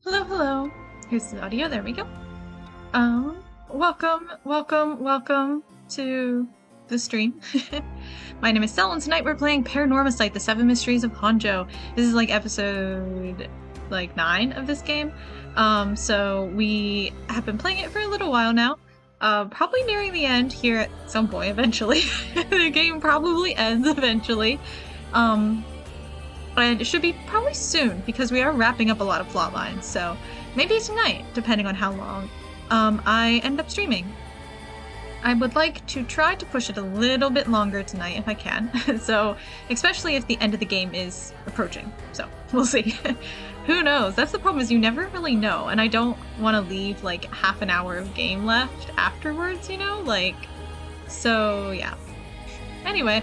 Hello, hello. Here's the audio. There we go. Welcome to the stream. My name is Sel, and tonight we're playing Paranormasight, the 7 Mysteries of Honjo. This is like episode 9 of this game. So we have been playing it for a little while now. Probably nearing the end here at some point eventually. The game probably ends eventually. And it should be probably soon, because we are wrapping up a lot of plot lines, so maybe tonight, depending on how long I end up streaming. I would like to try to push it a little bit longer tonight if I can, so especially if the end of the game is approaching, so we'll see. Who knows? That's the problem, is you never really know, and I don't want to leave like half an hour of game left afterwards, you know? So yeah. Anyway.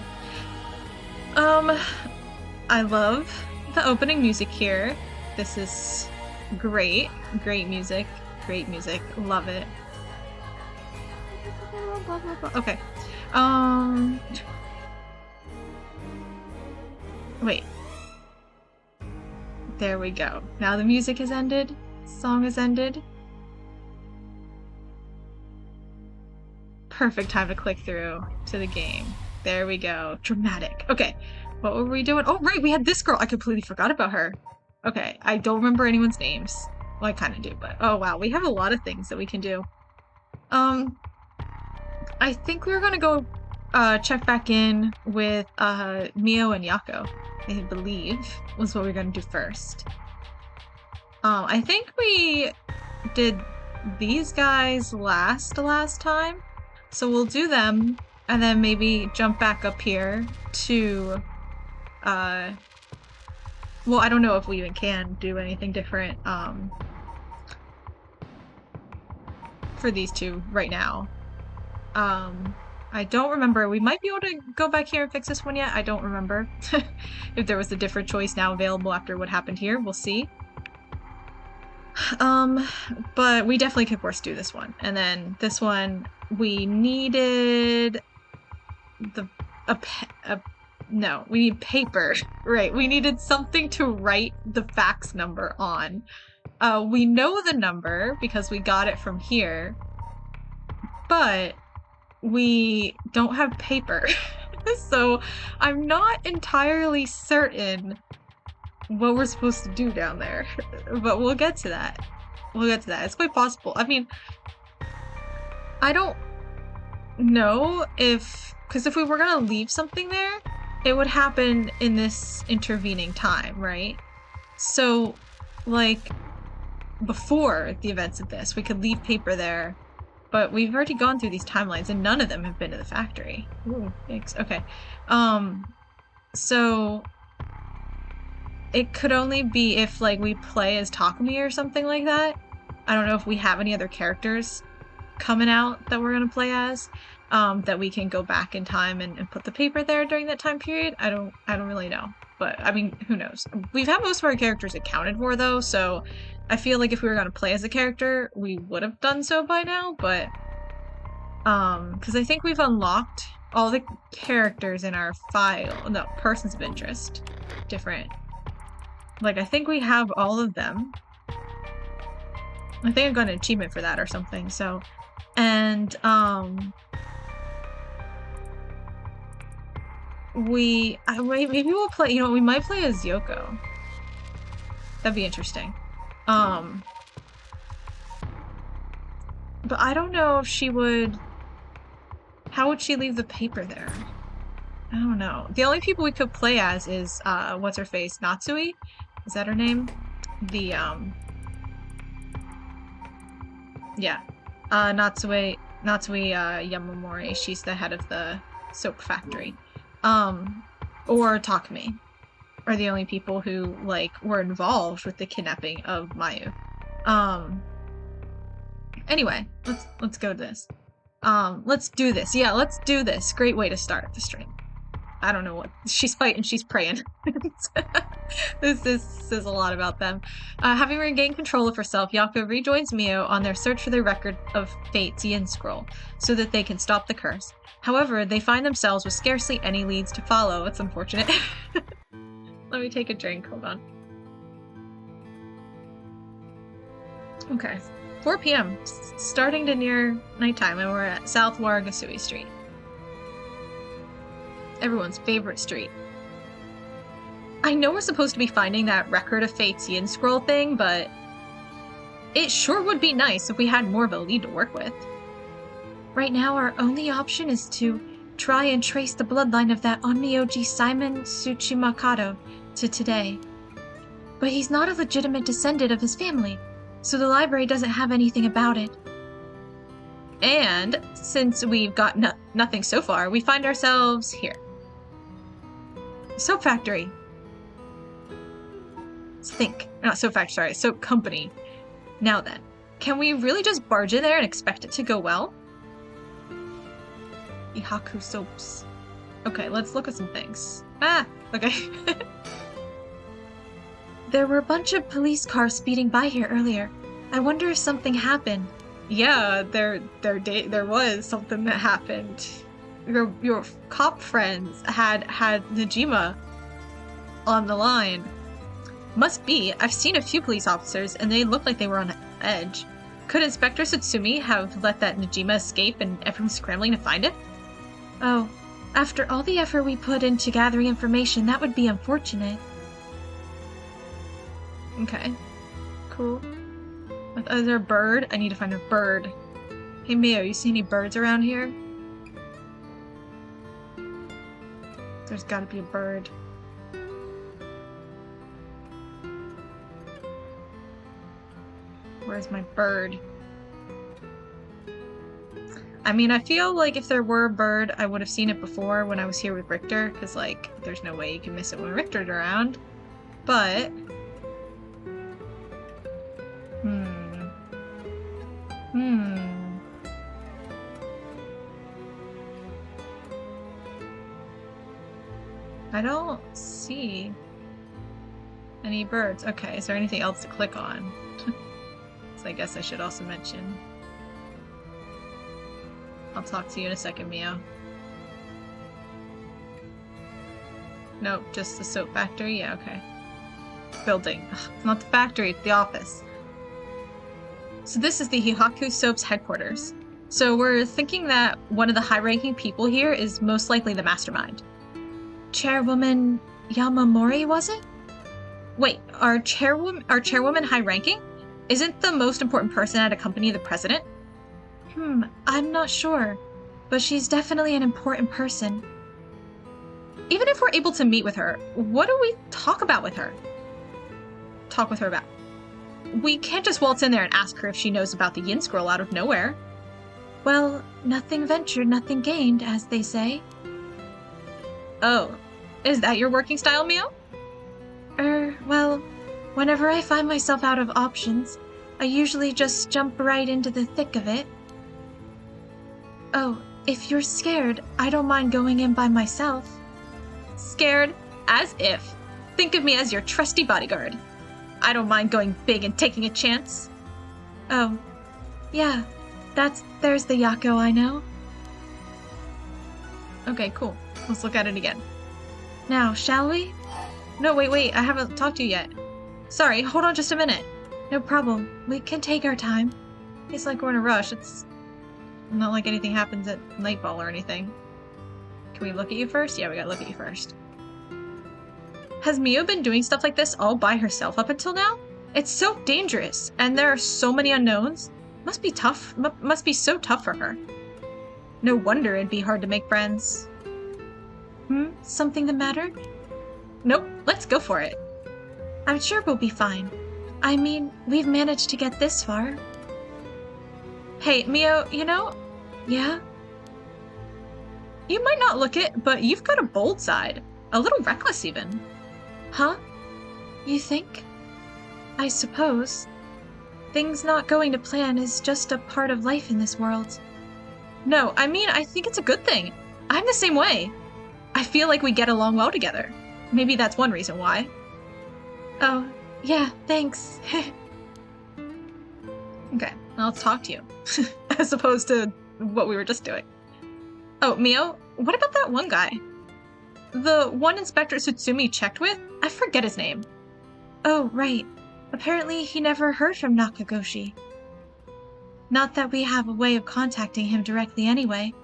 I love the opening music here. This is great. Great music. Great music. Love it. Okay. Wait. There we go. Now the music has ended. Song has ended. Perfect time to click through to the game. There we go. Dramatic. Okay. What were we doing? Oh, right, we had this girl. I completely forgot about her. Okay, I don't remember anyone's names. Well, I kind of do, but oh wow, we have a lot of things that we can do. I think we were gonna go check back in with Mio and Yako, I believe, was what we were gonna do first. I think we did these guys last time, so we'll do them and then maybe jump back up here to well, I don't know if we even can do anything different for these two right now. I don't remember. We might be able to go back here and fix this one yet. I don't remember if there was a different choice now available after what happened here. We'll see. But we definitely could force do this one. And then this one, we needed no, we need paper. Right, we needed something to write the fax number on. We know the number because we got it from here, but we don't have paper. So I'm not entirely certain what we're supposed to do down there, but we'll get to that. It's quite possible. I mean, I don't know because if we were gonna leave something there, it would happen in this intervening time, right? So, like, before the events of this, we could leave paper there, but we've already gone through these timelines, and none of them have been to the factory. Ooh, yikes. Okay. So it could only be if, like, we play as Takumi or something like that. I don't know if we have any other characters coming out that we're gonna play as. That we can go back in time and put the paper there during that time period. I don't really know, but I mean, who knows? We've had most of our characters accounted for though, so I feel like if we were gonna play as a character, we would have done so by now, but because I think we've unlocked all the characters in our file, no, persons of interest, different. Like, I think we have all of them. I think I got an achievement for that or something, so, and, maybe we'll play, you know, we might play as Yoko. That'd be interesting. But I don't know if she would, how would she leave the paper there? I don't know. The only people we could play as is, what's her face? Natsui? Is that her name? The, yeah. Natsui Yamamori. She's the head of the soap factory. Or Takumi are the only people who, like, were involved with the kidnapping of Mayu. Anyway, let's go to this. Let's do this. Yeah, let's do this. Great way to start the stream. I don't know what, she's fighting, she's praying. This says a lot about them. Having regained control of herself, Yako rejoins Mio on their search for the record of Fate's Yin Scroll, so that they can stop the curse. However, they find themselves with scarcely any leads to follow. It's unfortunate. Let me take a drink, hold on. Okay. 4 p.m. Starting to near nighttime, and we're at South Waragasui Street. Everyone's favorite street. I know we're supposed to be finding that Record of Fate's Yin Scroll thing, but it sure would be nice if we had more of a lead to work with. Right now, our only option is to try and trace the bloodline of that onmyoji Seiman Tsuchimakado to today. But he's not a legitimate descendant of his family, so the library doesn't have anything about it. And since we've got nothing so far, we find ourselves here. Soap factory. Not soap factory, sorry, soap company. Now then, can we really just barge in there and expect it to go well? Ihaku soaps. Okay, let's look at some things. Ah, okay. There were a bunch of police cars speeding by here earlier. I wonder if something happened. Yeah, there was something that happened. Your cop friends had Najima on the line. Must be. I've seen a few police officers, and they looked like they were on edge. Could Inspector Satsumi have let that Najima escape and everyone's scrambling to find it? Oh, after all the effort we put into gathering information, that would be unfortunate. Okay. Cool. Is there a bird? I need to find a bird. Hey Mio, you see any birds around here? There's gotta be a bird. Where's my bird? I mean, I feel like if there were a bird, I would have seen it before when I was here with Richter, because, like, there's no way you can miss it when Richter's around. But... I don't see any birds. Okay, is there anything else to click on? So I guess I should also mention. I'll talk to you in a second, Mio. Nope, just the soap factory? Yeah, okay. Building. Ugh, it's not the factory, it's the office. So this is the Hihaku Soap's headquarters. So we're thinking that one of the high-ranking people here is most likely the mastermind. Chairwoman Yamamori, was it? Wait, are chairwoman high-ranking? Isn't the most important person at a company the president? I'm not sure, but she's definitely an important person. Even if we're able to meet with her, what do we talk about with her? Talk with her about? We can't just waltz in there and ask her if she knows about the Yin Scroll out of nowhere. Well, nothing ventured, nothing gained, as they say. Oh, is that your working style, Mio? Well, whenever I find myself out of options, I usually just jump right into the thick of it. Oh, if you're scared, I don't mind going in by myself. Scared? As if. Think of me as your trusty bodyguard. I don't mind going big and taking a chance. Oh, yeah, there's the Yako I know. Okay, cool. Let's look at it again. Now, shall we? No, wait, I haven't talked to you yet. Sorry, hold on just a minute. No problem, we can take our time. It's like we're in a rush, it's not like anything happens at Nightfall or anything. Can we look at you first? Yeah, we gotta look at you first. Has Mio been doing stuff like this all by herself up until now? It's so dangerous, and there are so many unknowns. Must be tough. Must be so tough for her. No wonder it'd be hard to make friends. Something the matter? Nope, let's go for it. I'm sure we'll be fine. I mean, we've managed to get this far. Hey, Mio, you know... Yeah? You might not look it, but you've got a bold side. A little reckless, even. Huh? You think? I suppose. Things not going to plan is just a part of life in this world. No, I mean, I think it's a good thing. I'm the same way. I feel like we get along well together. Maybe that's one reason why. Oh, yeah, thanks. Okay, now let's talk to you. As opposed to what we were just doing. Oh, Mio, what about that one guy? The one Inspector Tsutsumi checked with? I forget his name. Oh, right. Apparently, he never heard from Nakagoshi. Not that we have a way of contacting him directly anyway.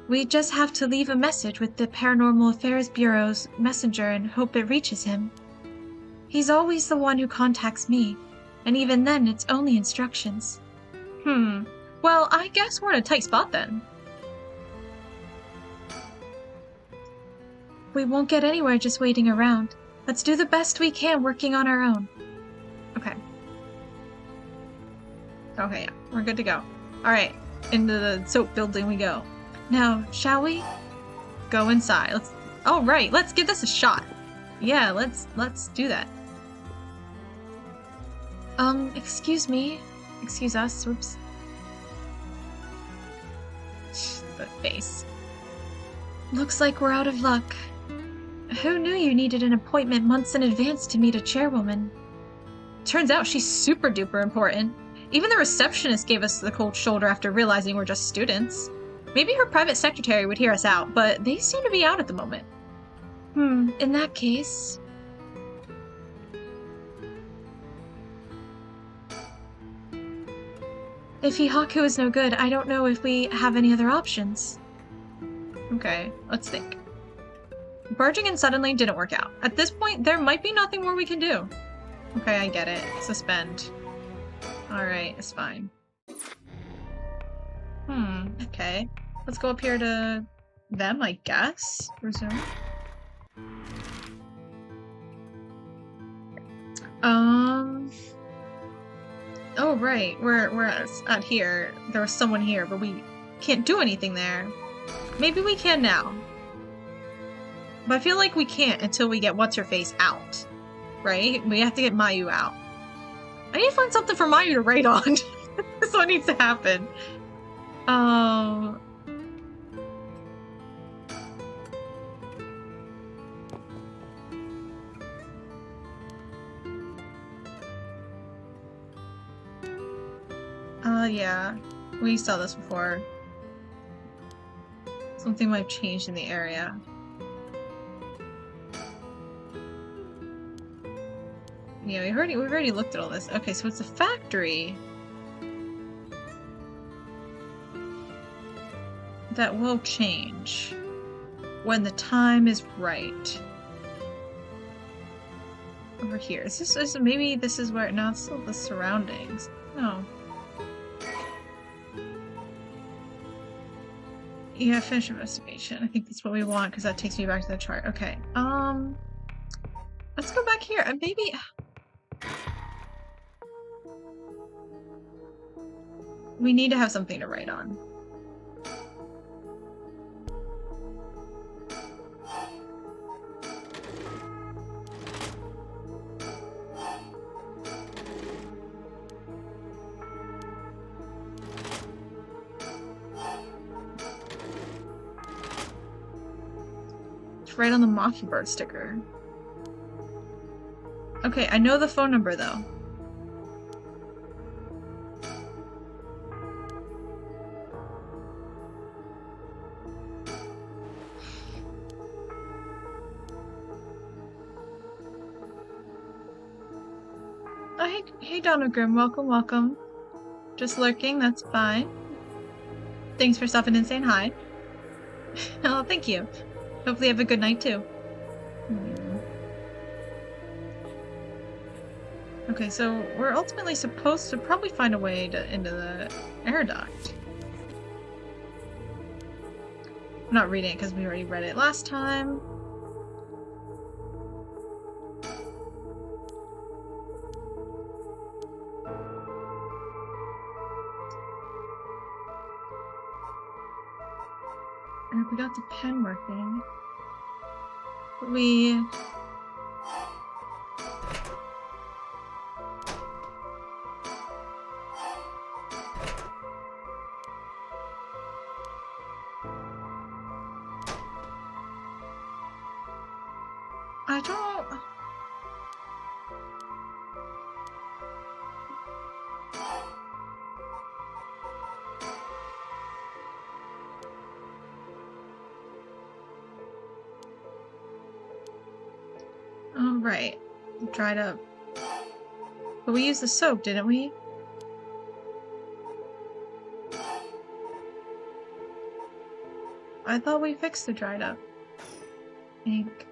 We just have to leave a message with the Paranormal Affairs Bureau's messenger and hope it reaches him. He's always the one who contacts me, and even then it's only instructions. Well, I guess we're in a tight spot then. We won't get anywhere just waiting around. Let's do the best we can working on our own. Okay. Okay, yeah, we're good to go. Alright, into the soap building we go. Now, shall we? Go inside. Let's give this a shot. Yeah, let's do that. Excuse me. Excuse us. Whoops. The face. Looks like we're out of luck. Who knew you needed an appointment months in advance to meet a chairwoman? Turns out she's super duper important. Even the receptionist gave us the cold shoulder after realizing we're just students. Maybe her private secretary would hear us out, but they seem to be out at the moment. In that case... If Hihaku is no good, I don't know if we have any other options. Okay, let's think. Barging in suddenly didn't work out. At this point, there might be nothing more we can do. Okay, I get it. Suspend. Alright, it's fine. Okay. Let's go up here to them, I guess. Resume. Oh, right. We're at here. There was someone here, but we can't do anything there. Maybe we can now. But I feel like we can't until we get What's-Her-Face out. Right? We have to get Mayu out. I need to find something for Mayu to write on. That's what needs to happen. Yeah. We saw this before. Something might have changed in the area. Yeah, we've already looked at all this. Okay, so it's a factory that will change when the time is right. Over here. Maybe this is where... No, it's still the surroundings. No. Yeah, finish investigation. I think that's what we want, because that takes me back to the chart. Okay, let's go back here. Maybe... We need to have something to write on. Right on the Mockingbird sticker. Okay, I know the phone number though. Oh, hey Donna Grimm, welcome. Just lurking, that's fine. Thanks for stopping and saying hi. Oh, thank you. Hopefully you have a good night, too. Okay, so we're ultimately supposed to probably find a way into the air duct. I'm not reading it because we already read it last time. And we got the pen working. I don't... All right, dried up. But we used the soap, didn't we? I thought we fixed the dried up ink.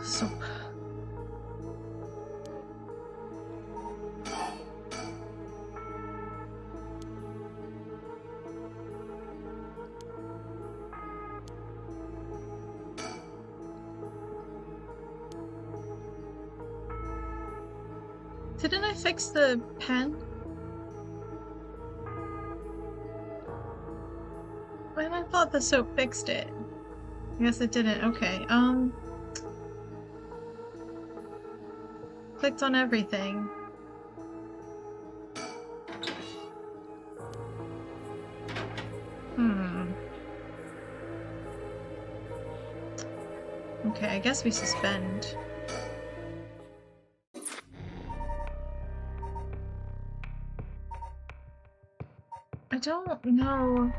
Soap. Didn't I fix the pen? And I thought the soap fixed it. I guess it didn't. Okay, clicked on everything. Okay, I guess we suspend. I don't know.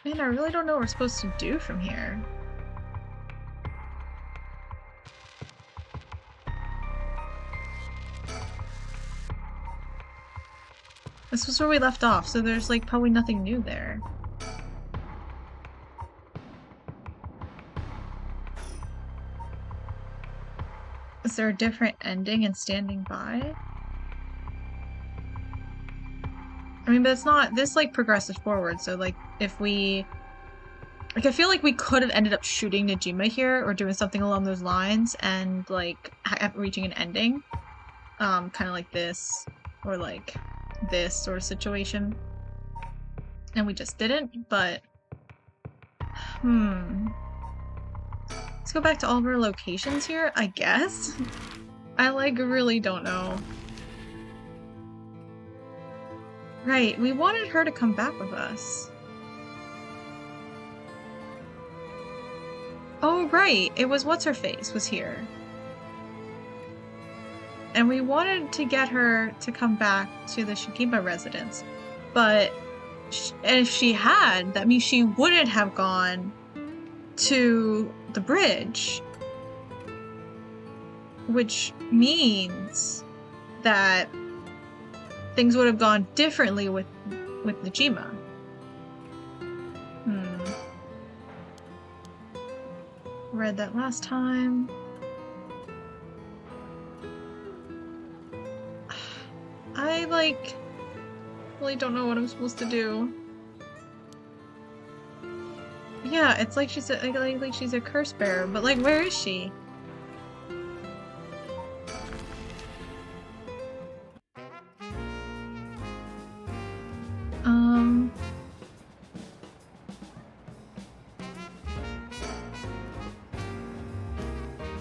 Man, I really don't know what we're supposed to do from here. This was where we left off, so there's like probably nothing new there. Is there a different ending in Standing By? I mean, but it's not, this like progresses forward, so like if we, like I feel like we could have ended up shooting Najima here or doing something along those lines and like reaching an ending. Kind of like this, or like this sort of situation. And we just didn't, but let's go back to all of our locations here, I guess. I like really don't know. Right, we wanted her to come back with us. Oh right, it was what's-her-face was here. And we wanted to get her to come back to the Shikima residence, but if she had, that means she wouldn't have gone to the bridge, which means that things would have gone differently with Najima. Read that last time. I like really don't know what I'm supposed to do. Yeah, it's like she's like she's a curse bearer, but like where is she?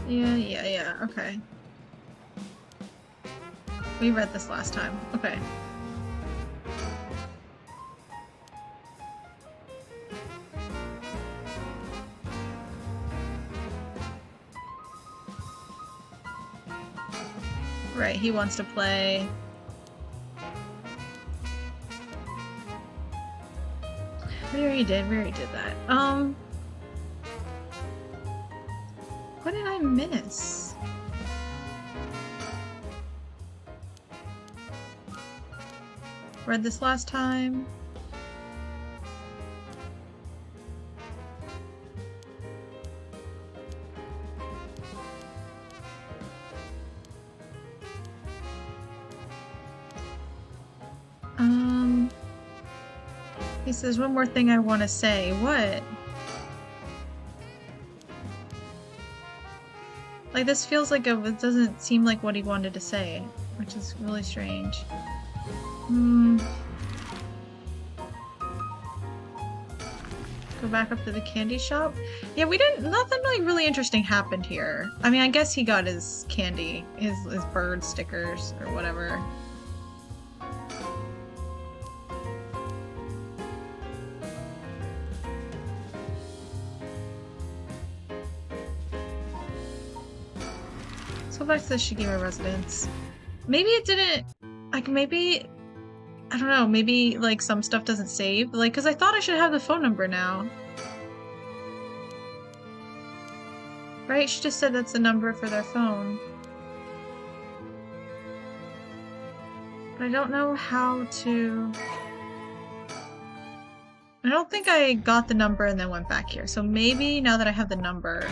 Yeah, okay. We read this last time. Okay. Right, he wants to play. We already did that. What did I miss? Read this last time. He says, one more thing I want to say. What? Like, this feels like it doesn't seem like what he wanted to say, which is really strange. Go back up to the candy shop? Yeah, nothing like really interesting happened here. I mean, I guess he got his candy, his bird stickers or whatever. Let's go back to the Shigima residence. Maybe it didn't, like, maybe, I don't know, maybe, like, some stuff doesn't save? Like, because I thought I should have the phone number now. Right? She just said that's the number for their phone. But I don't know how to... I don't think I got the number and then went back here. So maybe now that I have the number...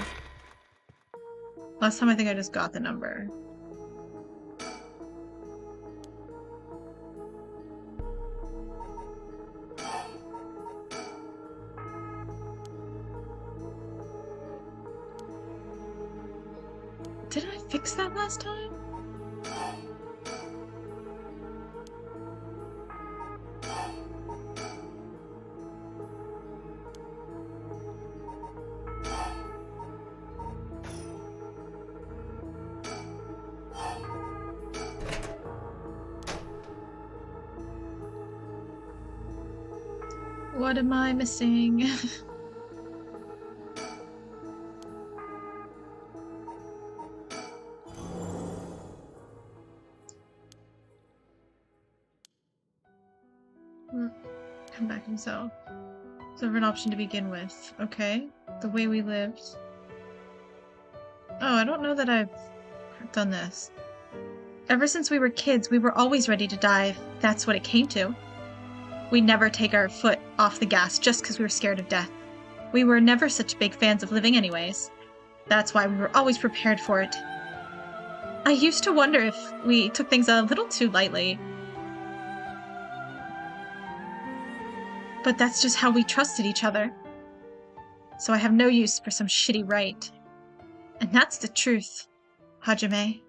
Last time I think I just got the number. Did I fix that last time? What am I missing? Come back himself. So an option to begin with. Okay. The way we lived. Oh, I don't know that I've done this. Ever since we were kids, we were always ready to dive. That's what it came to. We never take our foot off the gas just because we were scared of death. We were never such big fans of living anyways. That's why we were always prepared for it. I used to wonder if we took things a little too lightly. But that's just how we trusted each other. So I have no use for some shitty right. And that's the truth, Hajime.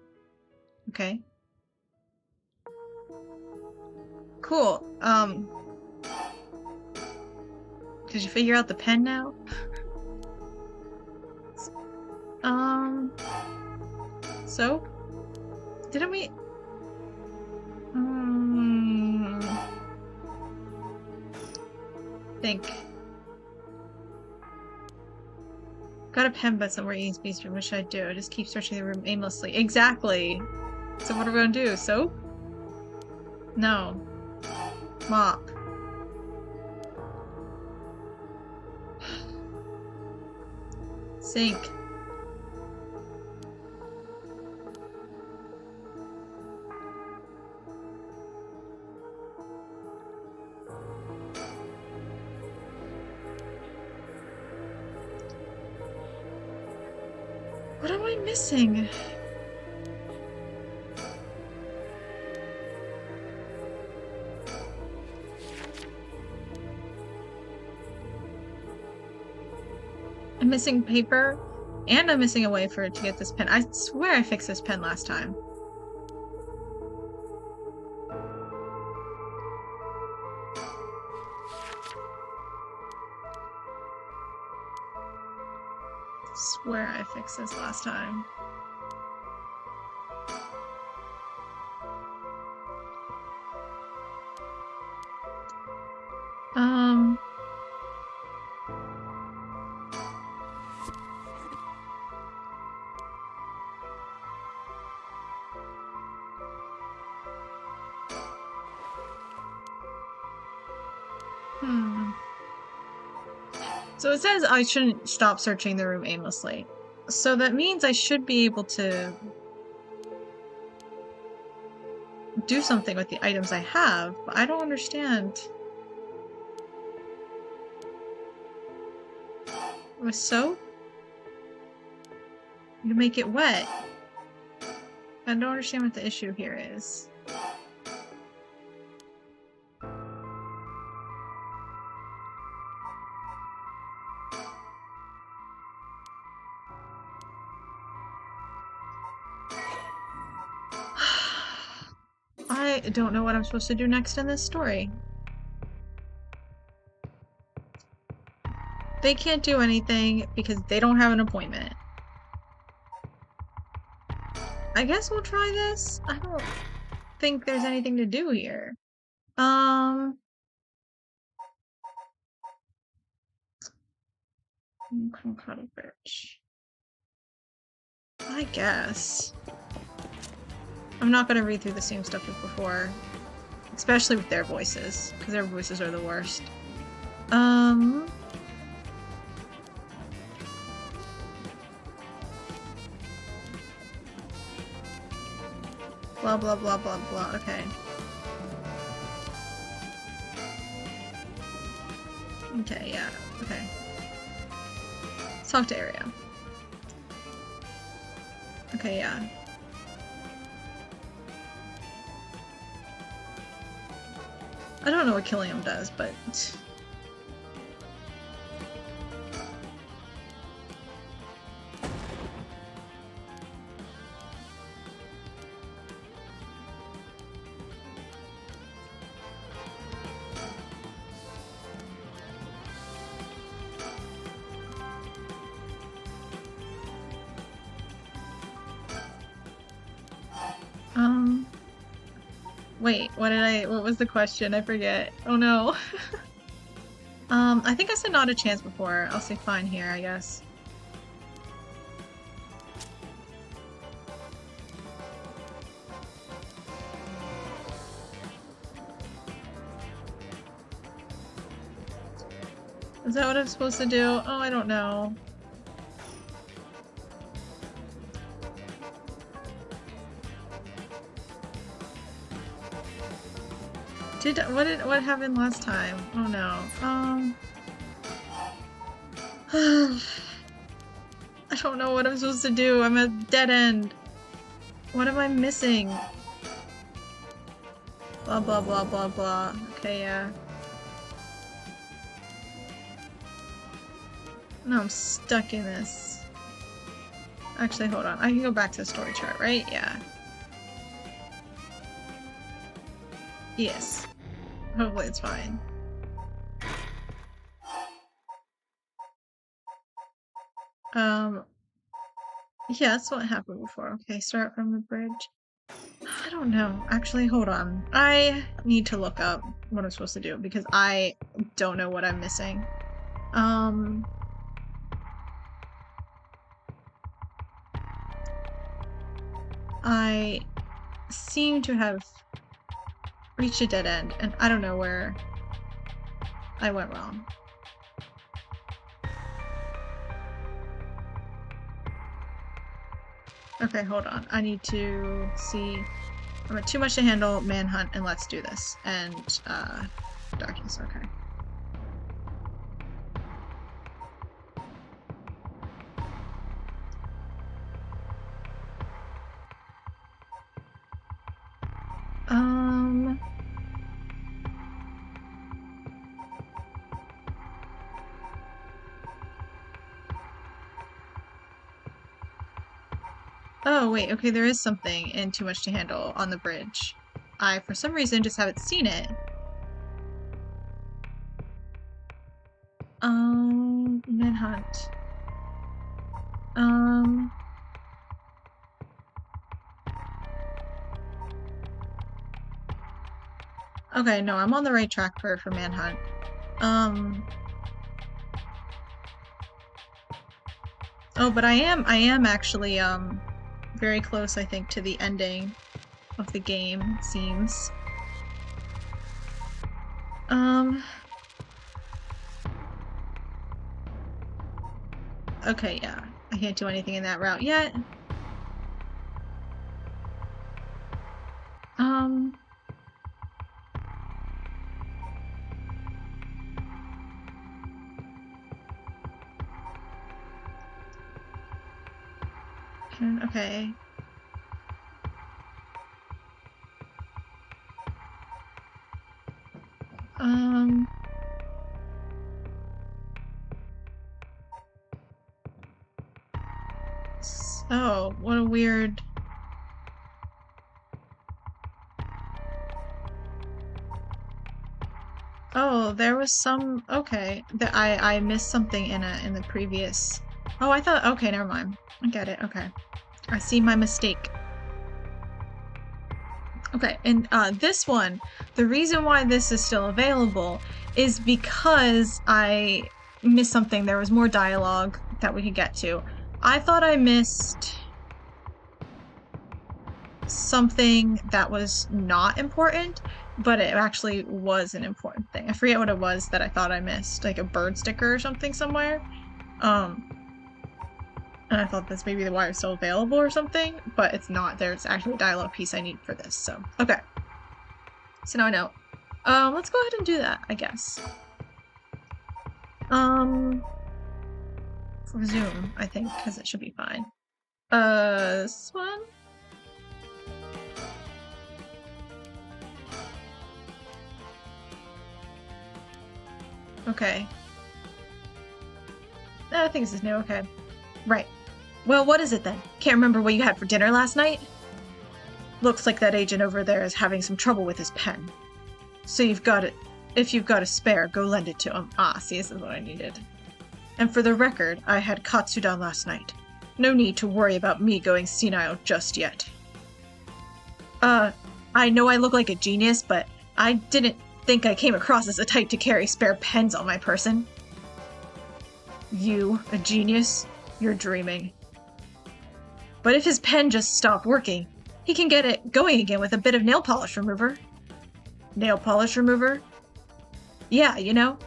Okay. Cool. Did you figure out the pen now? So? Didn't we... think. Got a pen but somewhere easy piece. What should I do? I just keep searching the room aimlessly. Exactly! So what are we gonna do? Soap? No. Mop. Sink. What am I missing? I'm missing paper, and I'm missing a way for it to get this pen. I swear I fixed this pen last time. Swear I fixed this last time. So it says I shouldn't stop searching the room aimlessly. So that means I should be able to do something with the items I have, but I don't understand. With soap? You make it wet. I don't understand what the issue here is. I don't know what I'm supposed to do next in this story. They can't do anything because they don't have an appointment. I guess we'll try this. I don't think there's anything to do here. Bridge. I guess. I'm not gonna read through the same stuff as before. Especially with their voices, because their voices are the worst. Blah, blah, blah, blah, blah. Okay. Okay, yeah. Okay. Let's talk to Aria. Okay, yeah. I don't know what killing him does, but... Wait, what was the question? I forget. Oh no. I think I said not a chance before. I'll say fine here, I guess. Is that what I'm supposed to do? Oh, I don't know. What happened last time? Oh no. I don't know what I'm supposed to do. I'm at dead end. What am I missing? Blah blah blah blah blah. Okay, yeah. No, I'm stuck in this. Actually, hold on. I can go back to the story chart, right? Yeah. Yes. Hopefully it's fine. Yeah, that's what happened before. Okay, start from the bridge. I don't know. Actually, hold on. I need to look up what I'm supposed to do because I don't know what I'm missing. I seem to have reached a dead end, and I don't know where I went wrong. Okay, hold on. I need to see. I'm at too much to handle, manhunt, and let's do this. And, darkness, okay. Oh, wait, okay, there is something in Too Much to Handle on the bridge. I, for some reason, just haven't seen it. Manhunt. Okay, no, I'm on the right track for Manhunt. Oh, but I am actually, very close, I think, to the ending of the game, it seems. Okay, yeah. I can't do anything in that route yet. Okay. Oh, what a weird... Oh, there was some... Okay. I missed something in the previous... Oh, I thought... Okay, never mind. I get it. Okay. I see my mistake. Okay, and this one, the reason why this is still available is because I missed something. There was more dialogue that we could get to. I thought I missed something that was not important, but it actually was an important thing. I forget what it was that I thought I missed, like a bird sticker or something somewhere. And I thought that's maybe why it's still available or something, but it's not. There's actually a dialogue piece I need for this, so. Okay. So now I know. Let's go ahead and do that, I guess. Resume, I think, because it should be fine. This one? Okay. I think this is new, okay. Right. Well, what is it then? Can't remember what you had for dinner last night? Looks like that agent over there is having some trouble with his pen. So you've got it. If you've got a spare, go lend it to him. Ah, see, this is what I needed. And for the record, I had katsudan last night. No need to worry about me going senile just yet. I know I look like a genius, but I didn't think I came across as the type to carry spare pens on my person. You, a genius? You're dreaming. But if his pen just stopped working, he can get it going again with a bit of nail polish remover. Nail polish remover? Yeah, you know.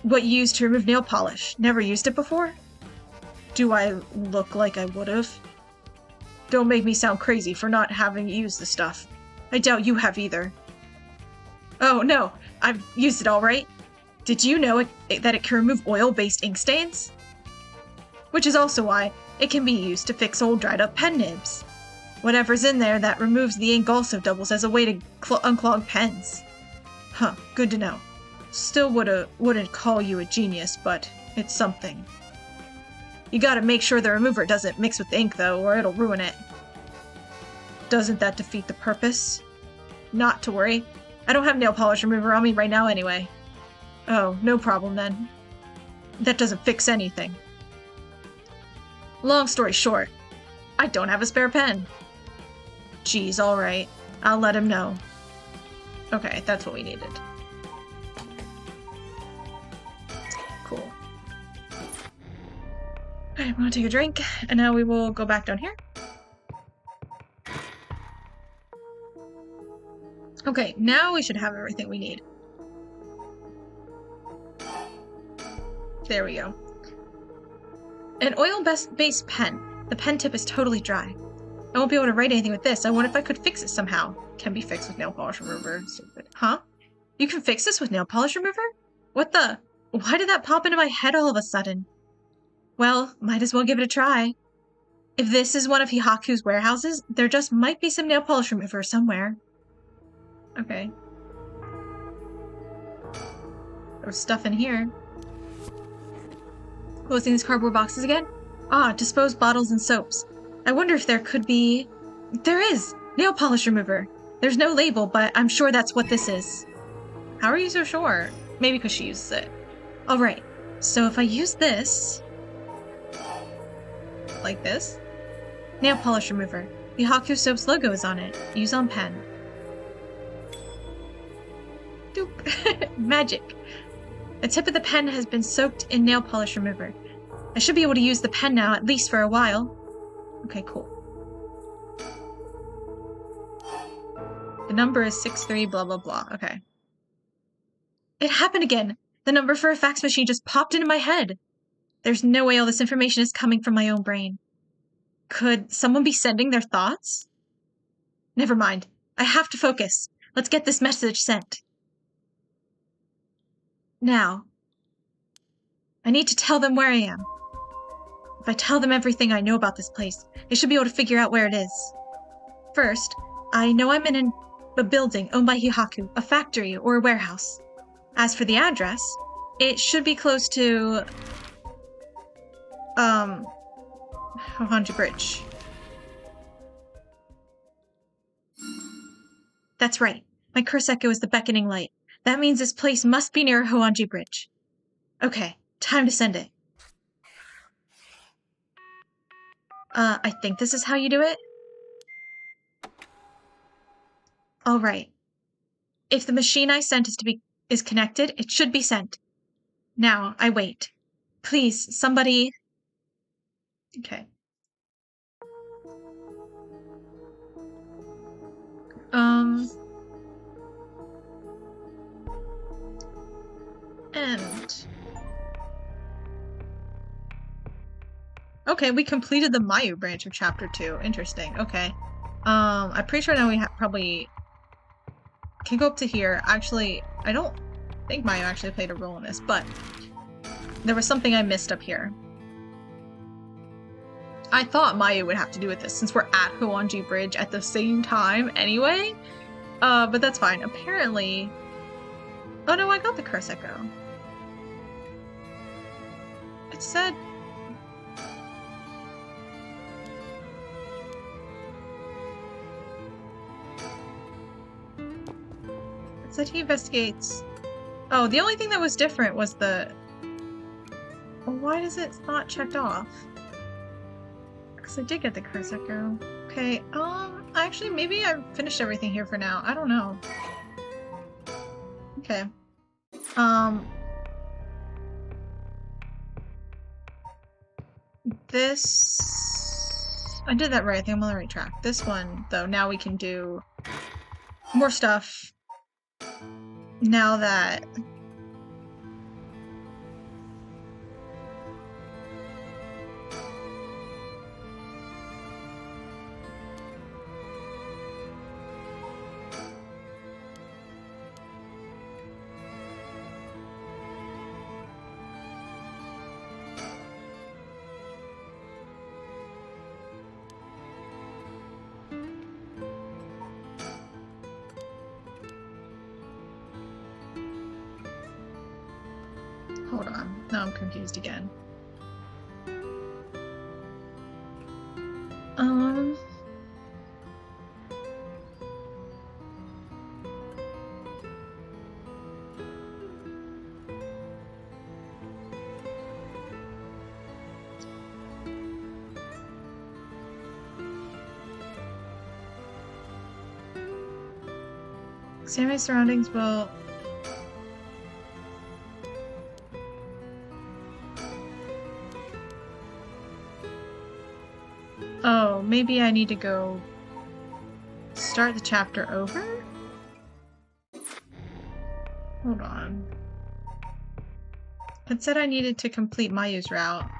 What you use to remove nail polish. Never used it before? Do I look like I would've? Don't make me sound crazy for not having used the stuff. I doubt you have either. Oh no, I've used it all right. Did you know that it can remove oil-based ink stains? Which is also why it can be used to fix old dried-up pen nibs. Whatever's in there that removes the ink also doubles as a way to unclog pens. Huh, good to know. Still wouldn't call you a genius, but it's something. You gotta make sure the remover doesn't mix with the ink though, or it'll ruin it. Doesn't that defeat the purpose? Not to worry. I don't have nail polish remover on me right now anyway. Oh, no problem then. That doesn't fix anything. Long story short, I don't have a spare pen. Geez, alright. I'll let him know. Okay, that's what we needed. Cool. I'm gonna take a drink, and now we will go back down here. Okay, now we should have everything we need. There we go. An oil-based pen. The pen tip is totally dry. I won't be able to write anything with this. I wonder if I could fix it somehow. Can be fixed with nail polish remover. Stupid. Huh? You can fix this with nail polish remover? What the? Why did that pop into my head all of a sudden? Well, might as well give it a try. If this is one of Hihaku's warehouses, there just might be some nail polish remover somewhere. Okay. There's stuff in here. Closing these cardboard boxes again? Ah, disposed bottles and soaps. I wonder if there could be... There is! Nail polish remover. There's no label, but I'm sure that's what this is. How are you so sure? Maybe because she uses it. Alright, so if I use this... Like this? Nail polish remover. The Haku Soap's logo is on it. Use on pen. Doop. Magic. The tip of the pen has been soaked in nail polish remover. I should be able to use the pen now, at least for a while. Okay, cool. The number is 63 blah blah blah. Okay. It happened again! The number for a fax machine just popped into my head! There's no way all this information is coming from my own brain. Could someone be sending their thoughts? Never mind. I have to focus. Let's get this message sent. Now, I need to tell them where I am. If I tell them everything I know about this place, they should be able to figure out where it is. First, I know I'm in a building owned by Hihaku, a factory or a warehouse. As for the address, it should be close to... Honjo Bridge. That's right. My curse echo is the beckoning light. That means this place must be near Honjo Bridge. Okay, time to send it. I think this is how you do it. All right. If the machine I sent is connected, it should be sent. Now, I wait. Please, somebody... Okay. And... Okay, we completed the Mayu branch of Chapter 2. Interesting. Okay. I'm pretty sure now we probably can go up to here. Actually, I don't think Mayu actually played a role in this, but there was something I missed up here. I thought Mayu would have to do with this since we're at Honjo Bridge at the same time anyway. But that's fine. Apparently... Oh no, I got the curse echo. It said... It said he investigates... Oh, the only thing that was different was the... Why does it not checked off? Because I did get the curse echo. Okay, actually, maybe I've finished everything here for now. I don't know. Okay. This... I did that right. I think I'm on the right track. This one, though, now we can do more stuff. Now that... Hold on. Now I'm confused again. Examine surroundings will... Oh, maybe I need to go start the chapter over? Hold on. It said I needed to complete Mayu's route.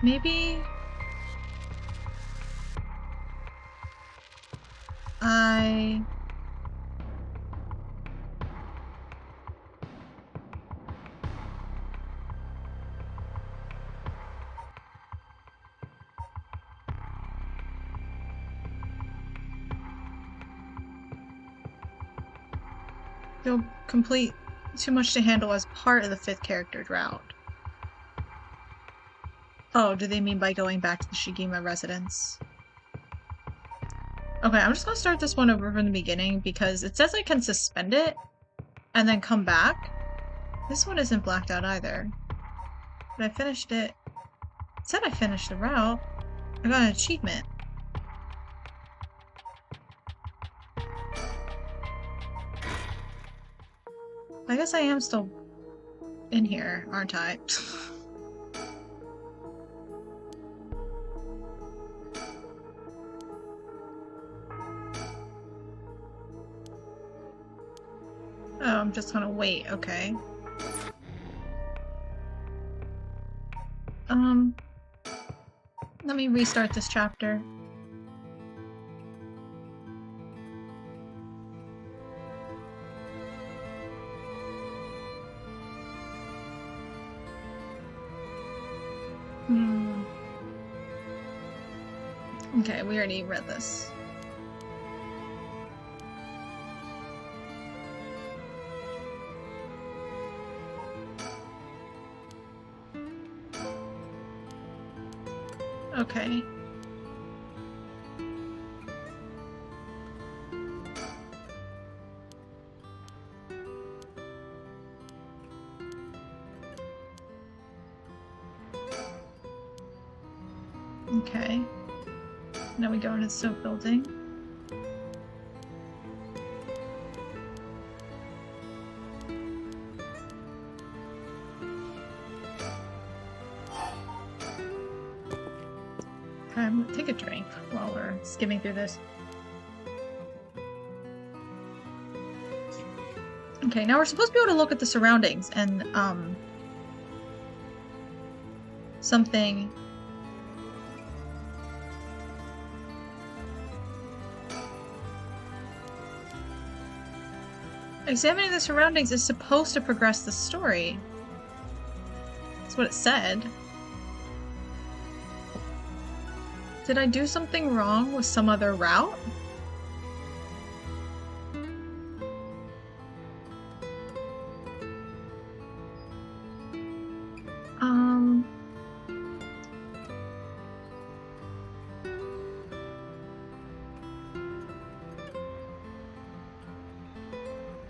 Maybe you'll complete too much to handle as part of the 5th character's route. Oh, do they mean by going back to the Shigima residence? Okay, I'm just gonna start this one over from the beginning because it says I can suspend it and then come back. This one isn't blacked out either. But I finished it. It said I finished the route. I got an achievement. I guess I am still in here, aren't I? Oh, I'm just gonna wait, okay. Let me restart this chapter. Okay, we already read this. Okay. Okay. Now we go into the soap building. Okay, I'm gonna take a drink while we're skimming through this. Okay, now we're supposed to be able to look at the surroundings and, something. Examining the surroundings is supposed to progress the story. That's what it said. Did I do something wrong with some other route?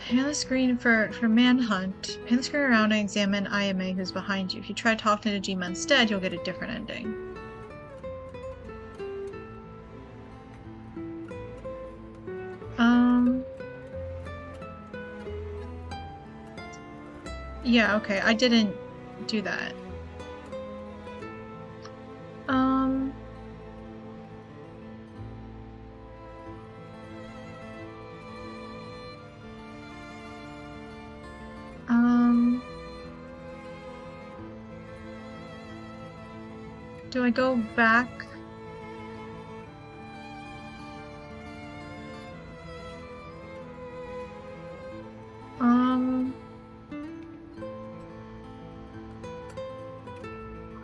Pan the screen for manhunt. Pan the screen around and examine IMA who's behind you. If you try talking to Jima instead, you'll get a different ending. Yeah, okay, I didn't do that. Do I go back?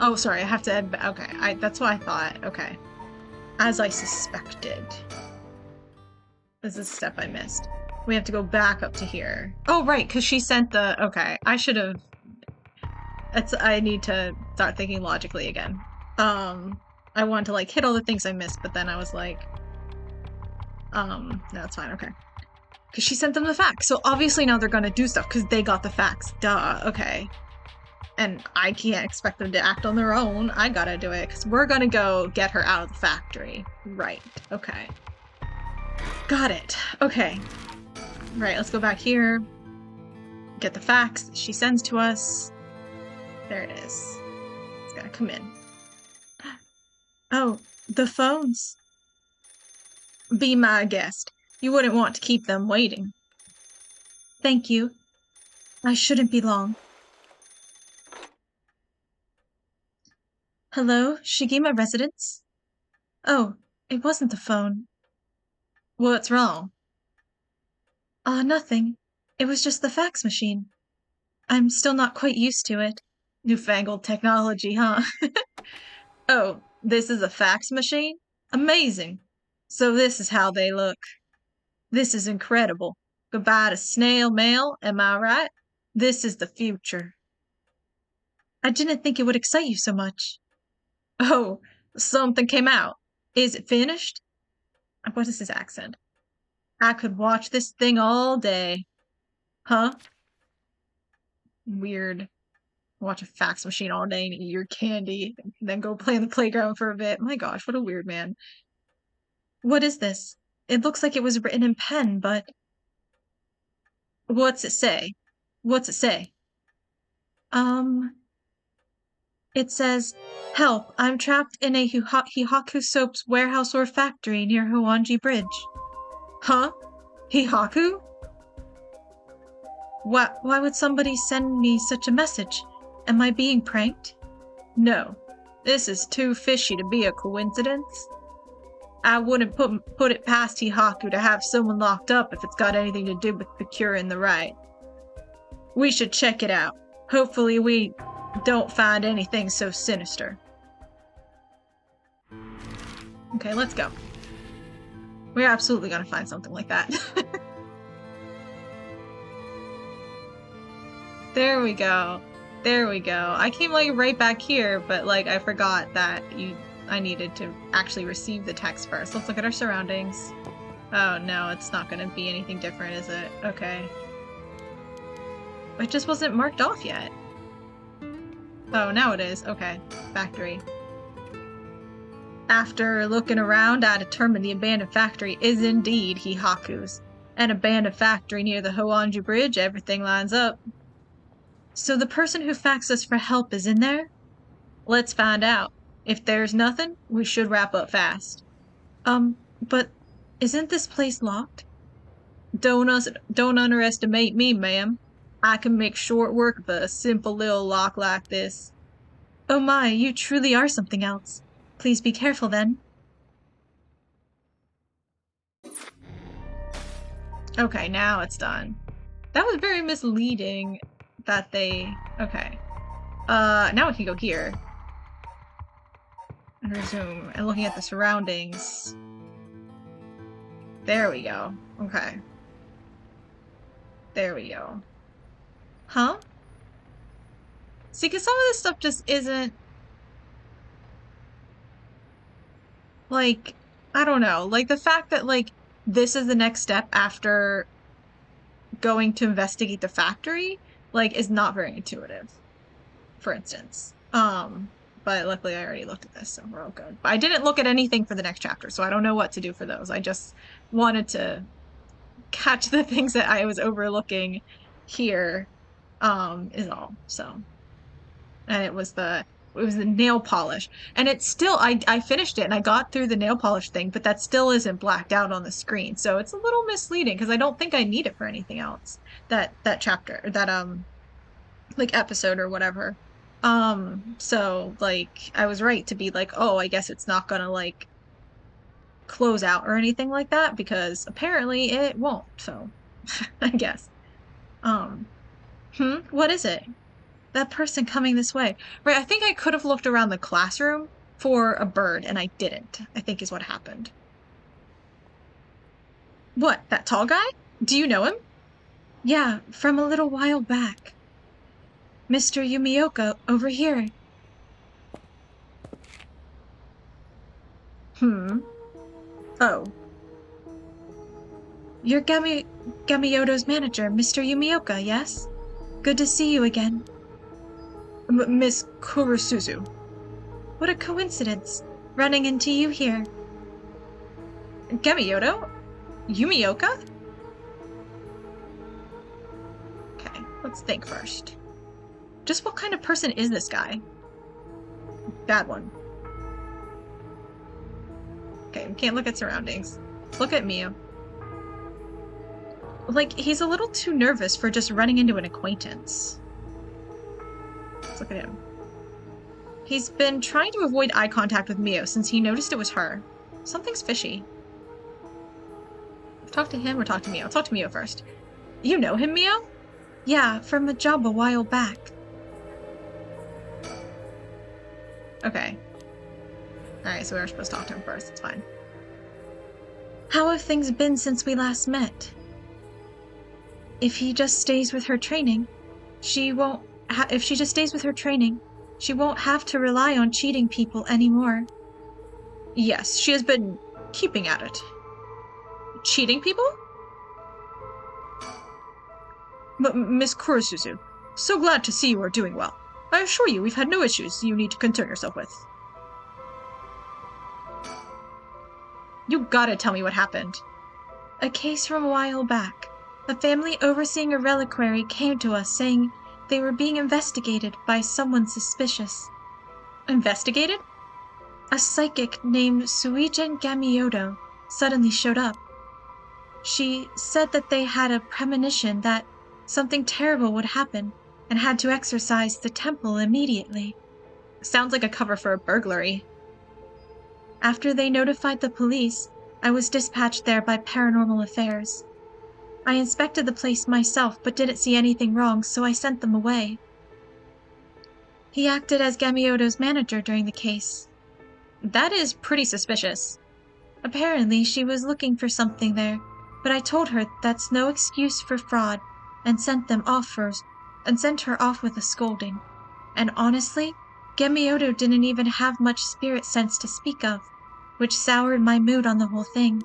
Oh, sorry, I have to add. Okay, that's what I thought. Okay. As I suspected. This is a step I missed. We have to go back up to here. Oh, right, because she sent the. Okay, I should have. I need to start thinking logically again. I wanted to, like, hit all the things I missed, but then I was like. No, it's fine, okay. Because she sent them the facts, so obviously now they're gonna do stuff, because they got the facts. Duh, okay. And I can't expect them to act on their own. I gotta do it, because we're gonna go get her out of the factory. Right, okay. Got it. Okay. Right, let's go back here. Get the facts she sends to us. There it is. It's gotta come in. Oh, the phones. Be my guest. You wouldn't want to keep them waiting. Thank you. I shouldn't be long. Hello, Shigima residence? Oh, it wasn't the phone. What's wrong? Nothing. It was just the fax machine. I'm still not quite used to it. Newfangled technology, huh? Oh, this is a fax machine? Amazing. So this is how they look. This is incredible. Goodbye to snail mail, am I right? This is the future. I didn't think it would excite you so much. Oh, something came out. Is it finished? What is his accent? I could watch this thing all day. Huh? Weird. Watch a fax machine all day and eat your candy, and then go play in the playground for a bit. My gosh, what a weird man. What is this? It looks like it was written in pen, but... What's it say? What's it say? It says, help, I'm trapped in a Hihaku soap's warehouse or factory near Huanji Bridge. Huh? Hihaku? Why would somebody send me such a message? Am I being pranked? No. This is too fishy to be a coincidence. I wouldn't put it past Hihaku to have someone locked up if it's got anything to do with procuring the right. We should check it out. Hopefully we don't find anything so sinister. Okay, let's go. We're absolutely gonna find something like that. There we go. There we go. I came like right back here, but like I forgot that I needed to actually receive the text first. Let's look at our surroundings. Oh no, it's not gonna be anything different, is it? Okay. It just wasn't marked off yet. Oh, now it is. Okay. Factory. After looking around, I determined the abandoned factory is indeed Hihaku's. An abandoned factory near the Honjo Bridge, everything lines up. So the person who faxed us for help is in there? Let's find out. If there's nothing, we should wrap up fast. But isn't this place locked? Don't underestimate me, ma'am. I can make short work of a simple little lock like this. Oh my, you truly are something else. Please be careful then. Okay, now it's done. That was very misleading that they... Okay. Now we can go here. And resume. And looking at the surroundings. There we go. Okay. There we go. Huh? See, because some of this stuff just isn't... Like, I don't know. Like, the fact that, like, this is the next step after going to investigate the factory, like, is not very intuitive, for instance. But luckily I already looked at this, so we're all good. But I didn't look at anything for the next chapter, so I don't know what to do for those. I just wanted catch the things that I was overlooking here, is all. So, and it was the nail polish, and it's still I finished it and I got through the nail polish thing, but that still isn't blacked out on the screen, so it's a little misleading because I don't think I need it for anything else. That chapter, that like episode or whatever. So like I was right to be like, oh, I guess it's not gonna like close out or anything like that, because apparently it won't, so I guess. What is it? That person coming this way. Right, I think I could have looked around the classroom for a bird, and I didn't, I think is what happened. What, that tall guy? Do you know him? Yeah, from a little while back. Mr. Yumioka, over here. Oh. You're Gamioto's manager, Mr. Yumioka, yes? Good to see you again. Miss Kurosuzu. What a coincidence, running into you here. Gamioto? Yumioka? Okay, let's think first. Just what kind of person is this guy? Bad one. Okay, we can't look at surroundings. Let's look at Mio. Like, he's a little too nervous for just running into an acquaintance. Let's look at him. He's been trying to avoid eye contact with Mio since he noticed it was her. Something's fishy. Talk to him or talk to Mio? Talk to Mio first. You know him, Mio? Yeah, from a job a while back. Okay. Alright, so we were supposed to talk to him first. It's fine. How have things been since we last met? If he just stays with her training, she won't if she just stays with her training, she won't have to rely on cheating people anymore. Yes, she has been keeping at it. Cheating people? Miss Kurosuzu, so glad to see you are doing well. I assure you we've had no issues you need to concern yourself with. You gotta tell me what happened. A case from a while back. A family overseeing a reliquary came to us saying they were being investigated by someone suspicious. Investigated? A psychic named Suigen Gamioto suddenly showed up. She said that they had a premonition that something terrible would happen and had to exorcise the temple immediately. Sounds like a cover for a burglary. After they notified the police, I was dispatched there by Paranormal Affairs. I inspected the place myself but didn't see anything wrong, so I sent them away. He acted as Gamioto's manager during the case. That is pretty suspicious. Apparently, she was looking for something there, but I told her that's no excuse for fraud, and sent her off with a scolding. And honestly, Gemioto didn't even have much spirit sense to speak of, which soured my mood on the whole thing.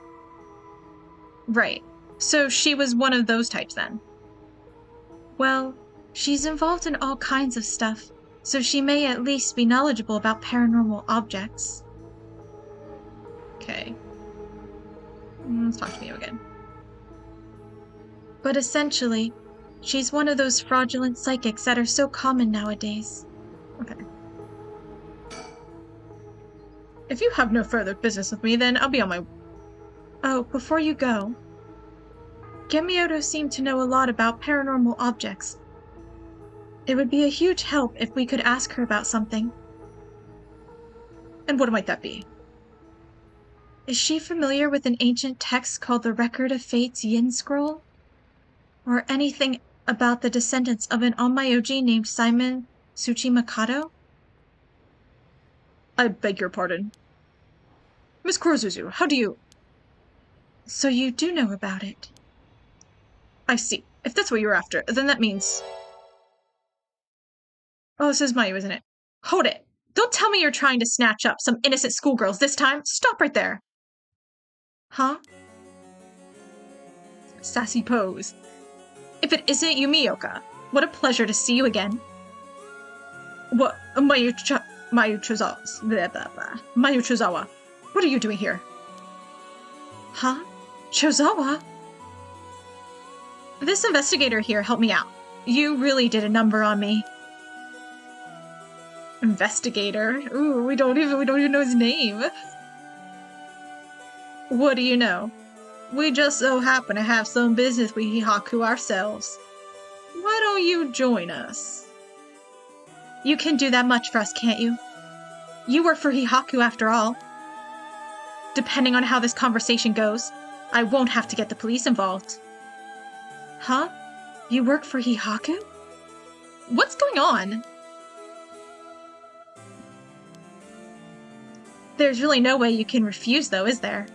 Right. So she was one of those types then? Well, she's involved in all kinds of stuff, so she may at least be knowledgeable about paranormal objects. Okay. Let's talk to Mio again. But essentially, she's one of those fraudulent psychics that are so common nowadays. Okay. If you have no further business with me, then I'll be on my... Oh, before you go, Gemioto seemed to know a lot about paranormal objects. It would be a huge help if we could ask her about something. And what might that be? Is she familiar with an ancient text called the Record of Fate's Yin Scroll? Or anything about the descendants of an onmyoji named Seiman Tsuchimakato? I beg your pardon. Miss Kurozuzu, how do you... So you do know about it? I see. If that's what you're after, then that means... Oh, this is Mayu, isn't it? Hold it! Don't tell me you're trying to snatch up some innocent schoolgirls this time! Stop right there! Huh? Sassy pose. If it isn't Yumioka, what a pleasure to see you again. What? Mayuchizawa. What are you doing here? Huh? Chozawa? This investigator here helped me out. You really did a number on me. Investigator? Ooh, we don't even know his name. What do you know? We just so happen to have some business with Hihaku ourselves. Why don't you join us? You can do that much for us, can't you? You work for Hihaku after all. Depending on how this conversation goes, I won't have to get the police involved. Huh? You work for Hihaku? What's going on? There's really no way you can refuse, though, is there?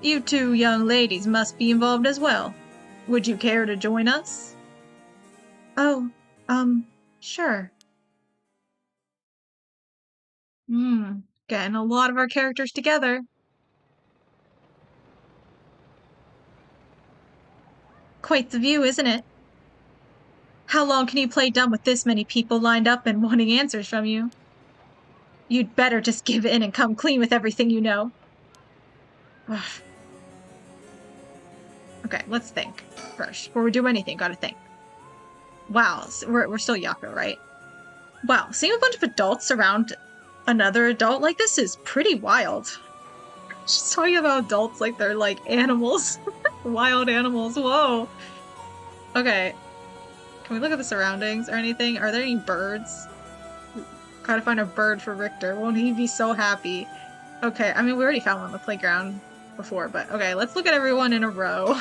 You two young ladies must be involved as well. Would you care to join us? Oh, sure. Getting a lot of our characters together. Quite the view, isn't it? How long can you play dumb with this many people lined up and wanting answers from you? You'd better just give in and come clean with everything you know. Ugh. Okay, let's think first. Before we do anything, gotta think. Wow, we're still Yako, right? Wow, seeing a bunch of adults around another adult like this is pretty wild. She's talking about adults like they're like animals. Wild animals, whoa. Okay. Can we look at the surroundings or anything? Are there any birds? Gotta find a bird for Richter. Won't he be so happy? Okay, I mean, we already found one on the playground before, but okay, let's look at everyone in a row.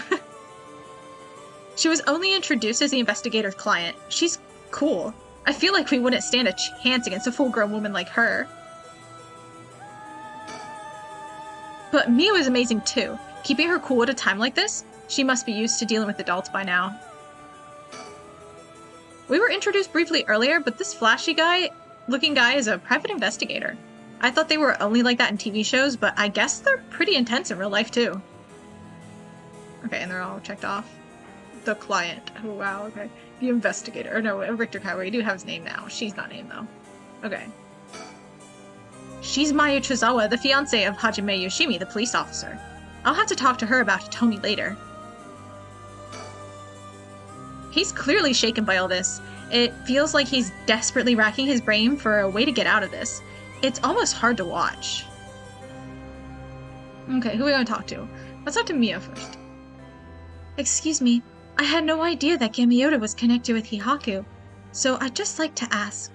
She was only introduced as the investigator's client. She's cool. I feel like we wouldn't stand a chance against a full-grown woman like her. But Mio is amazing too. Keeping her cool at a time like this, she must be used to dealing with adults by now. We were introduced briefly earlier, but this flashy looking guy is a private investigator. I thought they were only like that in TV shows, but I guess they're pretty intense in real life too. Okay, and they're all checked off. The client. Oh wow, okay. The investigator. Or no, Richter Kai, we do have his name now. She's not named though. Okay. She's Mayu Chizawa, the fiancée of Hajime Yoshimi, the police officer. I'll have to talk to her about Hitomi later. He's clearly shaken by all this. It feels like he's desperately racking his brain for a way to get out of this. It's almost hard to watch. Okay, who are we going to talk to? Let's talk to Mio first. Excuse me, I had no idea that Gemioto was connected with Hihaku, so I'd just like to ask.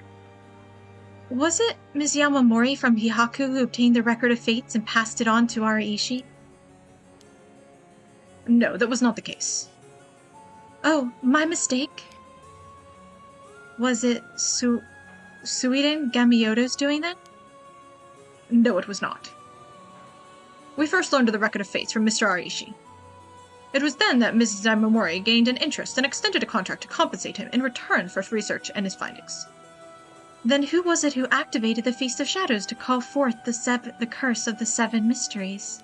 Was it Ms. Yamamori from Hihaku who obtained the Record of Fates and passed it on to Araishi? No, that was not the case. Oh, my mistake. Was it Suiden Gamioto's doing that? No, it was not. We first learned of the Record of Fates from Mr. Arishi. It was then that Mrs. Imamori gained an interest and extended a contract to compensate him in return for his research and his findings. Then who was it who activated the Feast of Shadows to call forth the curse of the 7 mysteries?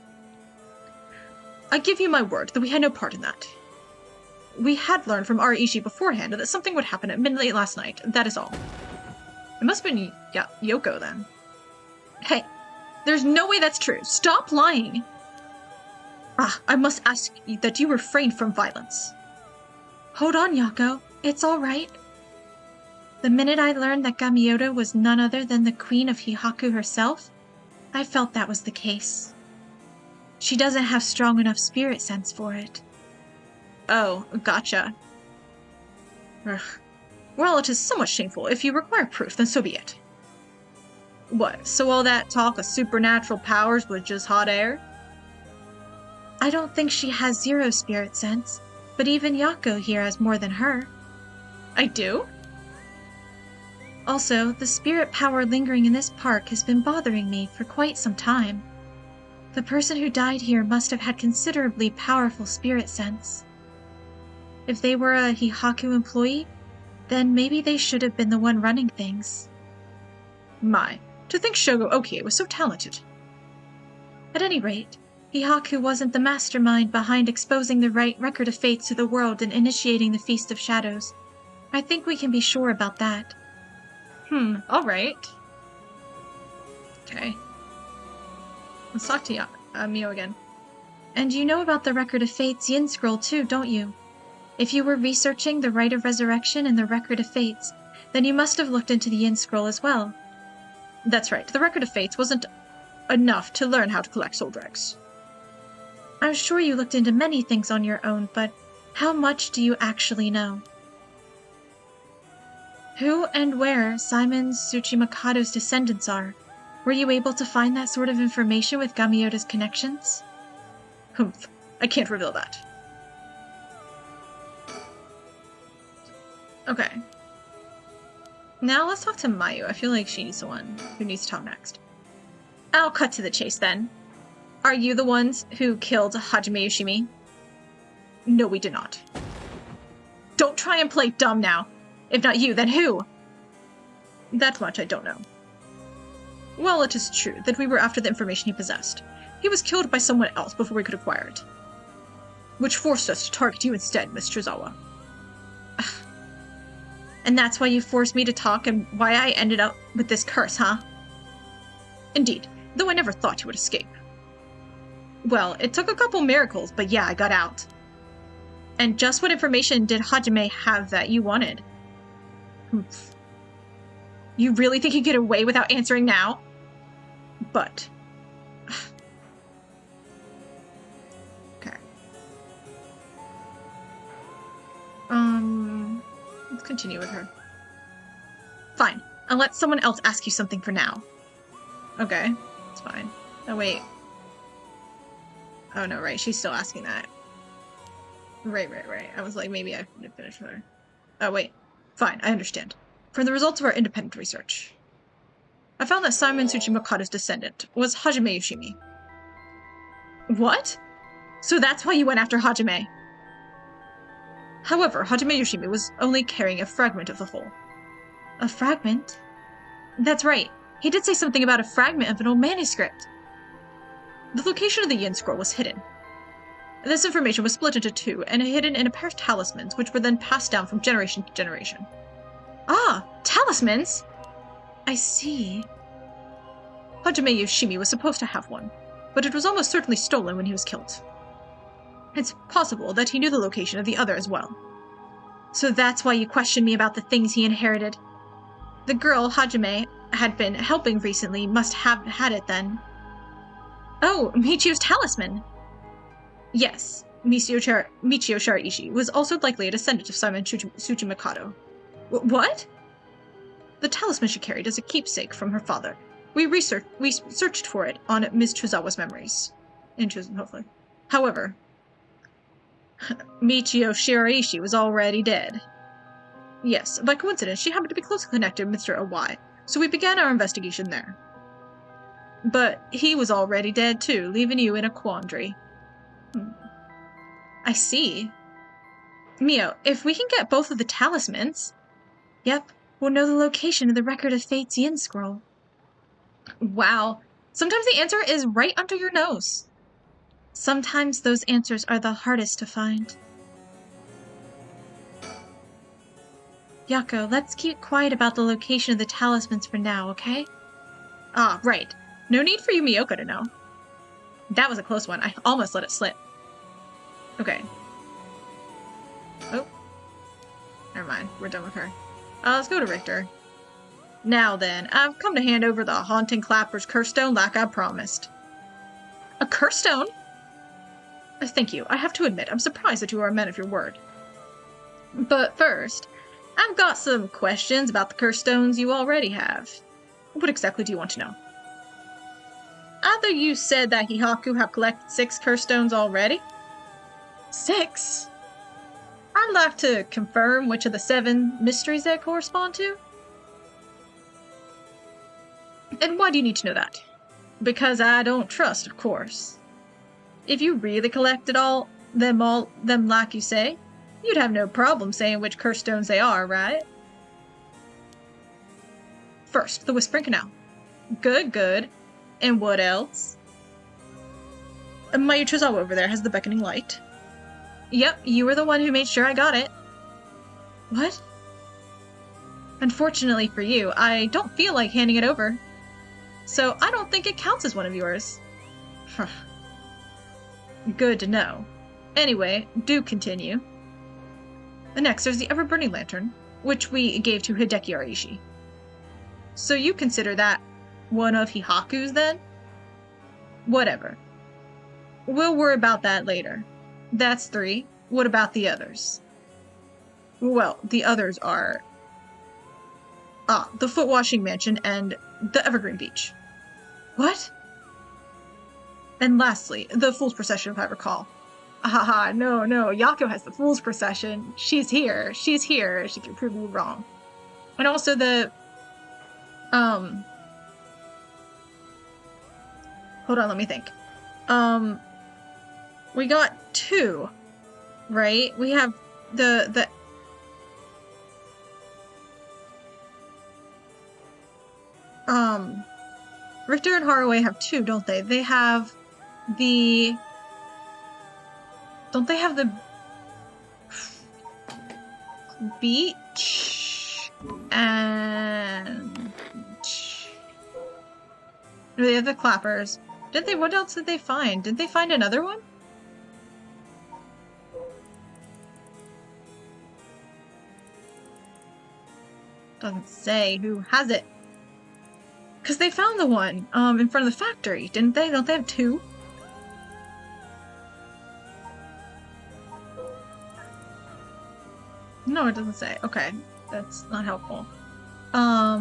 I give you my word that we had no part in that. We had learned from Arishi beforehand that something would happen at midnight last night, that is all. It must have been Yoko then. Hey, there's no way that's true. Stop lying! I must ask you that you refrain from violence. Hold on, Yoko. It's all right. The minute I learned that Gamioto was none other than the queen of Hihaku herself, I felt that was the case. She doesn't have strong enough spirit sense for it. Oh, gotcha. Ugh. Well, it is somewhat shameful. If you require proof, then so be it. What, so all that talk of supernatural powers was just hot air? I don't think she has 0 spirit sense, but even Yako here has more than her. I do? Also, the spirit power lingering in this park has been bothering me for quite some time. The person who died here must have had considerably powerful spirit sense. If they were a Hihaku employee, then maybe they should have been the one running things. My, to think Shogo Okie was so talented. At any rate, Hihaku wasn't the mastermind behind exposing the right Record of Fates to the world and initiating the Feast of Shadows. I think we can be sure about that. Alright. Okay. Let's talk to Mio again. And you know about the Record of Fates Yin Scroll too, don't you? If you were researching the Rite of Resurrection and the Record of Fates, then you must have looked into the Yin Scroll as well. That's right. The Record of Fates wasn't enough to learn how to collect soul dregs. I'm sure you looked into many things on your own, but how much do you actually know? Who and where Simon Tsuchimikado's descendants are? Were you able to find that sort of information with Gamiota's connections? Humph. I can't reveal that. Okay. Now let's talk to Mayu. I feel like she's the one who needs to talk next. I'll cut to the chase then. Are you the ones who killed Hajime Yoshimi? No, we did not. Don't try and play dumb now. If not you, then who? That much I don't know. Well, it is true that we were after the information he possessed. He was killed by someone else before we could acquire it. Which forced us to target you instead, Miss Trizawa. And that's why you forced me to talk and why I ended up with this curse, huh? Indeed, though I never thought you would escape. Well, it took a couple miracles, but yeah, I got out. And just what information did Hajime have that you wanted? You really think you get away without answering now? But... okay. Let's continue with her. Fine. I'll let someone else ask you something for now. Okay. It's fine. Oh, wait. Oh, no, right. She's still asking that. Right. I was like, maybe I could finish with her. Oh, wait. Fine, I understand. From the results of our independent research, I found that Simon Tsuchimikado's descendant was Hajime Yoshimi. What? So that's why you went after Hajime? However, Hajime Yoshimi was only carrying a fragment of the whole. A fragment? That's right. He did say something about a fragment of an old manuscript. The location of the Yin Scroll was hidden. This information was split into 2 and hidden in a pair of talismans, which were then passed down from generation to generation. Ah, talismans? I see. Hajime Yoshimi was supposed to have one, but it was almost certainly stolen when he was killed. It's possible that he knew the location of the other as well. So that's why you questioned me about the things he inherited. The girl Hajime had been helping recently must have had it then. Oh, Michio's talisman! Yes, Michio Shiraishi was also likely a descendant of Simon Tsuchimikado. What? The talisman she carried as a keepsake from her father. We searched for it on Ms. Trizawa's memories. Hopefully. However, Michio Shiraishi was already dead. Yes, by coincidence, she happened to be closely connected with Mr. Owai, so we began our investigation there. But he was already dead too, leaving you in a quandary. I see. Mio, if we can get both of the talismans... Yep, we'll know the location of the Record of Fate's Yin scroll. Wow. Sometimes the answer is right under your nose. Sometimes those answers are the hardest to find. Yako, let's keep quiet about the location of the talismans for now, okay? Ah, right. No need for you Miyoko to know. That was a close one. I almost let it slip. Okay. Oh. Never mind. We're done with her. Let's go to Richter. Now then, I've come to hand over the Haunting Clapper's curse stone like I promised. A curse stone? Thank you. I have to admit, I'm surprised that you are a man of your word. But first, I've got some questions about the curse stones you already have. What exactly do you want to know? Either you said that Hihaku have collected 6 curse stones already? 6? I'd like to confirm which of the 7 mysteries they correspond to. And why do you need to know that? Because I don't trust, of course. If you really collected them like you say, you'd have no problem saying which curse stones they are, right? First, the Whispering Canal. Good, good. And what else? My Uchizawa over there has the beckoning light. Yep, you were the one who made sure I got it. What? Unfortunately for you, I don't feel like handing it over. So I don't think it counts as one of yours. Good to know. Anyway, do continue. Next, there's the ever-burning lantern, which we gave to Hideki Arishi. So you consider that one of Hihaku's then? Whatever. We'll worry about that later. That's 3. What about the others? Well, the others are... the Foot-Washing Mansion and the Evergreen Beach. What? And lastly, the Fool's Procession, if I recall. Haha, no, Yako has the Fool's Procession. She's here. She can prove you wrong. And also the... Hold on, let me think. We got 2, right? We have the... Richter and Haraway have 2, don't they? They have the... Don't they have the... Beach? And... They have the Clappers. What else did they find? Did they find another one? Doesn't say who has it. Because they found the one in front of the factory, didn't they? Don't they have 2? No, it doesn't say. Okay, that's not helpful. I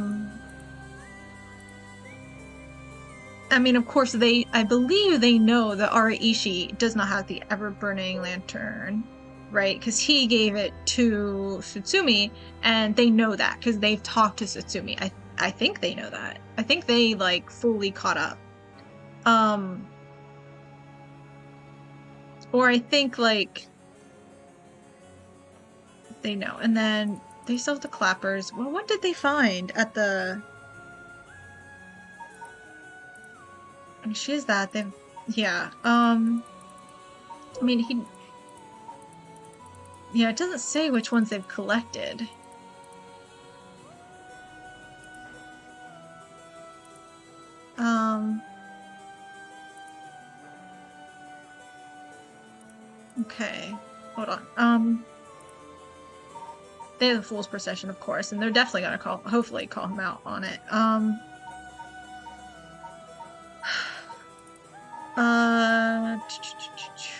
mean, of course, I believe they know that Araishi does not have the ever-burning lantern, right? Because he gave it to Tsutsumi, and they know that, because they've talked to Tsutsumi. I think they know that. I think they, like, fully caught up. Or I think, like, they know. And then they still have the Clappers. Well, what did they find at the... I mean, she is that. They've... Yeah. I mean, he... Yeah, it doesn't say which ones they've collected. Okay. Hold on. They have the Fool's Procession, of course, and they're definitely gonna hopefully call him out on it.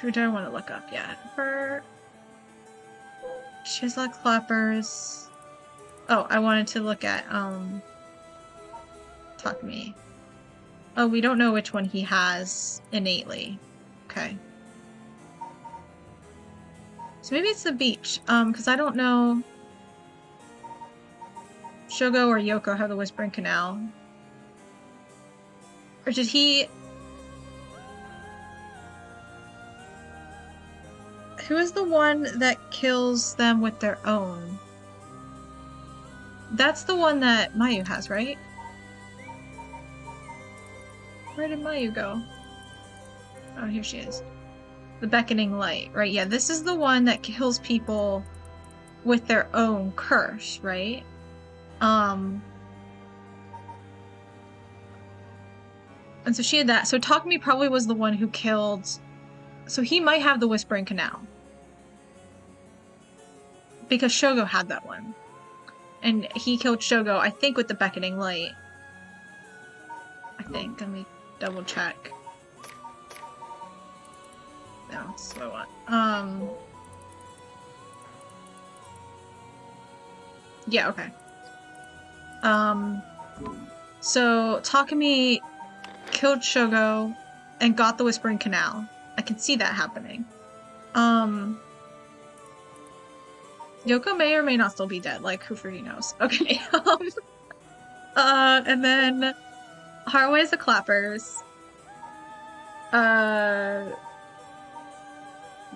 Who do I want to look up yet? She has a lot of Clappers. Oh, I wanted to look at, Takumi. Oh, we don't know which one he has innately. Okay. So maybe it's the beach, because I don't know... Shogo or Yoko have the Whispering Canal. Or did he... Who is the one that kills them with their own? That's the one that Mayu has, right? Where did Mayu go? Oh, here she is. The beckoning light, right? Yeah, this is the one that kills people with their own curse, right? And so she had that. So Takumi probably was the one who killed... So he might have the Whispering Canal. Because Shogo had that one. And he killed Shogo, I think, with the beckoning light. I think. Let me double check. No, that's what I want. Yeah, okay. So Takumi killed Shogo and got the Whispering Canal. I can see that happening. Yoko may or may not still be dead, like, who freaking knows. Okay, and then Haraway's the Clappers.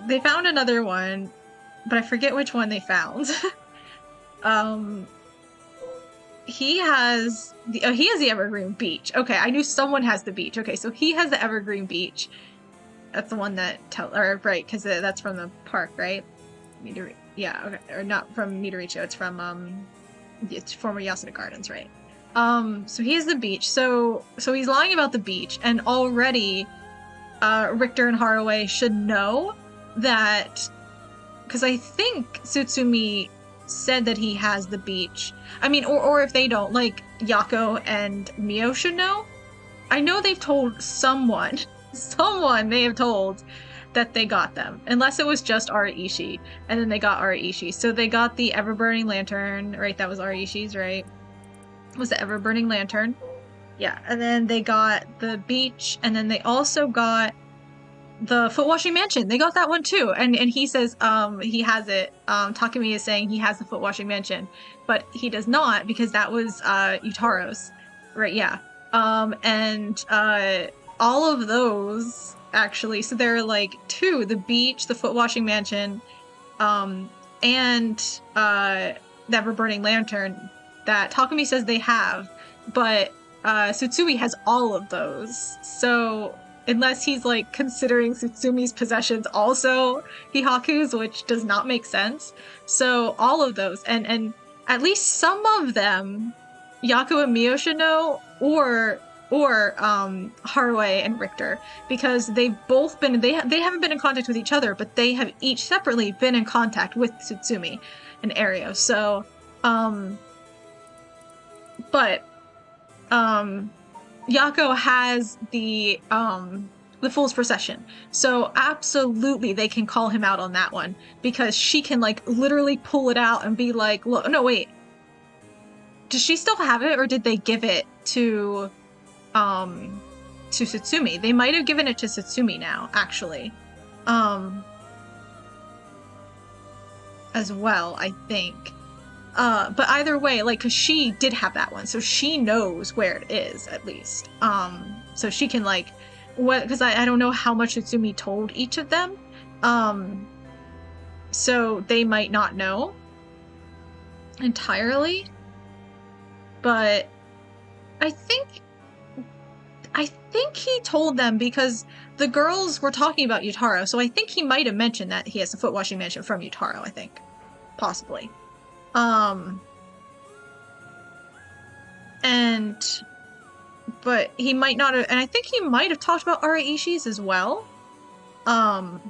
They found another one, but I forget which one they found. He has the Evergreen Beach. Okay, I knew someone has the beach. Okay, so he has the Evergreen Beach. That's the one that right, because that's from the park, right? Yeah, okay, or not from Midoricho. It's from it's former Yasuda Gardens, right? So he has the beach. So he's lying about the beach, and already, Richter and Haraway should know that, because I think Tsutsumi said that he has the beach. I mean, or if they don't, like, Yako and Mio should know. I know they've told someone they have told that they got them, unless it was just Araishi, and then they got Araishi. So they got the ever-burning lantern, right? That was Araishi's, right? Was the ever-burning lantern. Yeah, and then they got the beach, and then they also got the foot-washing mansion. They got that one too, and he says he has it. Takumi is saying he has the foot-washing mansion, but he does not, because that was Utaro's, right? Yeah. And all of those, actually, so there are like two: the beach, the foot-washing mansion, and the ever-burning lantern that Takumi says they have, but Tsutsumi has all of those. So unless he's like considering Tsutsumi's possessions also Hihaku's, which does not make sense. So all of those, and at least some of them, Yaku and Mio should know, or Haraway and Richter, because they've both been, they haven't been in contact with each other, but they have each separately been in contact with Tsutsumi and Ario. So, but Yako has the Fool's Procession, so absolutely they can call him out on that one, because she can like literally pull it out and be like, look, no wait, does she still have it, or did they give it to Tsutsumi? They might have given it to Tsutsumi now, actually, as well, I think. But either way, like, because she did have that one, so she knows where it is, at least. So she can, like, because I don't know how much Tsutsumi told each of them. So they might not know entirely. But I think he told them, because the girls were talking about Yutaro, so I think he might have mentioned that he has the foot-washing mansion from Yutaro, I think. Possibly. But he might not have, and I think he might have talked about Araishi's as well. Or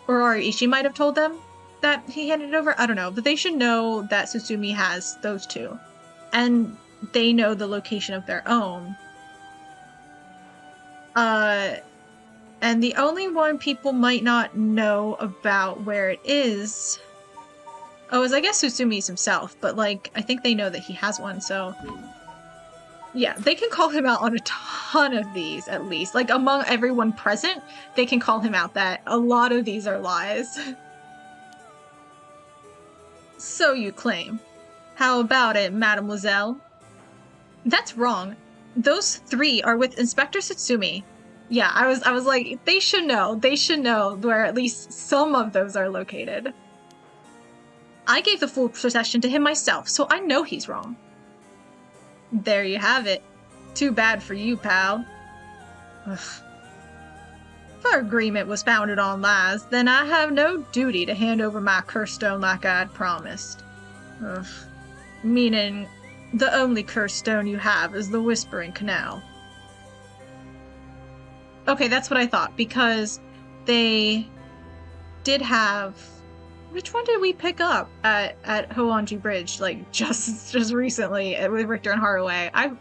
Araishi might have told them that he handed it over. I don't know, but they should know that Tsutsumi has those two. And they know the location of their own. And the only one people might not know about where it is, is I guess Tsutsumi himself, but like, I think they know that he has one, so yeah, they can call him out on a ton of these, at least. Like, among everyone present, they can call him out that a lot of these are lies. So you claim. How about it, mademoiselle? That's wrong. those 3 are with Inspector Satsumi. Yeah, I was like, they should know where at least some of those are located. I gave the full procession to him myself, so I know he's wrong. There you have it. Too bad for you, pal. Ugh. If our agreement was founded on lies, then I have no duty to hand over my curse stone like I had promised. Ugh. Meaning, the only curse stone you have is the Whispering Canal. Okay, that's what I thought, because they did have... Which one did we pick up at Honjo Bridge, like, just recently with Richter and Haraway?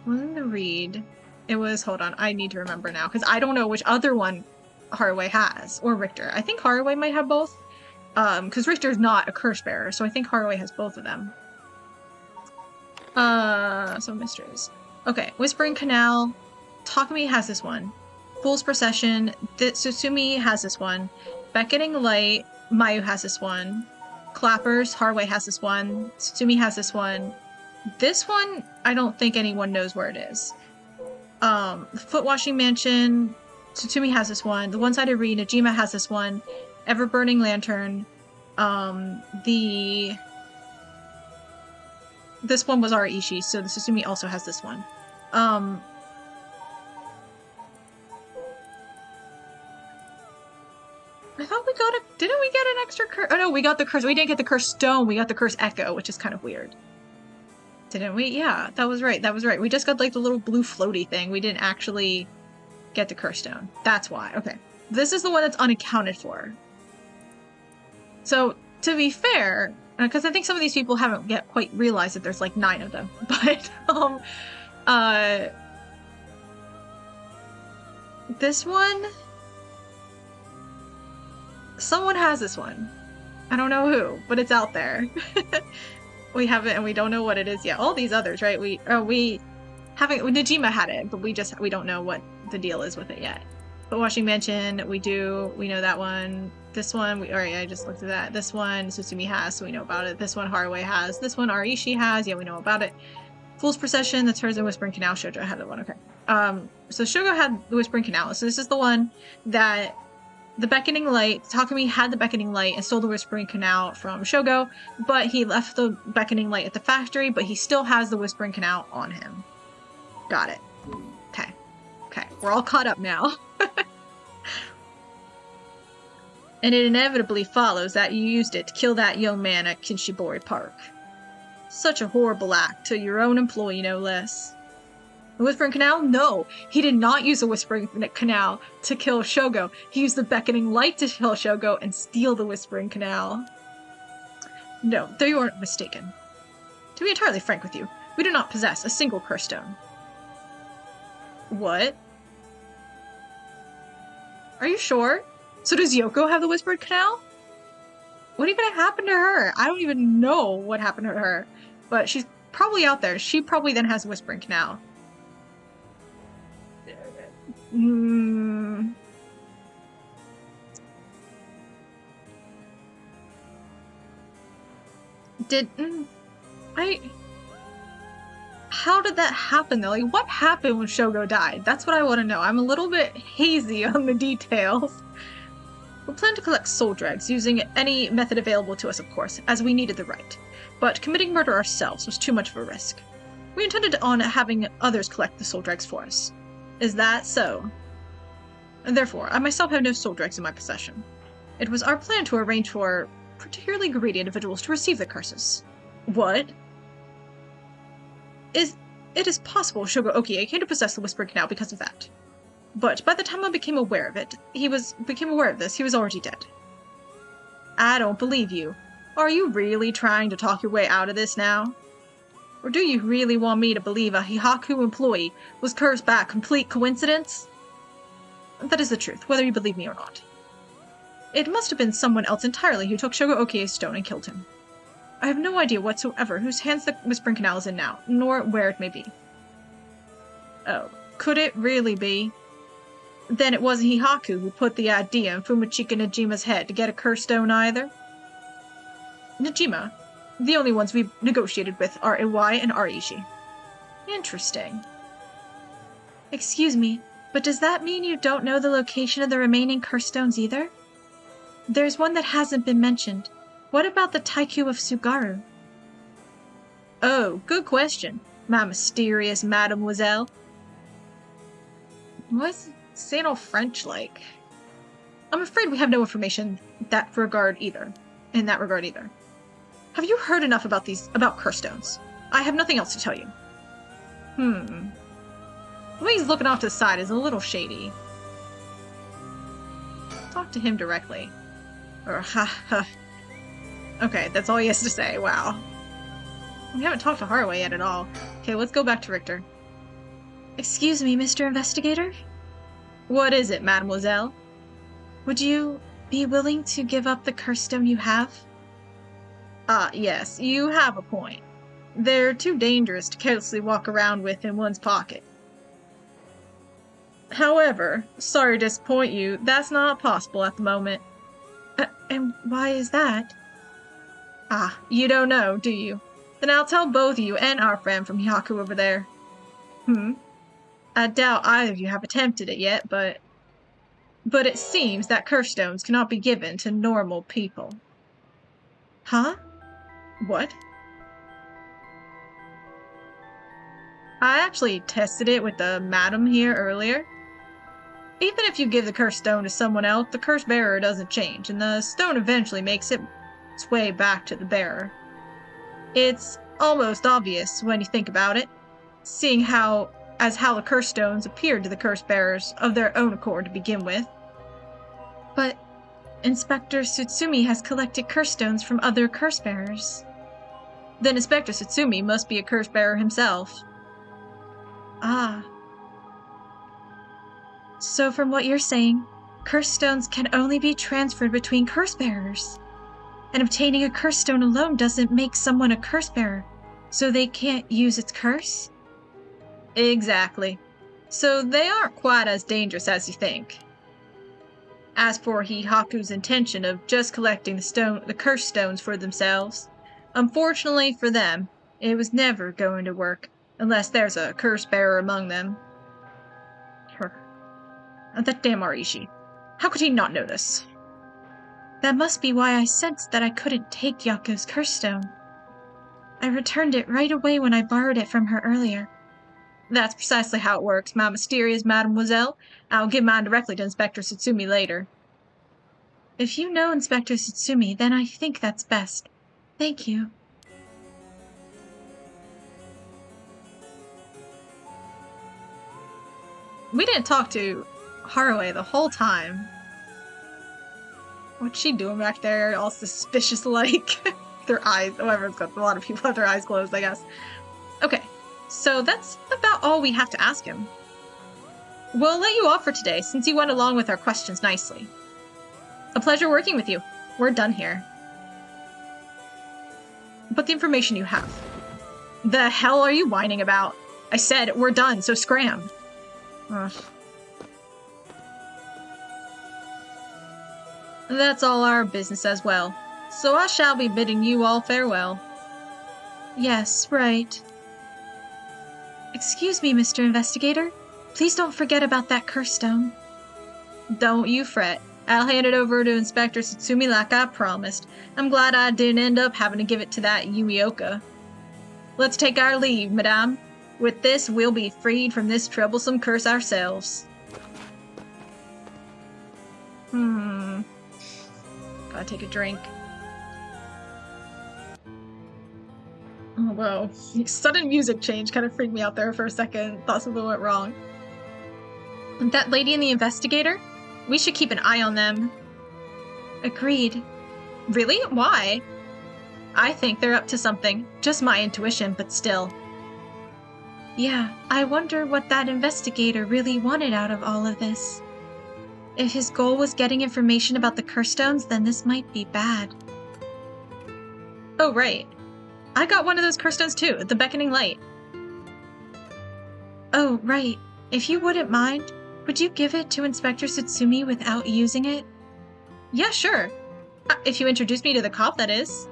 Wasn't the read... It was, hold on, I need to remember now, because I don't know which other one Haraway has, or Richter. I think Haraway might have both, because Richter's not a curse bearer, so I think Haraway has both of them. Some mysteries. Okay, Whispering Canal, Takumi has this one. Fool's Procession, Tsutsumi has this one. Beckoning Light, Mayu has this one. Clappers, Haraway has this one. Tsutsumi has this one. This one, I don't think anyone knows where it is. Foot Washing Mansion, Tsutsumi has this one. The One-Sided Reed, Najima has this one. Ever Burning Lantern. This one was Ariishi, so the Tsutsumi also has this one. I thought we got didn't we get an extra curse? Oh no, we got the curse. We didn't get the curse stone. We got the curse echo, which is kind of weird. Didn't we? Yeah, that was right. We just got like the little blue floaty thing. We didn't actually get the curse stone. That's why. Okay. This is the one that's unaccounted for. So, to be fair, because I think some of these people haven't yet quite realized that there's like 9 of them, but, this one, someone has this one. I don't know who, but it's out there. We have it and we don't know what it is yet. All these others, right? Najima had it, but we don't know what the deal is with it yet. But Washing Mansion, we know that one. This one, I just looked at that. This one, Tsutsumi has, so we know about it. This one, Haraway has. This one, Ariishi has. Yeah, we know about it. Fool's Procession, that's hers, and Whispering Canal. Shoujo had that one. Okay. So Shogo had the Whispering Canal. So this is the one that the Beckoning Light, Takumi had the Beckoning Light and stole the Whispering Canal from Shogo, but he left the Beckoning Light at the factory, but he still has the Whispering Canal on him. Got it. Okay. We're all caught up now. And it inevitably follows that you used it to kill that young man at Kinshibori Park. Such a horrible act to your own employee, no less. The Whispering Canal? No, he did not use the Whispering Canal to kill Shogo. He used the Beckoning Light to kill Shogo and steal the Whispering Canal. No, there you aren't mistaken. To be entirely frank with you, we do not possess a single curse stone. What? Are you sure? So does Yoko have the Whispered Canal? What even happened to her? I don't even know what happened to her. But she's probably out there. She probably then has the Whispering Canal. How did that happen though? Like, what happened when Shogo died? That's what I want to know. I'm a little bit hazy on the details. We plan to collect soul dregs using any method available to us, of course, as we needed the right. But committing murder ourselves was too much of a risk. We intended on having others collect the soul dregs for us. Is that so? And therefore, I myself have no soul dregs in my possession. It was our plan to arrange for particularly greedy individuals to receive the curses. What? It is possible Shogo Okie came to possess the Whispered Canal because of that. But by the time I became aware of this, he was already dead. I don't believe you. Are you really trying to talk your way out of this now? Or do you really want me to believe a Hihaku employee was cursed by a complete coincidence? That is the truth, whether you believe me or not. It must have been someone else entirely who took Shogo Okie's stone and killed him. I have no idea whatsoever whose hands the Whispering Canal is in now, nor where it may be. Oh, could it really be? Then it wasn't Hihaku who put the idea in Fumichika Najima's head to get a curse stone either? Najima? The only ones we've negotiated with are Iwai and Arishi. Interesting. Excuse me, but does that mean you don't know the location of the remaining curse stones either? There's one that hasn't been mentioned. What about the Taiku of Sugaru? Oh, good question, my mysterious mademoiselle. What's saying all French like? I'm afraid we have no information in that regard either. Have you heard enough about curse stones? I have nothing else to tell you. The way he's looking off to the side is a little shady. Talk to him directly. Okay, that's all he has to say. Wow. We haven't talked to Haraway yet at all. Okay, let's go back to Richter. Excuse me, Mr. Investigator? What is it, mademoiselle? Would you be willing to give up the curse stone you have? Yes, you have a point. They're too dangerous to carelessly walk around with in one's pocket. However, sorry to disappoint you, that's not possible at the moment. And why is that? You don't know, do you? Then I'll tell both you and our friend from Hyaku over there. I doubt either of you have attempted it yet, but it seems that curse stones cannot be given to normal people. Huh? What? I actually tested it with the madam here earlier. Even if you give the cursed stone to someone else, the curse bearer doesn't change, and the stone eventually makes its way back to the bearer. It's almost obvious when you think about it, seeing how the curse stones appeared to the curse bearers of their own accord to begin with. But Inspector Tsutsumi has collected curse stones from other curse bearers. Then Inspector Tsutsumi must be a curse bearer himself. So from what you're saying, curse stones can only be transferred between curse bearers. And obtaining a curse stone alone doesn't make someone a curse bearer, so they can't use its curse? Exactly. So they aren't quite as dangerous as you think. As for Hihaku's intention of just collecting the curse stones for themselves, unfortunately for them, it was never going to work, unless there's a curse bearer among them. That damn Arishi. How could he not notice? That must be why I sensed that I couldn't take Yako's curse stone. I returned it right away when I borrowed it from her earlier. That's precisely how it works, my mysterious mademoiselle. I'll give mine directly to Inspector Tsutsumi later. If you know Inspector Tsutsumi, then I think that's best. Thank you. We didn't talk to Haraway the whole time. What's she doing back there, all suspicious like? Their eyes, whoever's got, a lot of people have their eyes closed, I guess. Okay, so that's about all we have to ask him. We'll let you off for today, since you went along with our questions nicely. A pleasure working with you. We're done here. But the information you have. The hell are you whining about? I said we're done, so scram. Ugh. That's all our business as well, so I shall be bidding you all farewell. Yes, right. Excuse me, Mr. Investigator. Please don't forget about that curse stone. Don't you fret. I'll hand it over to Inspector Tsutsumi like I promised. I'm glad I didn't end up having to give it to that Yumioka. Let's take our leave, madame. With this, we'll be freed from this troublesome curse ourselves. Gotta take a drink. Oh, whoa. Sudden music change kind of freaked me out there for a second. Thought something went wrong. That lady and the investigator? We should keep an eye on them. Agreed. Really? Why? I think they're up to something. Just my intuition, but still. Yeah, I wonder what that investigator really wanted out of all of this. If his goal was getting information about the curse stones, then this might be bad. Oh, right. I got one of those curse stones too, the beckoning light. Oh, right. If you wouldn't mind, would you give it to Inspector Tsutsumi without using it? Yeah, sure. If you introduce me to the cop, that is.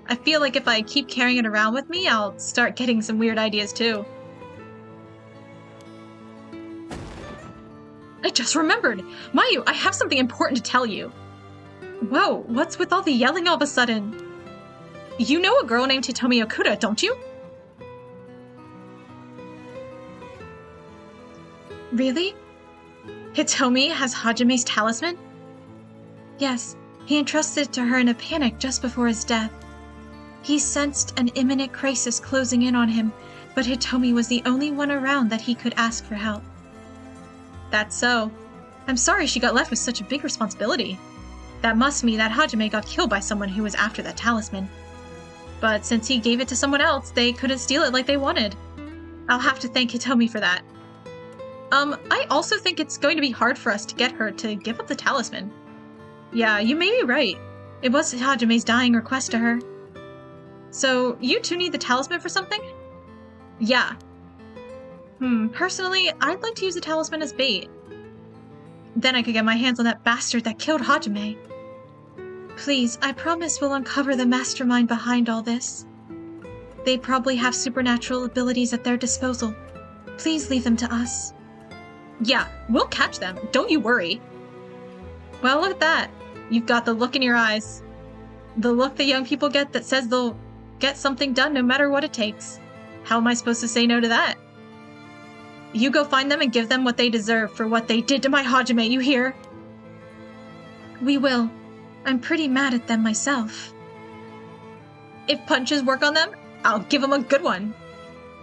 I feel like if I keep carrying it around with me, I'll start getting some weird ideas too. I just remembered! Mayu, I have something important to tell you. Whoa, what's with all the yelling all of a sudden? You know a girl named Hitomi Okuda, don't you? Really? Hitomi has Hajame's talisman? Yes, he entrusted it to her in a panic just before his death. He sensed an imminent crisis closing in on him, but Hitomi was the only one around that he could ask for help. That's so. I'm sorry she got left with such a big responsibility. That must mean that Hajime got killed by someone who was after that talisman. But since he gave it to someone else, they couldn't steal it like they wanted. I'll have to thank Hitomi for that. I also think it's going to be hard for us to get her to give up the talisman. Yeah, you may be right. It was Hajame's dying request to her. So, you two need the talisman for something? Yeah. Personally, I'd like to use the talisman as bait. Then I could get my hands on that bastard that killed Hajime. Please, I promise we'll uncover the mastermind behind all this. They probably have supernatural abilities at their disposal. Please leave them to us. Yeah, we'll catch them. Don't you worry. Well, look at that. You've got the look in your eyes. The look that young people get that says they'll get something done no matter what it takes. How am I supposed to say no to that? You go find them and give them what they deserve for what they did to my Hajime, you hear? We will. I'm pretty mad at them myself. If punches work on them, I'll give them a good one.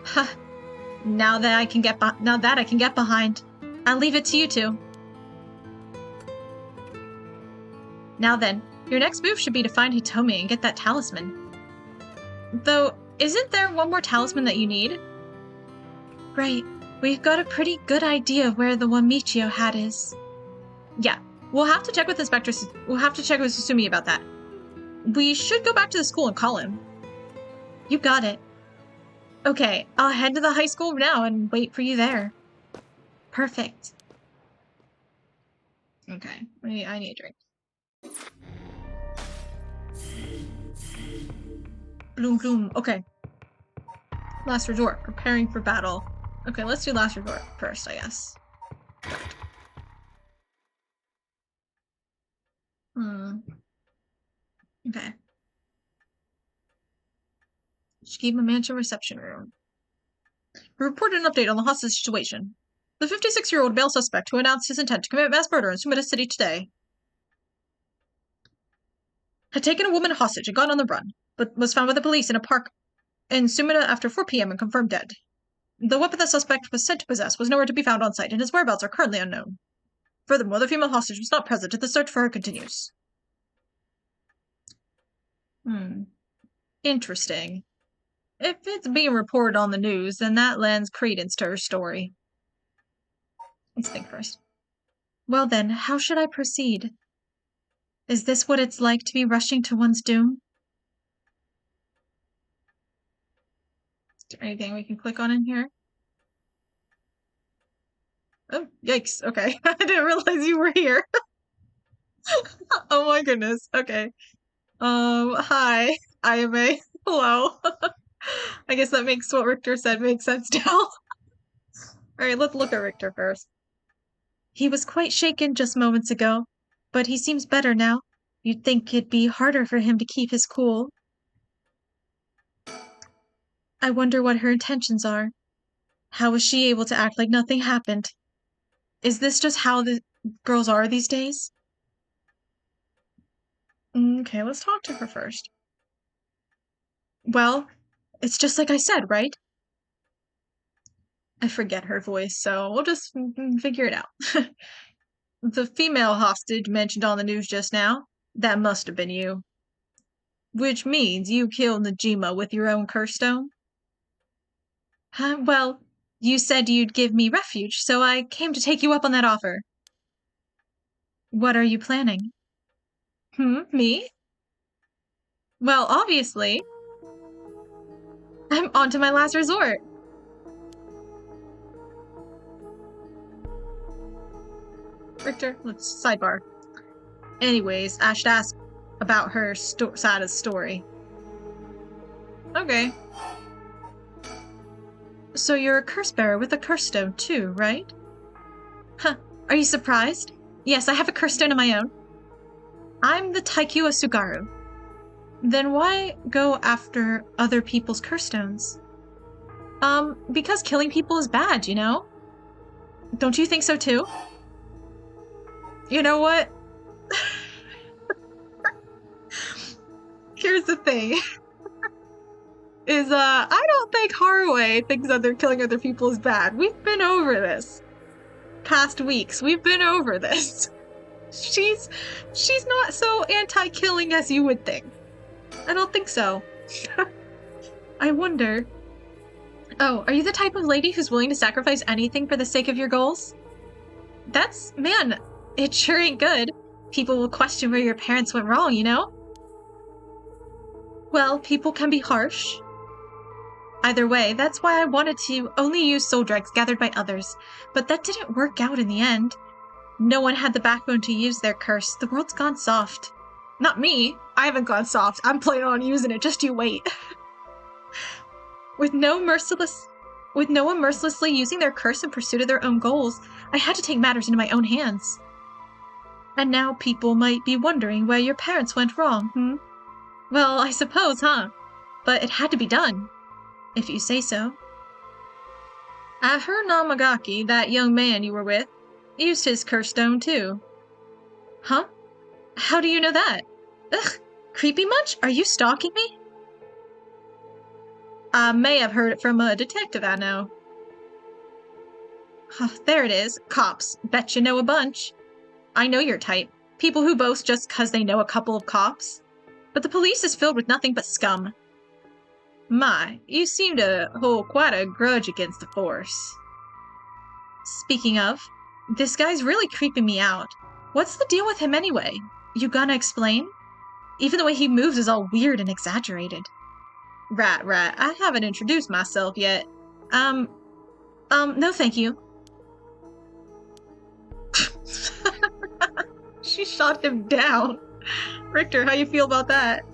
Ha! Now that I can get behind, I'll leave it to you two. Now then, your next move should be to find Hitomi and get that talisman. Though, isn't there one more talisman that you need? Right. We've got a pretty good idea of where the one Michio had is. Yeah, we'll have to check with Susumi about that. We should go back to the school and call him. You got it. Okay, I'll head to the high school now and wait for you there. Perfect. Okay, I need a drink. Bloom bloom, okay. Last resort, preparing for battle. Okay, let's do last resort first, I guess. Okay. Shikima Mansion reception room. We reported an update on the hostage situation. The 56-year-old male suspect who announced his intent to commit mass murder in Sumida City today had taken a woman hostage and gone on the run, but was found by the police in a park in Sumida after 4 p.m. and confirmed dead. The weapon the suspect was said to possess was nowhere to be found on site, and his whereabouts are currently unknown. Furthermore, the female hostage was not present, and the search for her continues. Interesting. If it's being reported on the news, then that lends credence to her story. Let's think first. Well then, how should I proceed? Is this what it's like to be rushing to one's doom? Is there anything we can click on in here? Oh, yikes. Okay. I didn't realize you were here. Oh my goodness. Okay. Hi. I am a... Hello. I guess that makes what Richter said make sense now. Alright, let's look at Richter first. He was quite shaken just moments ago, but he seems better now. You'd think it'd be harder for him to keep his cool. I wonder what her intentions are. How was she able to act like nothing happened? Is this just how the girls are these days? Okay, let's talk to her first. Well, it's just like I said, right? I forget her voice, so we'll just figure it out. The female hostage mentioned on the news just now, that must have been you. Which means you killed Najima with your own curse stone? Well, you said you'd give me refuge, so I came to take you up on that offer. What are you planning? Me? Well, obviously. I'm on to my last resort. Richter, let's sidebar. Anyways, I should ask about her Sada's story. Okay. So you're a curse bearer with a curse stone too, right? Huh. Are you surprised? Yes, I have a curse stone of my own. I'm the Taikyu Sugaru. Then why go after other people's curse stones? Because killing people is bad, you know? Don't you think so too? You know what? Here's the thing. I don't think Haraway thinks that killing other people is bad. We've been over this. Past weeks, we've been over this. She's not so anti-killing as you would think. I don't think so. I wonder. Oh, are you the type of lady who's willing to sacrifice anything for the sake of your goals? Man, it sure ain't good. People will question where your parents went wrong, you know? Well, people can be harsh. Either way, that's why I wanted to only use soul dregs gathered by others, but that didn't work out in the end. No one had the backbone to use their curse. The world's gone soft. Not me. I haven't gone soft. I'm planning on using it. Just you wait. With no one mercilessly using their curse in pursuit of their own goals, I had to take matters into my own hands. And now people might be wondering where your parents went wrong, Well, I suppose, huh? But it had to be done. If you say so. I've heard Namagaki, that young man you were with, used his curse stone too. Huh? How do you know that? Ugh, creepy much? Are you stalking me? I may have heard it from a detective I know. There it is. Cops. Bet you know a bunch. I know your type. People who boast just 'cause they know a couple of cops. But the police is filled with nothing but scum. My, you seem to hold quite a grudge against the force. Speaking of, this guy's really creeping me out. What's the deal with him anyway? You gonna explain? Even the way he moves is all weird and exaggerated. Right. I haven't introduced myself yet. No thank you. She shot him down. Richter, how you feel about that?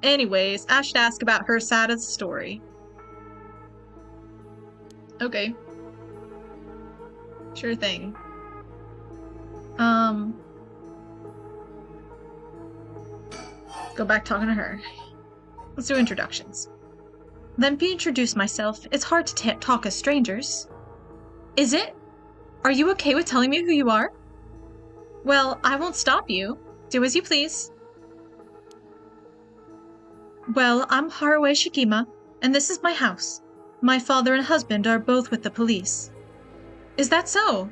Anyways, I should ask about her side of the story. Okay. Sure thing. Go back talking to her. Let's do introductions. Let me introduce myself. It's hard to talk as strangers. Is it? Are you okay with telling me who you are? Well, I won't stop you. Do as you please. Well, I'm Haraway Shikima, and this is my house. My father and husband are both with the police. Is that so?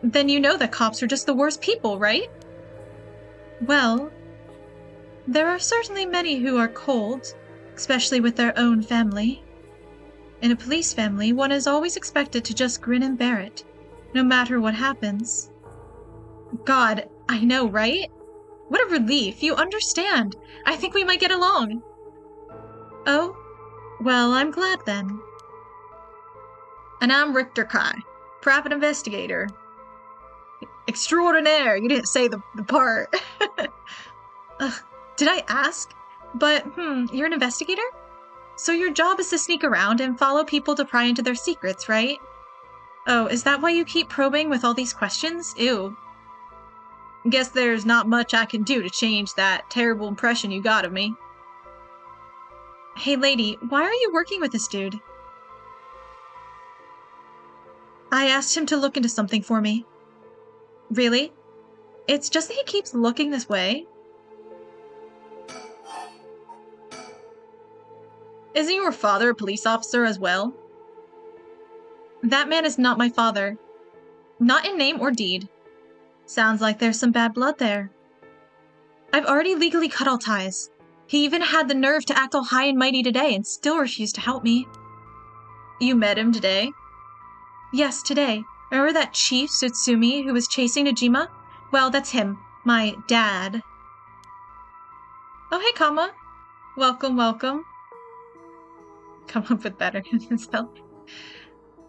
Then you know that cops are just the worst people, right? Well, there are certainly many who are cold, especially with their own family. In a police family, one is always expected to just grin and bear it, no matter what happens. God, I know, right? What a relief, you understand. I think we might get along. Oh? Well, I'm glad then. And I'm Richter Kai, private investigator. Extraordinaire, you didn't say the part. Did I ask? But, you're an investigator? So your job is to sneak around and follow people to pry into their secrets, right? Oh, is that why you keep probing with all these questions? Ew. Guess there's not much I can do to change that terrible impression you got of me. Hey lady, why are you working with this dude? I asked him to look into something for me. Really? It's just that he keeps looking this way. Isn't your father a police officer as well? That man is not my father. Not in name or deed. Sounds like there's some bad blood there. I've already legally cut all ties. He even had the nerve to act all high and mighty today and still refused to help me. You met him today? Yes, today. Remember that Chief Tsutsumi who was chasing Najima? Well, that's him. My dad. Oh, hey, Kama. Welcome. Come up with better himself.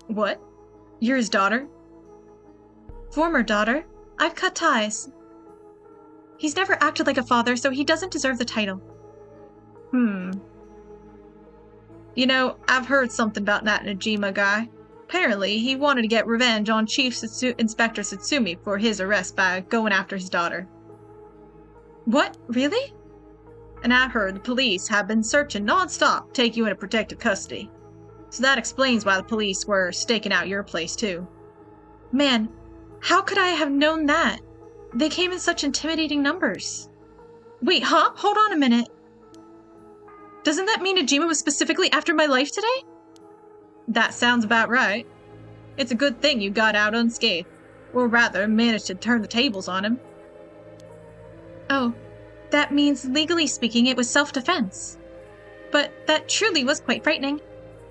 What? You're his daughter? Former daughter. I've cut ties. He's never acted like a father, so he doesn't deserve the title. You know, I've heard something about that Najima guy. Apparently, he wanted to get revenge on Inspector Satsumi for his arrest by going after his daughter. What? Really? And I heard the police have been searching non-stop to take you into protective custody. So that explains why the police were staking out your place, too. Man, how could I have known that? They came in such intimidating numbers. Wait, huh? Hold on a minute. Doesn't that mean Najima was specifically after my life today? That sounds about right. It's a good thing you got out unscathed, or rather managed to turn the tables on him. Oh, that means legally speaking it was self-defense. But that truly was quite frightening.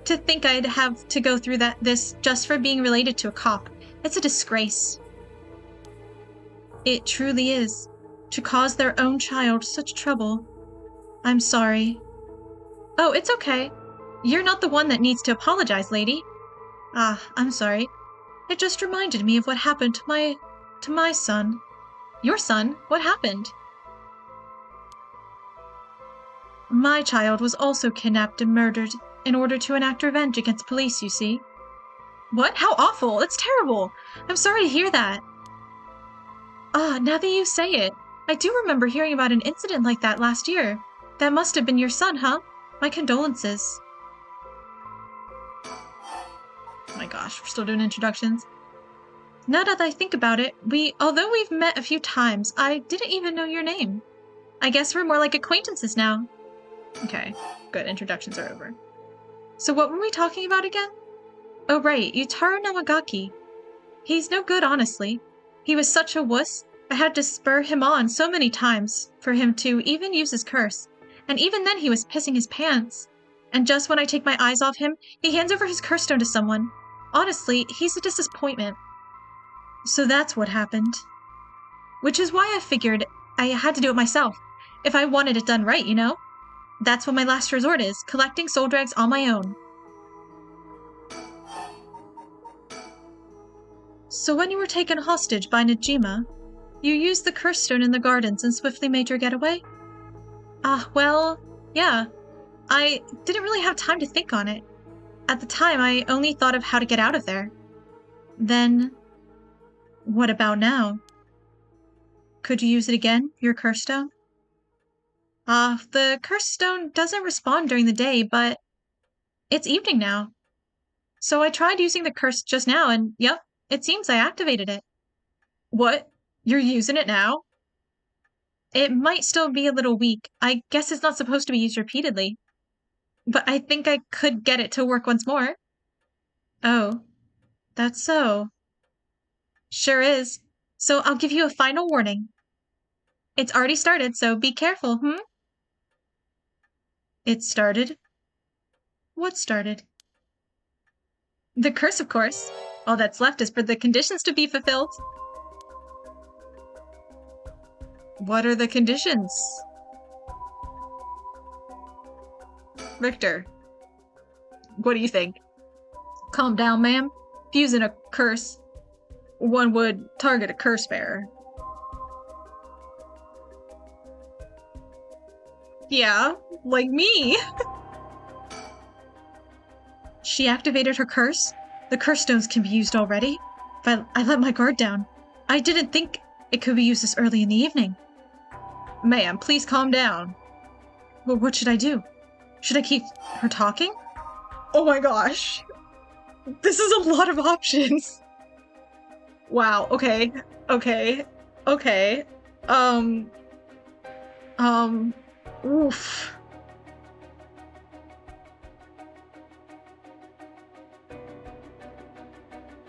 To think I'd have to go through this just for being related to a cop. It's a disgrace. It truly is. To cause their own child such trouble. I'm sorry. Oh, it's okay. You're not the one that needs to apologize, lady. Ah, I'm sorry. It just reminded me of what happened to my son. Your son? What happened? My child was also kidnapped and murdered in order to enact revenge against police, you see. What? How awful! That's terrible! I'm sorry to hear that. Ah, now that you say it, I do remember hearing about an incident like that last year. That must have been your son, huh? My condolences. Oh my gosh, we're still doing introductions. Now that I think about it, although we've met a few times, I didn't even know your name. I guess we're more like acquaintances now. Okay, good. Introductions are over. So what were we talking about again? Oh right, Yutaro Namagaki. He's no good, honestly. He was such a wuss, I had to spur him on so many times for him to even use his curse. And even then he was pissing his pants. And just when I take my eyes off him, he hands over his curse stone to someone. Honestly, he's a disappointment. So that's what happened. Which is why I figured I had to do it myself, if I wanted it done right, you know? That's what my last resort is, collecting soul drags on my own. So when you were taken hostage by Najima, you used the curse stone in the gardens and swiftly made your getaway? Ah, well, yeah. I didn't really have time to think on it. At the time, I only thought of how to get out of there. Then, what about now? Could you use it again, your curse stone? The curse stone doesn't respond during the day, but it's evening now. So I tried using the curse just now, and yep, it seems I activated it. What? You're using it now? It might still be a little weak. I guess it's not supposed to be used repeatedly. But I think I could get it to work once more. Oh, that's so. Sure is. So I'll give you a final warning. It's already started, so be careful, It started? What started? The curse, of course. All that's left is for the conditions to be fulfilled. What are the conditions? Richter, what do you think? Calm down, ma'am. If using a curse, one would target a curse bearer. Yeah, like me. She activated her curse? The curse stones can be used already? But I let my guard down. I didn't think it could be used this early in the evening. Ma'am, please calm down. Well, what should I do? Should I keep her talking? Oh my gosh. This is a lot of options. Wow, okay. Oof.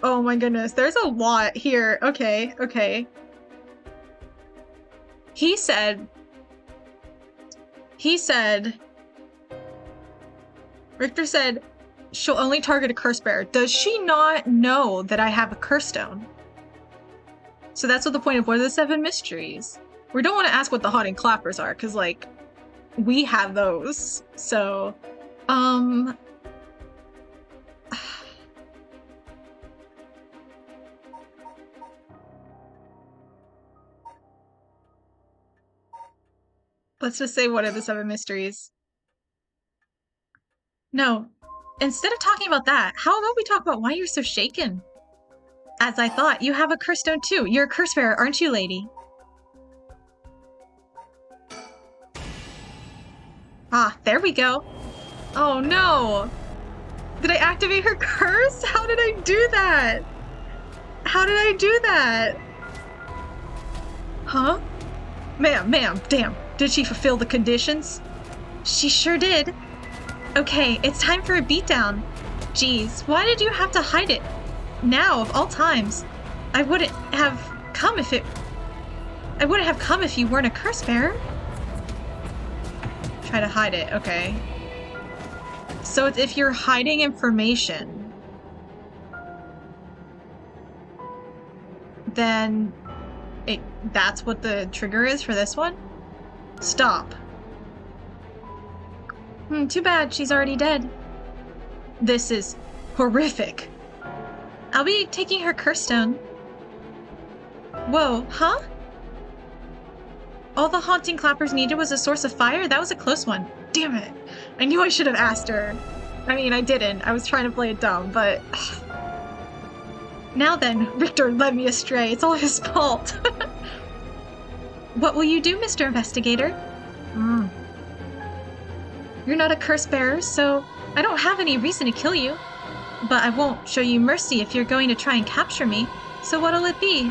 Oh my goodness, there's a lot here. Okay. He said, Richter said, she'll only target a curse bearer. Does she not know that I have a curse stone? So that's what the point of what are the 7 mysteries? We don't want to ask what the haunting clappers are, because, like, we have those. So, let's just say what are the 7 mysteries? No. Instead of talking about that, how about we talk about why you're so shaken? As I thought, you have a curse stone too. You're a curse bearer, aren't you, lady? Ah, there we go. Oh no! Did I activate her curse? How did I do that? How did I do that? Huh? Ma'am, damn. Did she fulfill the conditions? She sure did. Okay, it's time for a beatdown. Geez, why did you have to hide it? Now, of all times. I wouldn't have come if you weren't a curse bearer. Try to hide it, okay. So it's if you're hiding information, then that's what the trigger is for this one? Stop. Too bad, she's already dead. This is horrific. I'll be taking her curse stone. Whoa, huh? All the haunting clappers needed was a source of fire? That was a close one. Damn it. I knew I should have asked her. I mean, I didn't. I was trying to play it dumb, but... Now then, Richter led me astray. It's all his fault. What will you do, Mr. Investigator? You're not a curse bearer, so I don't have any reason to kill you. But I won't show you mercy if you're going to try and capture me. So what'll it be?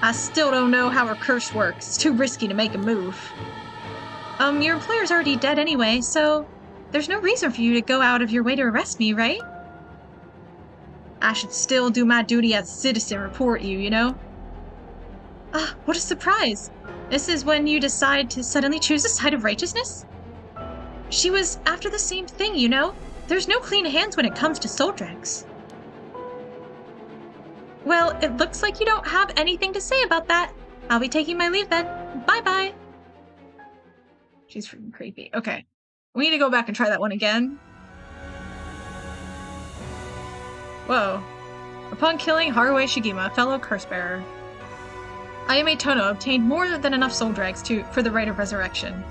I still don't know how her curse works. It's too risky to make a move. Your employer's already dead anyway, so there's no reason for you to go out of your way to arrest me, right? I should still do my duty as a citizen, report you, you know? Ah, what a surprise! This is when you decide to suddenly choose the side of righteousness? She was after the same thing, you know? There's no clean hands when it comes to soul dregs. Well, it looks like you don't have anything to say about that. I'll be taking my leave then. Bye-bye. She's freaking creepy. Okay. We need to go back and try that one again. Whoa. Upon killing Haruo Shigema, fellow curse-bearer, Ayame Tono obtained more than enough soul dregs for the rite of resurrection.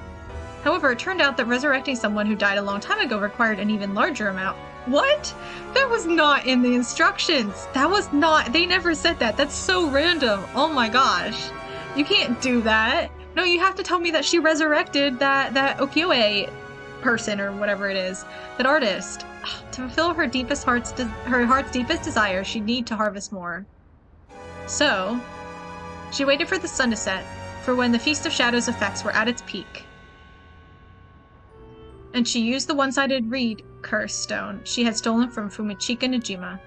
However, it turned out that resurrecting someone who died a long time ago required an even larger amount. What? That was not in the instructions. That was not. They never said that. That's so random. Oh my gosh. You can't do that. No, you have to tell me that she resurrected that ukiyo-e person or whatever it is. That artist. To fulfill her heart's deepest desire, she'd need to harvest more. So, she waited for the sun to set, for when the Feast of Shadows effects were at its peak. And she used the one-sided reed curse stone she had stolen from Fumichika Najima.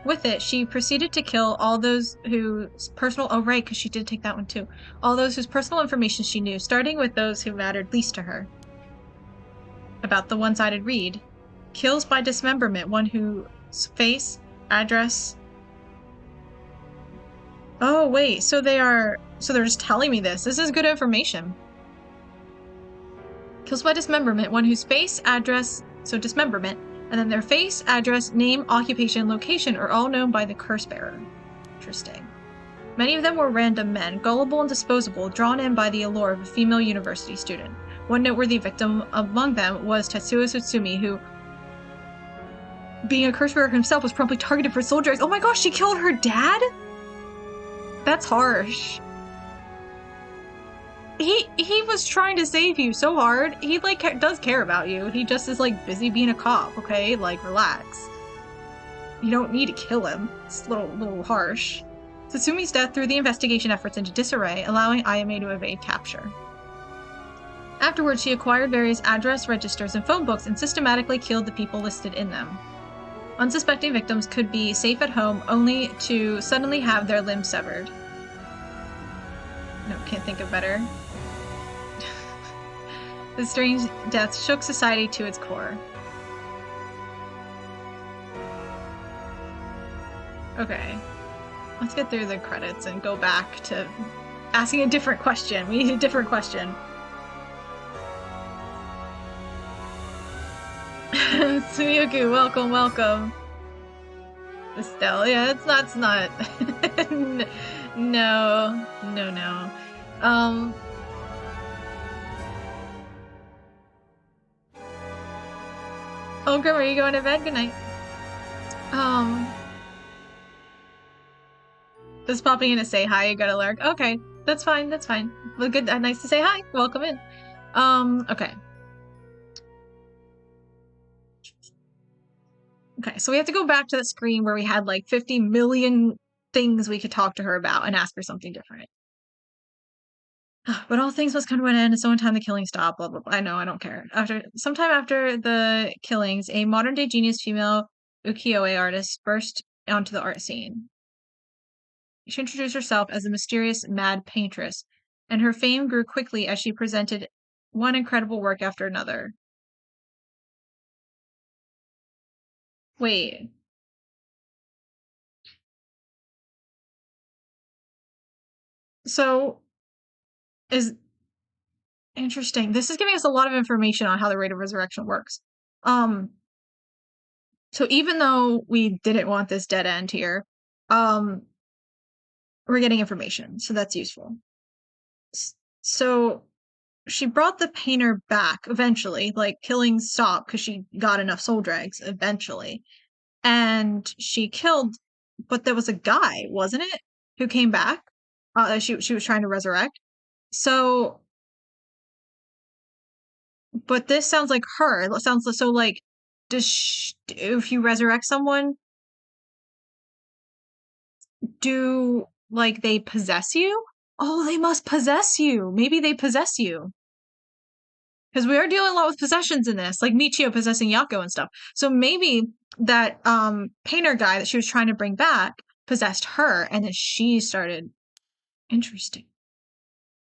With it, she proceeded to kill all those whose personal— oh right, because she did take that one too. All those whose personal information she knew, starting with those who mattered least to her. About the one-sided reed. Kills by dismemberment one whose face, address... Oh wait, so they're just telling me this. This is good information. Kills by dismemberment one whose face, address, so dismemberment, and then their face, address, name, occupation, location are all known by the curse bearer. Interesting. Many of them were random men, gullible and disposable, drawn in by the allure of a female university student. One noteworthy victim among them was Tetsuo Tsutsumi, who, being a curse bearer himself, was promptly targeted for soul dregs. Oh my gosh, she killed her dad? That's harsh. He was trying to save you so hard. He, like, does care about you. He just is, like, busy being a cop, okay? Like, relax. You don't need to kill him. It's a little harsh. Tsusumi's death threw the investigation efforts into disarray, allowing Ayame to evade capture. Afterwards, she acquired various address registers and phone books and systematically killed the people listed in them. Unsuspecting victims could be safe at home only to suddenly have their limbs severed. No, can't think of better. The strange death shook society to its core. Okay. Let's get through the credits and go back to asking a different question. We need a different question. Suyuku, welcome. Estelle, yeah, that's not. No. Oh, Grim, are you going to bed? Good night. Just popping in to say hi, you gotta lurk. Okay, that's fine, that's fine. Well, good, nice to say hi. Welcome in. Okay. Okay, so we have to go back to the screen where we had like 50 million things we could talk to her about and ask her something different. But all things must come to an end, and so in time the killing stopped, blah, blah, blah. I know, I don't care. Sometime after the killings, a modern-day genius female ukiyo-e artist burst onto the art scene. She introduced herself as a mysterious mad paintress, and her fame grew quickly as she presented one incredible work after another. Wait. So, is interesting. This is giving us a lot of information on how the Rite of Resurrection works. So even though we didn't want this dead end here, we're getting information, so that's useful. So she brought the painter back eventually, like killings stopped because she got enough soul dregs eventually. And she killed, but there was a guy, wasn't it, who came back? She was trying to resurrect. So, but this sounds like her. It sounds so like, if you resurrect someone, do like they possess you? Oh, they must possess you. Maybe they possess you. Because we are dealing a lot with possessions in this, like Michio possessing Yako and stuff. So maybe that painter guy that she was trying to bring back possessed her, and then she started. Interesting.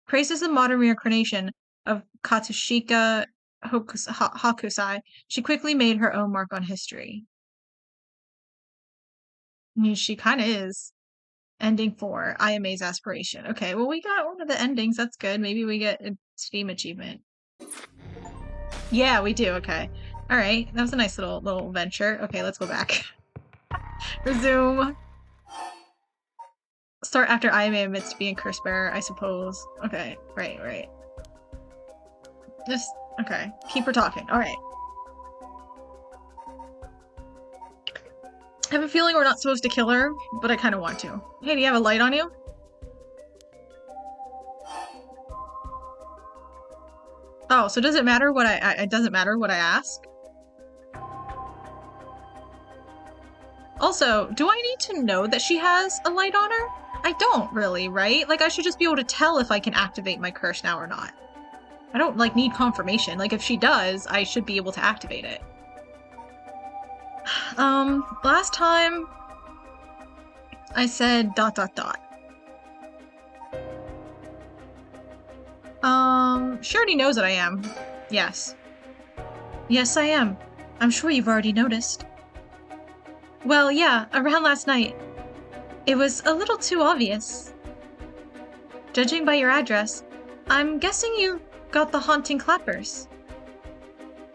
Praised as the modern reincarnation of Katsushika Hakusai, she quickly made her own mark on history. I mean, she kind of is. Ending 4, Ayame's aspiration. Okay, well, we got one of the endings. That's good. Maybe we get a Steam achievement. Yeah, we do. Okay. All right. That was a nice little venture. Okay, let's go back. Resume. Start after Ayame admits to being curse bearer, I suppose. Okay. Right. Just okay. Keep her talking. All right. I have a feeling we're not supposed to kill her, but I kind of want to. Hey, do you have a light on you? Oh, so does it matter what it doesn't matter what I ask? Also, do I need to know that she has a light on her? I don't really, right? Like, I should just be able to tell if I can activate my curse now or not. I don't, like, need confirmation. Like, if she does, I should be able to activate it. Last time I said ... She already knows that I am. Yes. Yes, I am. I'm sure you've already noticed. Well, yeah, around last night. It was a little too obvious. Judging by your address, I'm guessing you got the haunting clappers.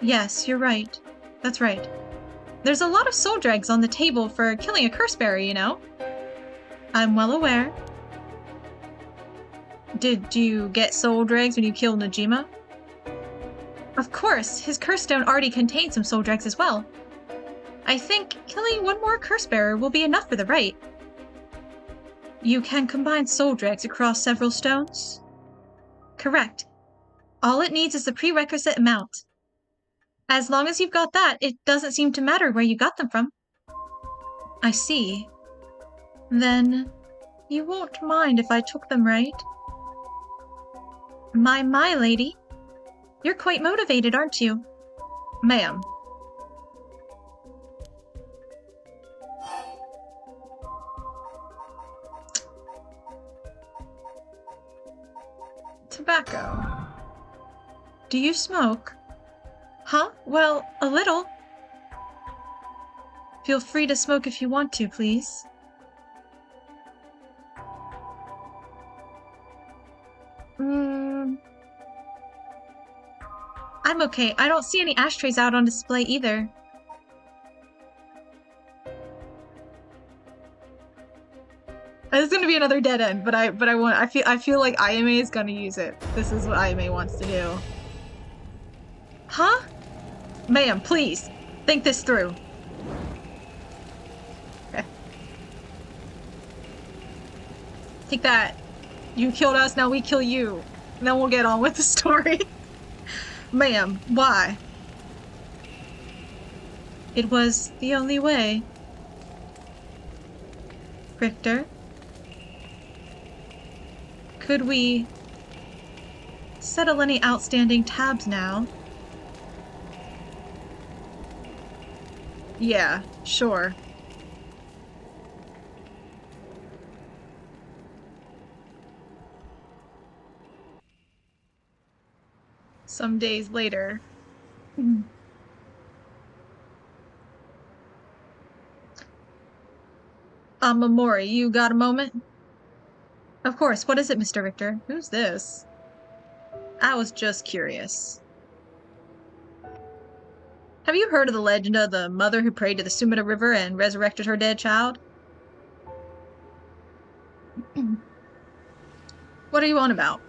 Yes, you're right. That's right. There's a lot of soul dregs on the table for killing a curse bearer, you know? I'm well aware. Did you get soul dregs when you killed Najima? Of course, his curse stone already contained some soul dregs as well. I think killing one more curse bearer will be enough for the rite. You can combine soul dregs across several stones? Correct. All it needs is the prerequisite amount. As long as you've got that, it doesn't seem to matter where you got them from. I see. Then, you won't mind if I took them, right? My lady. You're quite motivated, aren't you? Ma'am. Tobacco. Do you smoke? Huh? Well, a little. Feel free to smoke if you want to, please. I'm okay. I don't see any ashtrays out on display either. This is gonna be another dead end, but I feel like Ayame is gonna use it. This is what Ayame wants to do. Huh? Ma'am, please. Think this through. Okay. Take that. You killed us, now we kill you. And then we'll get on with the story. Ma'am, why? It was the only way. Richter? Could we settle any outstanding tabs now? Yeah, sure. Some days later. Mamori, you got a moment? Of course. What is it, Mr. Richter? Who's this? I was just curious. Have you heard of the legend of the mother who prayed to the Sumida River and resurrected her dead child? What are you on about?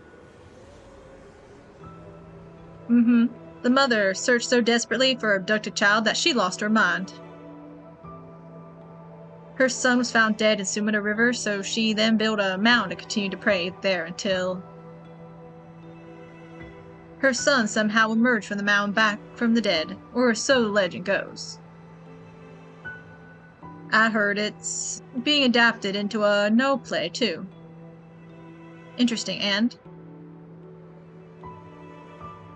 The mother searched so desperately for her abducted child that she lost her mind. Her son was found dead in Sumida River, so she then built a mound to continue to pray there until her son somehow emerged from the mound back from the dead, or so the legend goes. I heard it's being adapted into a no play too. Interesting, and?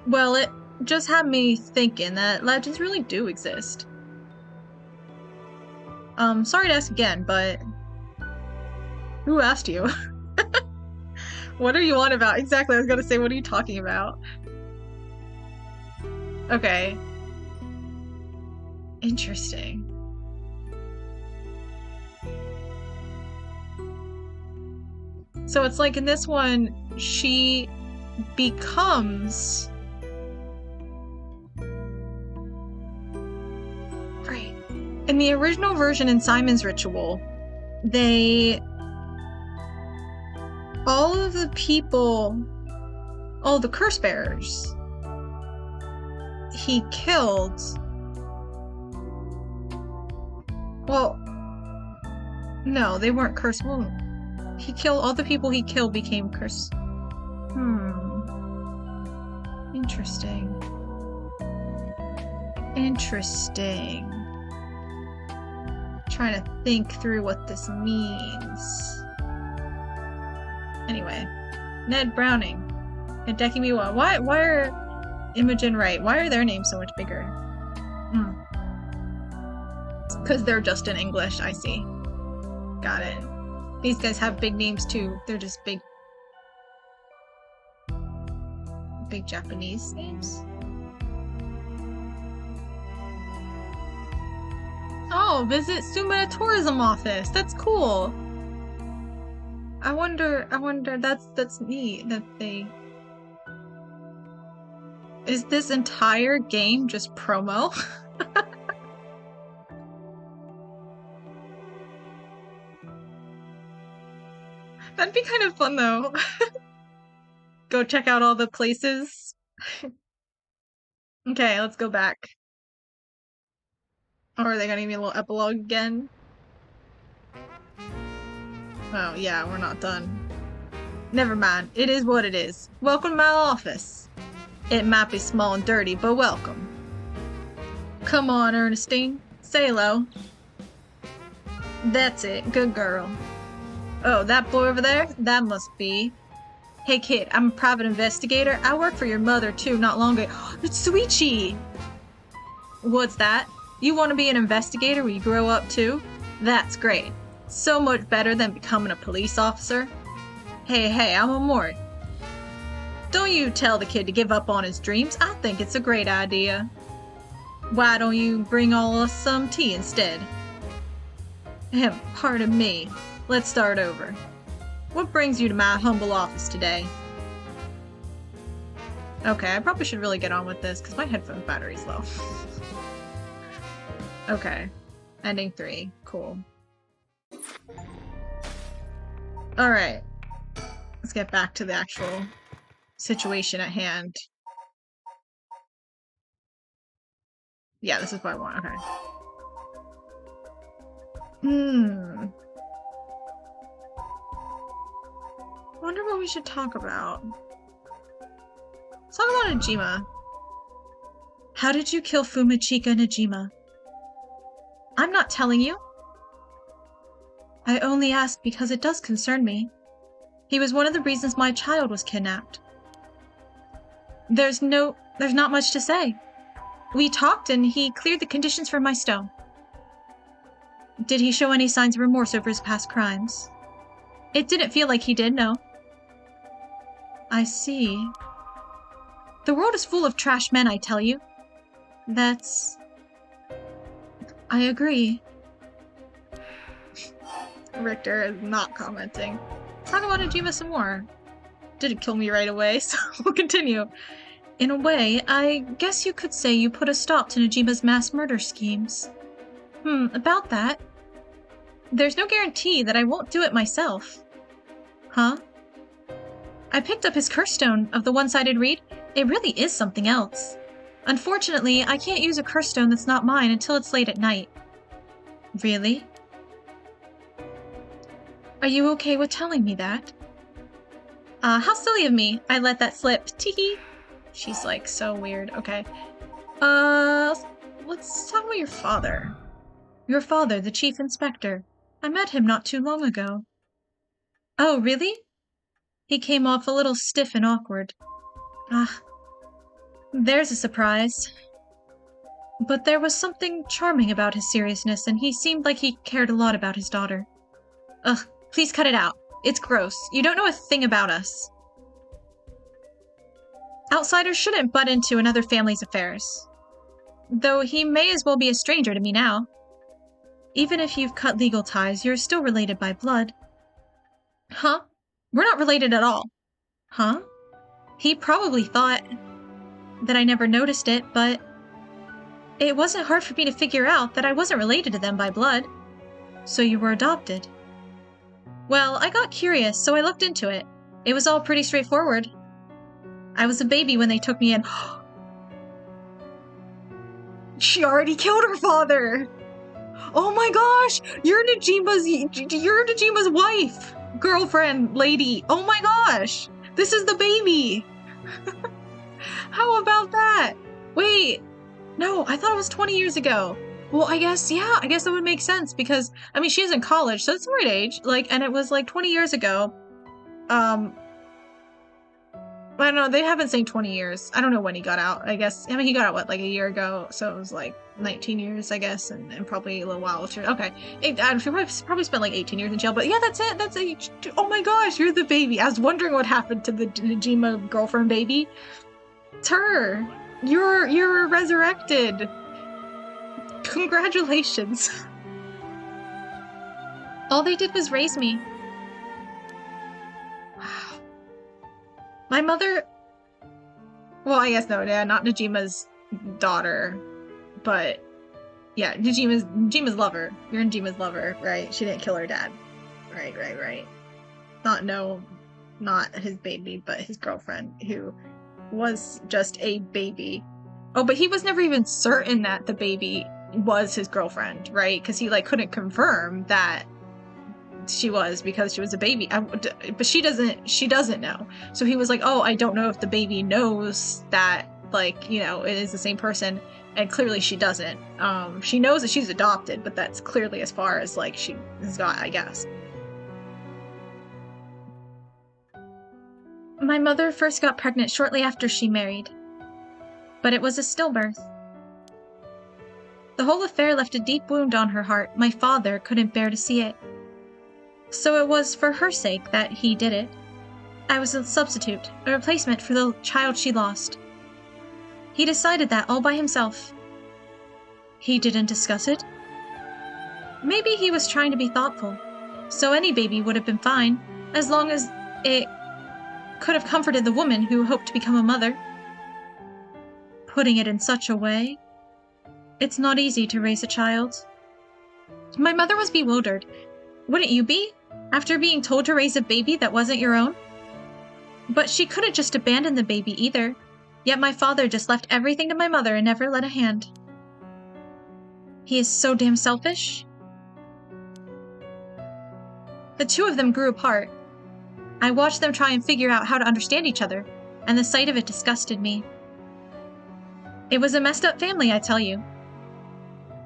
Well, it just had me thinking that legends really do exist. Sorry to ask again, but who asked you? What are you on about? Exactly, I was gonna say, what are you talking about? Okay. Interesting. So it's like in this one, she becomes... Right. In the original version in Simon's Ritual, all of the people, all the curse bearers, he killed. Well, no, they weren't cursed. Well, he killed all the people he killed became cursed. Interesting. Interesting. Trying to think through what this means. Anyway, Ned Browning, Hideki Miwa. Why are Imogen Wright? Why are their names so much bigger? Because they're just in English, I see. Got it. These guys have big names too. They're just big Japanese names. Oh, visit Sumida Tourism Office. That's cool. I wonder, that's neat that they... Is this entire game just promo? That'd be kind of fun though. Go check out all the places. Okay, let's go back. Or are they gonna give me a little epilogue again? Oh, yeah, we're not done. Never mind. It is what it is. Welcome to my office. It might be small and dirty, but welcome. Come on, Ernestine. Say hello. That's it. Good girl. Oh, that boy over there? That must be... Hey, kid, I'm a private investigator. I worked for your mother, too, not long ago. It's Suichi! What's that? You want to be an investigator when you grow up, too? That's great. So much better than becoming a police officer. Hey, I'm Amori. Don't you tell the kid to give up on his dreams. I think it's a great idea. Why don't you bring all us some tea instead? Pardon me. Let's start over. What brings you to my humble office today? Okay, I probably should really get on with this because my headphone battery's low. Okay. Ending 3. Cool. Alright. Let's get back to the actual situation at hand. Yeah, this is what I want. Okay. Wonder what we should talk about. Let's talk about Najima. How did you kill Fumachika Najima? I'm not telling you. I only ask because it does concern me. He was one of the reasons my child was kidnapped. There's not much to say. We talked and he cleared the conditions for my stone. Did he show any signs of remorse over his past crimes? It didn't feel like he did, no. I see. The world is full of trash men, I tell you. I agree. Richter is not commenting. Let's talk about Najima some more. Didn't kill me right away, so we'll continue. In a way, I guess you could say you put a stop to Najima's mass murder schemes. About that. There's no guarantee that I won't do it myself. Huh? I picked up his curse stone of the one-sided reed. It really is something else. Unfortunately, I can't use a curse stone that's not mine until it's late at night. Really? Are you okay with telling me that? How silly of me. I let that slip. Teehee. She's like so weird. Okay. Let's talk about your father. Your father, the chief inspector. I met him not too long ago. Oh, really? He came off a little stiff and awkward. There's a surprise. But there was something charming about his seriousness, and he seemed like he cared a lot about his daughter. Ugh, please cut it out. It's gross. You don't know a thing about us. Outsiders shouldn't butt into another family's affairs. Though he may as well be a stranger to me now. Even if you've cut legal ties, you're still related by blood. Huh? We're not related at all. Huh? He probably thought that I never noticed it, but it wasn't hard for me to figure out that I wasn't related to them by blood. So you were adopted. Well, I got curious, so I looked into it. It was all pretty straightforward. I was a baby when they took me in. She already killed her father! Oh my gosh! You're Najima's wife! Girlfriend, lady. Oh my gosh! This is the baby! How about that? Wait. No, I thought it was 20 years ago. Well, I guess that would make sense because, I mean, she is in college, so it's the right age. Like, and it was like 20 years ago. I don't know, they haven't saying 20 years. I don't know when he got out, I guess. I mean, he got out, what, like a year ago? So it was like 19 years, I guess, and probably a little while. Okay. He probably spent like 18 years in jail, but yeah, that's it. Oh my gosh, you're the baby. I was wondering what happened to the Najima girlfriend baby. It's her. You're resurrected. Congratulations. All they did was raise me. My mother... Well, I guess no, yeah, not Najima's daughter, but yeah, Najima's lover. You're Najima's lover, right? She didn't kill her dad. Right. Not his baby, but his girlfriend, who was just a baby. Oh, but he was never even certain that the baby was his girlfriend, right? Because he, like, couldn't confirm that she was because she was a baby. But she doesn't know. So he was like, oh, I don't know if the baby knows that, like, you know, it is the same person. And clearly she doesn't. She knows that she's adopted, but that's clearly as far as, like, she has got, I guess. My mother first got pregnant shortly after she married. But it was a stillbirth. The whole affair left a deep wound on her heart. My father couldn't bear to see it. So it was for her sake that he did it. I was a substitute, a replacement for the child she lost. He decided that all by himself. He didn't discuss it? Maybe he was trying to be thoughtful, so any baby would have been fine, as long as it could have comforted the woman who hoped to become a mother. Putting it in such a way, it's not easy to raise a child. My mother was bewildered. Wouldn't you be, after being told to raise a baby that wasn't your own? But she couldn't just abandon the baby either. Yet my father just left everything to my mother and never lent a hand. He is so damn selfish. The two of them grew apart. I watched them try and figure out how to understand each other, and the sight of it disgusted me. It was a messed up family, I tell you.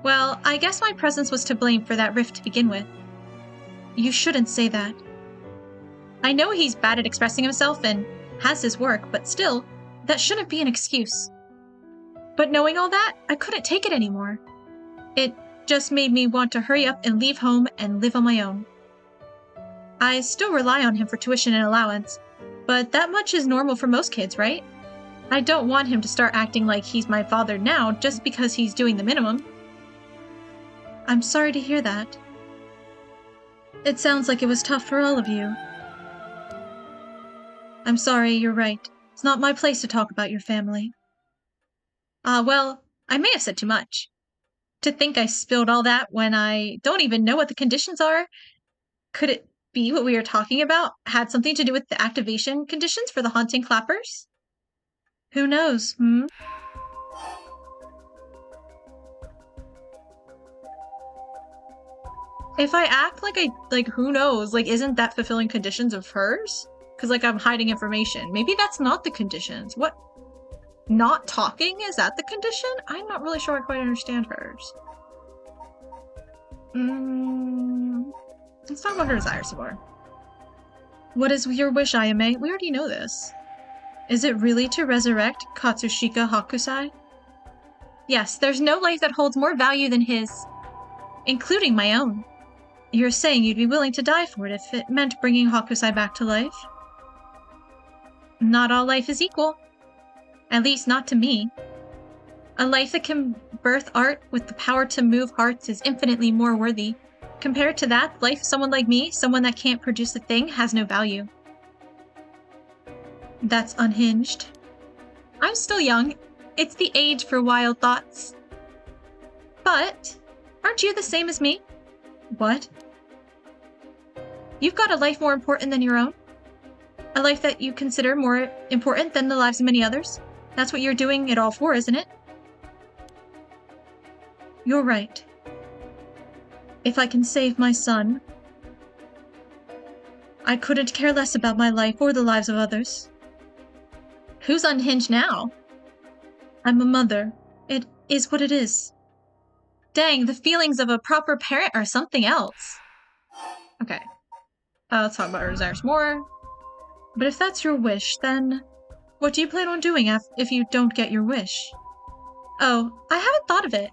Well, I guess my presence was to blame for that rift to begin with. You shouldn't say that. I know he's bad at expressing himself and has his work, but still, that shouldn't be an excuse. But knowing all that, I couldn't take it anymore. It just made me want to hurry up and leave home and live on my own. I still rely on him for tuition and allowance, but that much is normal for most kids, right? I don't want him to start acting like he's my father now just because he's doing the minimum. I'm sorry to hear that. It sounds like it was tough for all of you. I'm sorry, you're right. It's not my place to talk about your family. Well, I may have said too much. To think I spilled all that when I don't even know what the conditions are? Could it be what we were talking about had something to do with the activation conditions for the haunting clappers? Who knows, If I act like who knows, isn't that fulfilling conditions of hers? Because, I'm hiding information. Maybe that's not the conditions. What? Not talking? Is that the condition? I'm not really sure I quite understand hers. Let's talk about her desire some more. What is your wish, Ayame? We already know this. Is it really to resurrect Katsushika Hakusai? Yes, there's no life that holds more value than his, including my own. You're saying you'd be willing to die for it if it meant bringing Hakusai back to life? Not all life is equal. At least not to me. A life that can birth art with the power to move hearts is infinitely more worthy. Compared to that, life of someone like me, someone that can't produce a thing, has no value. That's unhinged. I'm still young. It's the age for wild thoughts. But, aren't you the same as me? What? You've got a life more important than your own? A life that you consider more important than the lives of many others? That's what you're doing it all for, isn't it? You're right. If I can save my son, I couldn't care less about my life or the lives of others. Who's unhinged now? I'm a mother. It is what it is. Dang, the feelings of a proper parent are something else. Okay. Let's talk about her desires more. But if that's your wish, then what do you plan on doing if you don't get your wish? Oh, I haven't thought of it.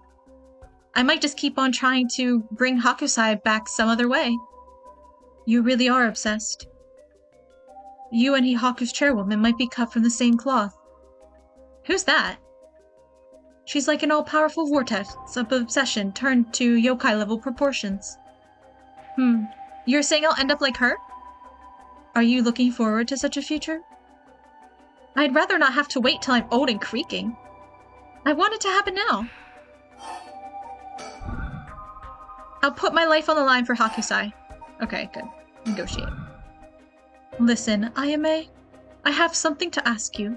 I might just keep on trying to bring Hakusai back some other way. You really are obsessed. You and Hihaku's chairwoman might be cut from the same cloth. Who's that? She's like an all-powerful vortex of obsession turned to yokai-level proportions. You're saying I'll end up like her? Are you looking forward to such a future? I'd rather not have to wait till I'm old and creaking. I want it to happen now. I'll put my life on the line for Hakusai. Okay, good. Negotiate. Listen, Ayame, I have something to ask you.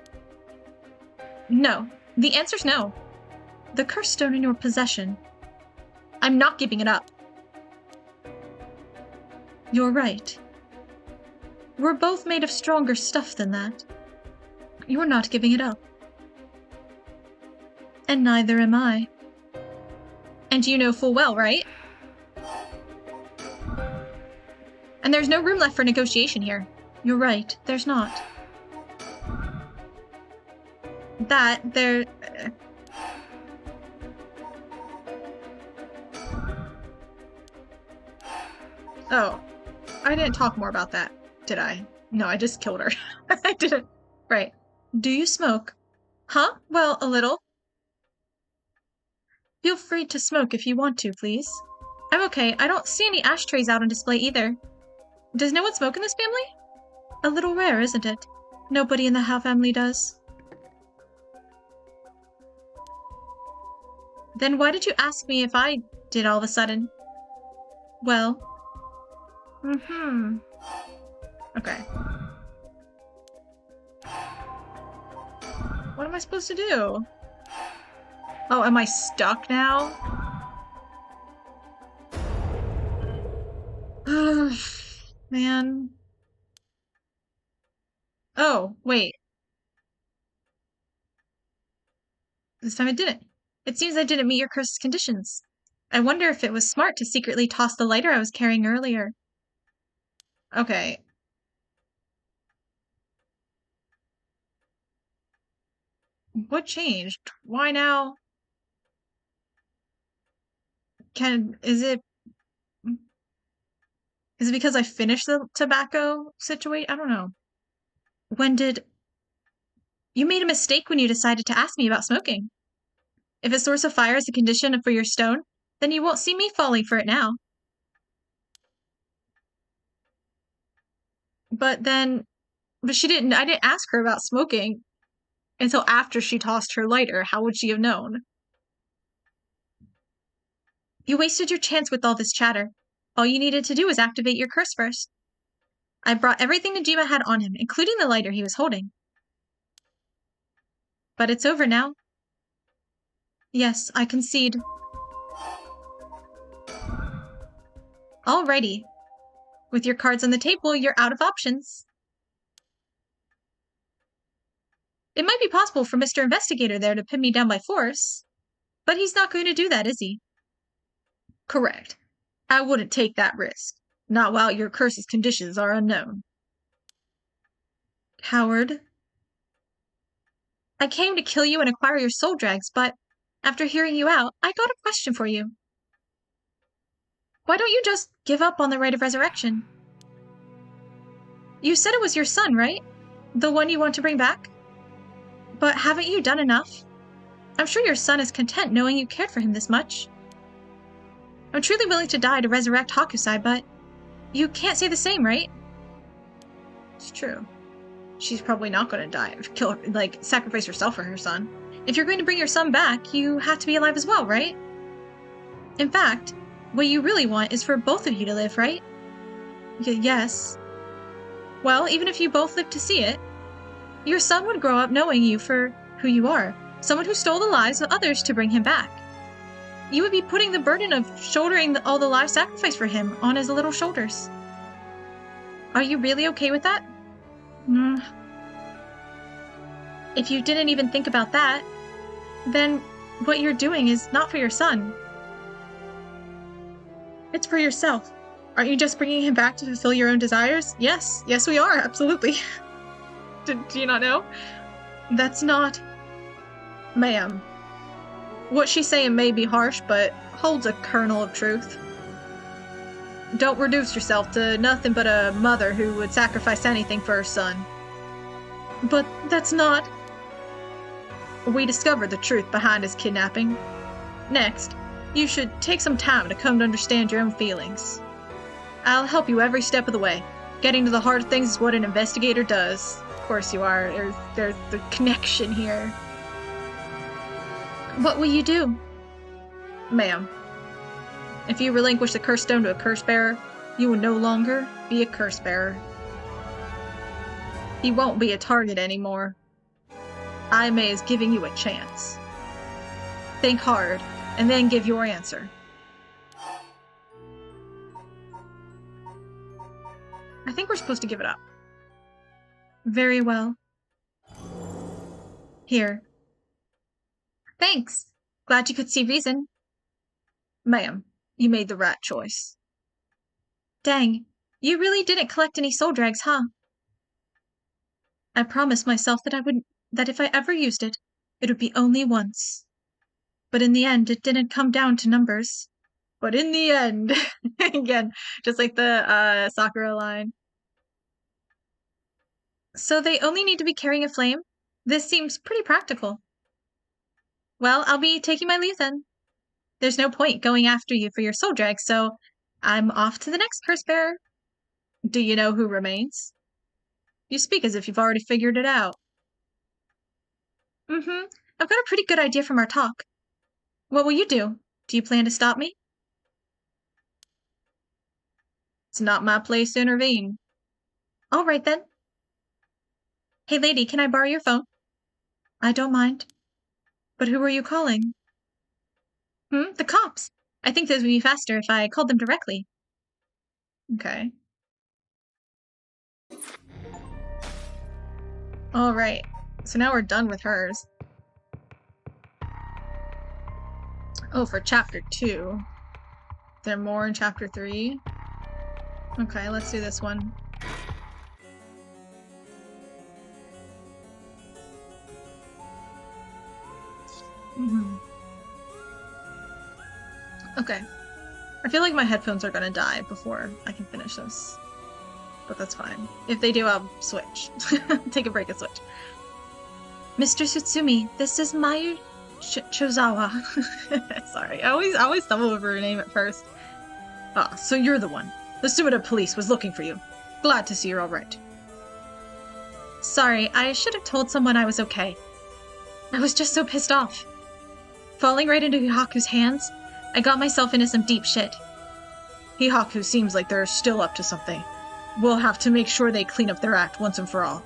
No. The answer's no. The cursed stone in your possession. I'm not giving it up. You're right. We're both made of stronger stuff than that. You're not giving it up. And neither am I. And you know full well, right? And there's no room left for negotiation here. You're right, there's not. Oh, I didn't talk more about that, did I? No, I just killed her. I didn't. Right. Do you smoke? Huh? Well, a little. Feel free to smoke if you want to, please. I'm okay. I don't see any ashtrays out on display either. Does no one smoke in this family? A little rare, isn't it? Nobody in the Howe family does. Then why did you ask me if I did all of a sudden? Well... Okay. What am I supposed to do? Oh, am I stuck now? Man. Oh, wait. This time it didn't. It seems I didn't meet your curse's conditions. I wonder if it was smart to secretly toss the lighter I was carrying earlier. Okay. What changed? Why now? Is it because I finished the tobacco situation? I don't know. When did... You made a mistake when you decided to ask me about smoking. If a source of fire is a condition for your stone, then you won't see me falling for it now. But she didn't, I didn't ask her about smoking until after she tossed her lighter. How would she have known? You wasted your chance with all this chatter. All you needed to do was activate your curse first. I brought everything Najima had on him, including the lighter he was holding. But it's over now. Yes, I concede. Alrighty. With your cards on the table, you're out of options. It might be possible for Mr. Investigator there to pin me down by force, but he's not going to do that, is he? Correct. I wouldn't take that risk. Not while your curse's conditions are unknown. Coward. I came to kill you and acquire your soul drags, but after hearing you out, I got a question for you. Why don't you just give up on the right of resurrection? You said it was your son, right? The one you want to bring back? But haven't you done enough? I'm sure your son is content knowing you cared for him this much. I'm truly willing to die to resurrect Hakusai, but you can't say the same, right? It's true. She's probably not going to die. Sacrifice herself for her son. If you're going to bring your son back, you have to be alive as well, right? In fact, what you really want is for both of you to live, right? Yes. Well, even if you both live to see it, your son would grow up knowing you for who you are, someone who stole the lives of others to bring him back. You would be putting the burden of shouldering all the lives sacrificed for him on his little shoulders. Are you really okay with that? If you didn't even think about that, then what you're doing is not for your son. It's for yourself. Aren't you just bringing him back to fulfill your own desires? Yes, we are, absolutely. Do you not know? That's not... Ma'am. What she's saying may be harsh, but holds a kernel of truth. Don't reduce yourself to nothing but a mother who would sacrifice anything for her son. But that's not... We discovered the truth behind his kidnapping. Next, you should take some time to come to understand your own feelings. I'll help you every step of the way. Getting to the heart of things is what an investigator does. Of course you are. There's the connection here. What will you do? Ma'am, if you relinquish the curse stone to a curse bearer, you will no longer be a curse bearer. He won't be a target anymore. Aime is giving you a chance. Think hard, and then give your answer. I think we're supposed to give it up. Very well. Here. Thanks. Glad you could see reason. Ma'am, you made the right choice. Dang, you really didn't collect any soul drags, huh? I promised myself that if I ever used it, it would be only once. But in the end, it didn't come down to numbers. But in the end, again, just like the Sakura line. So they only need to be carrying a flame? This seems pretty practical. Well, I'll be taking my leave then. There's no point going after you for your soul drag, so I'm off to the next curse bearer. Do you know who remains? You speak as if you've already figured it out. I've got a pretty good idea from our talk. What will you do? Do you plan to stop me? It's not my place to intervene. All right then. Hey lady, can I borrow your phone? I don't mind. But who are you calling? The cops. I think this would be faster if I called them directly. Okay. All right. So now we're done with hers. Oh, for chapter 2. Is there more in chapter 3? Okay, let's do this one. Okay. I feel like my headphones are gonna die before I can finish this. But that's fine. If they do, I'll switch. Take a break and switch. Mr. Tsutsumi, this is Mayu Chozawa. Sorry, I always stumble over her name at first. Ah, so you're the one. The Sumida police was looking for you. Glad to see you're alright. Sorry, I should have told someone I was okay. I was just so pissed off. Falling right into Hihaku's hands, I got myself into some deep shit. Hihaku seems like they're still up to something. We'll have to make sure they clean up their act once and for all.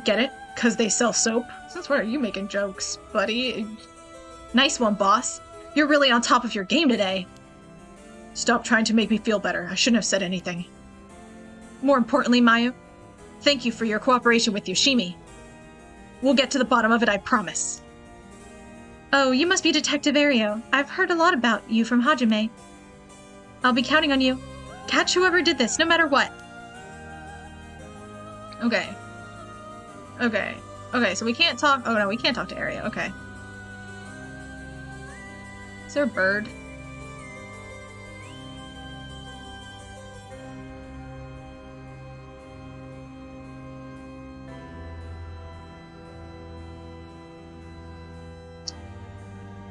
Get it? 'Cause they sell soap? Since when are you making jokes, buddy? Nice one, boss. You're really on top of your game today. Stop trying to make me feel better. I shouldn't have said anything. More importantly, Mayu, thank you for your cooperation with Yoshimi. We'll get to the bottom of it, I promise. Oh, you must be Detective Ario. I've heard a lot about you from Hajime. I'll be counting on you. Catch whoever did this, no matter what. Okay. Okay, so we can't talk. Oh no, we can't talk to Aria. Okay. Is there a bird?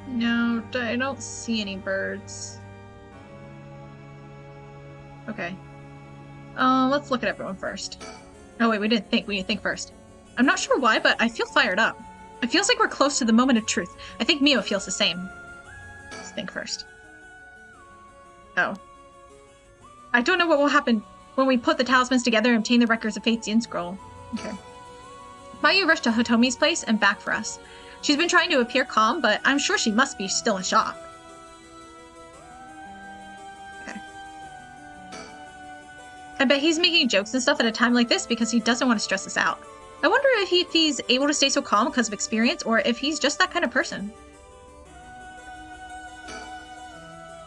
No, I don't see any birds. Okay. Let's look at everyone first. Oh wait, we didn't think. We need to think first. I'm not sure why, but I feel fired up. It feels like we're close to the moment of truth. I think Mio feels the same. Let's think first. Oh. I don't know what will happen when we put the talismans together and obtain the records of Fate's Yin Scroll. Okay. Mayu rushed to Hitomi's place and back for us. She's been trying to appear calm, but I'm sure she must be still in shock. Okay. I bet he's making jokes and stuff at a time like this because he doesn't want to stress us out. I wonder if he's able to stay so calm because of experience, or if he's just that kind of person.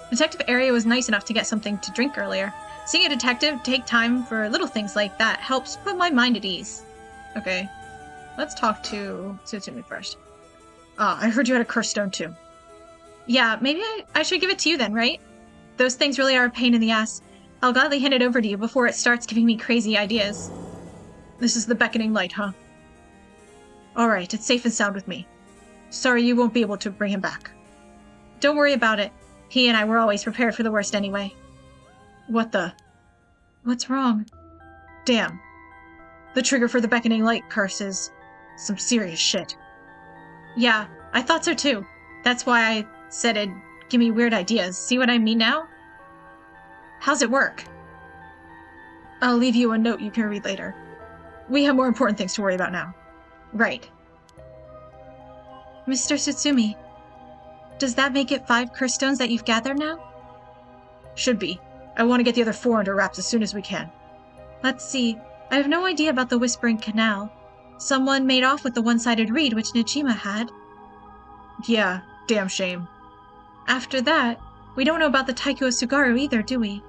Detective Aria was nice enough to get something to drink earlier. Seeing a detective take time for little things like that helps put my mind at ease. Okay. Let's talk to Tsutsumi first. Ah, I heard you had a curse stone too. Yeah, maybe I should give it to you then, right? Those things really are a pain in the ass. I'll gladly hand it over to you before it starts giving me crazy ideas. This is the beckoning light, huh? Alright, it's safe and sound with me. Sorry you won't be able to bring him back. Don't worry about it. He and I were always prepared for the worst anyway. What the? What's wrong? Damn. The trigger for the beckoning light curse is some serious shit. Yeah, I thought so too. That's why I said it'd give me weird ideas. See what I mean now? How's it work? I'll leave you a note you can read later. We have more important things to worry about now. Right. Mr. Tsutsumi, does that make it 5 curse stones that you've gathered now? Should be. I want to get the other 4 under wraps as soon as we can. Let's see. I have no idea about the Whispering Canal. Someone made off with the one-sided reed which Nijima had. Yeah, damn shame. After that, we don't know about the Taiko Sugaru either, do we?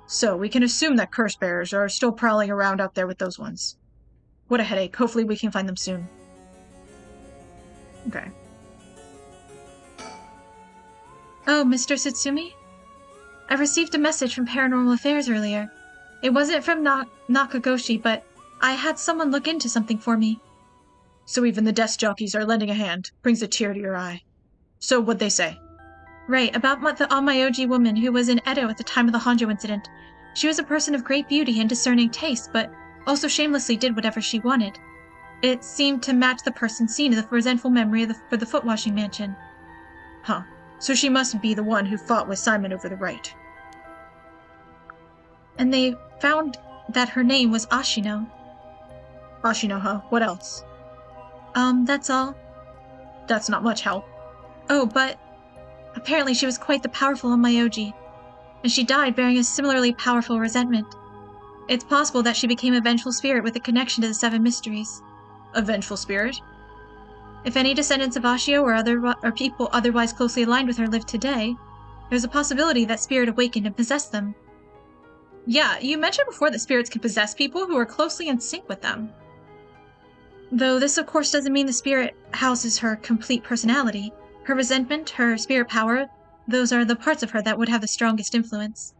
So, we can assume that curse bearers are still prowling around out there with those ones. What a headache. Hopefully we can find them soon. Okay. Oh, Mr. Tsutsumi? I received a message from Paranormal Affairs earlier. It wasn't from Nakagoshi, but I had someone look into something for me. So even the desk jockeys are lending a hand. Brings a tear to your eye. So what'd they say? Right, about the onmyoji woman who was in Edo at the time of the Honjo Incident. She was a person of great beauty and discerning taste, but also shamelessly did whatever she wanted. It seemed to match the person seen in the resentful memory for the foot-washing mansion. Huh. So she must be the one who fought with Seiman over the right. And they found that her name was Ashino. Ashino, huh? What else? That's all. That's not much help. Oh, but apparently she was quite the powerful onmyoji. and she died bearing a similarly powerful resentment. It's possible that she became a vengeful spirit with a connection to the Seven Mysteries. A vengeful spirit? If any descendants of Ashio or people otherwise closely aligned with her live today, there's a possibility that spirit awakened and possessed them. Yeah, you mentioned before that spirits can possess people who are closely in sync with them. Though this of course doesn't mean the spirit houses her complete personality. Her resentment, her spirit power, those are the parts of her that would have the strongest influence.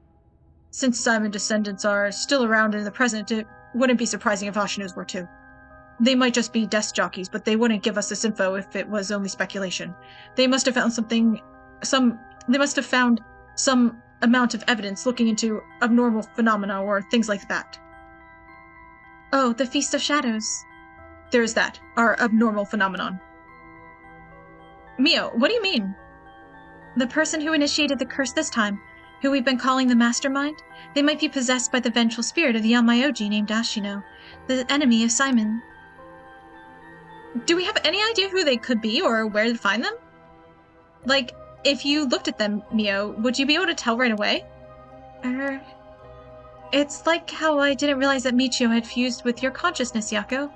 Since Seiman descendants are still around in the present, it wouldn't be surprising if Ashino's were too. They might just be desk jockeys, but they wouldn't give us this info if it was only speculation. They must have found they must have found some amount of evidence looking into abnormal phenomena or things like that. Oh, the Feast of Shadows. There's that, our abnormal phenomenon. Mio, what do you mean? The person who initiated the curse this time, who we've been calling the Mastermind, they might be possessed by the vengeful spirit of the onmyoji named Ashino, the enemy of Seiman. Do we have any idea who they could be or where to find them? Like, if you looked at them, Mio, would you be able to tell right away? It's like how I didn't realize that Michio had fused with your consciousness, Yako.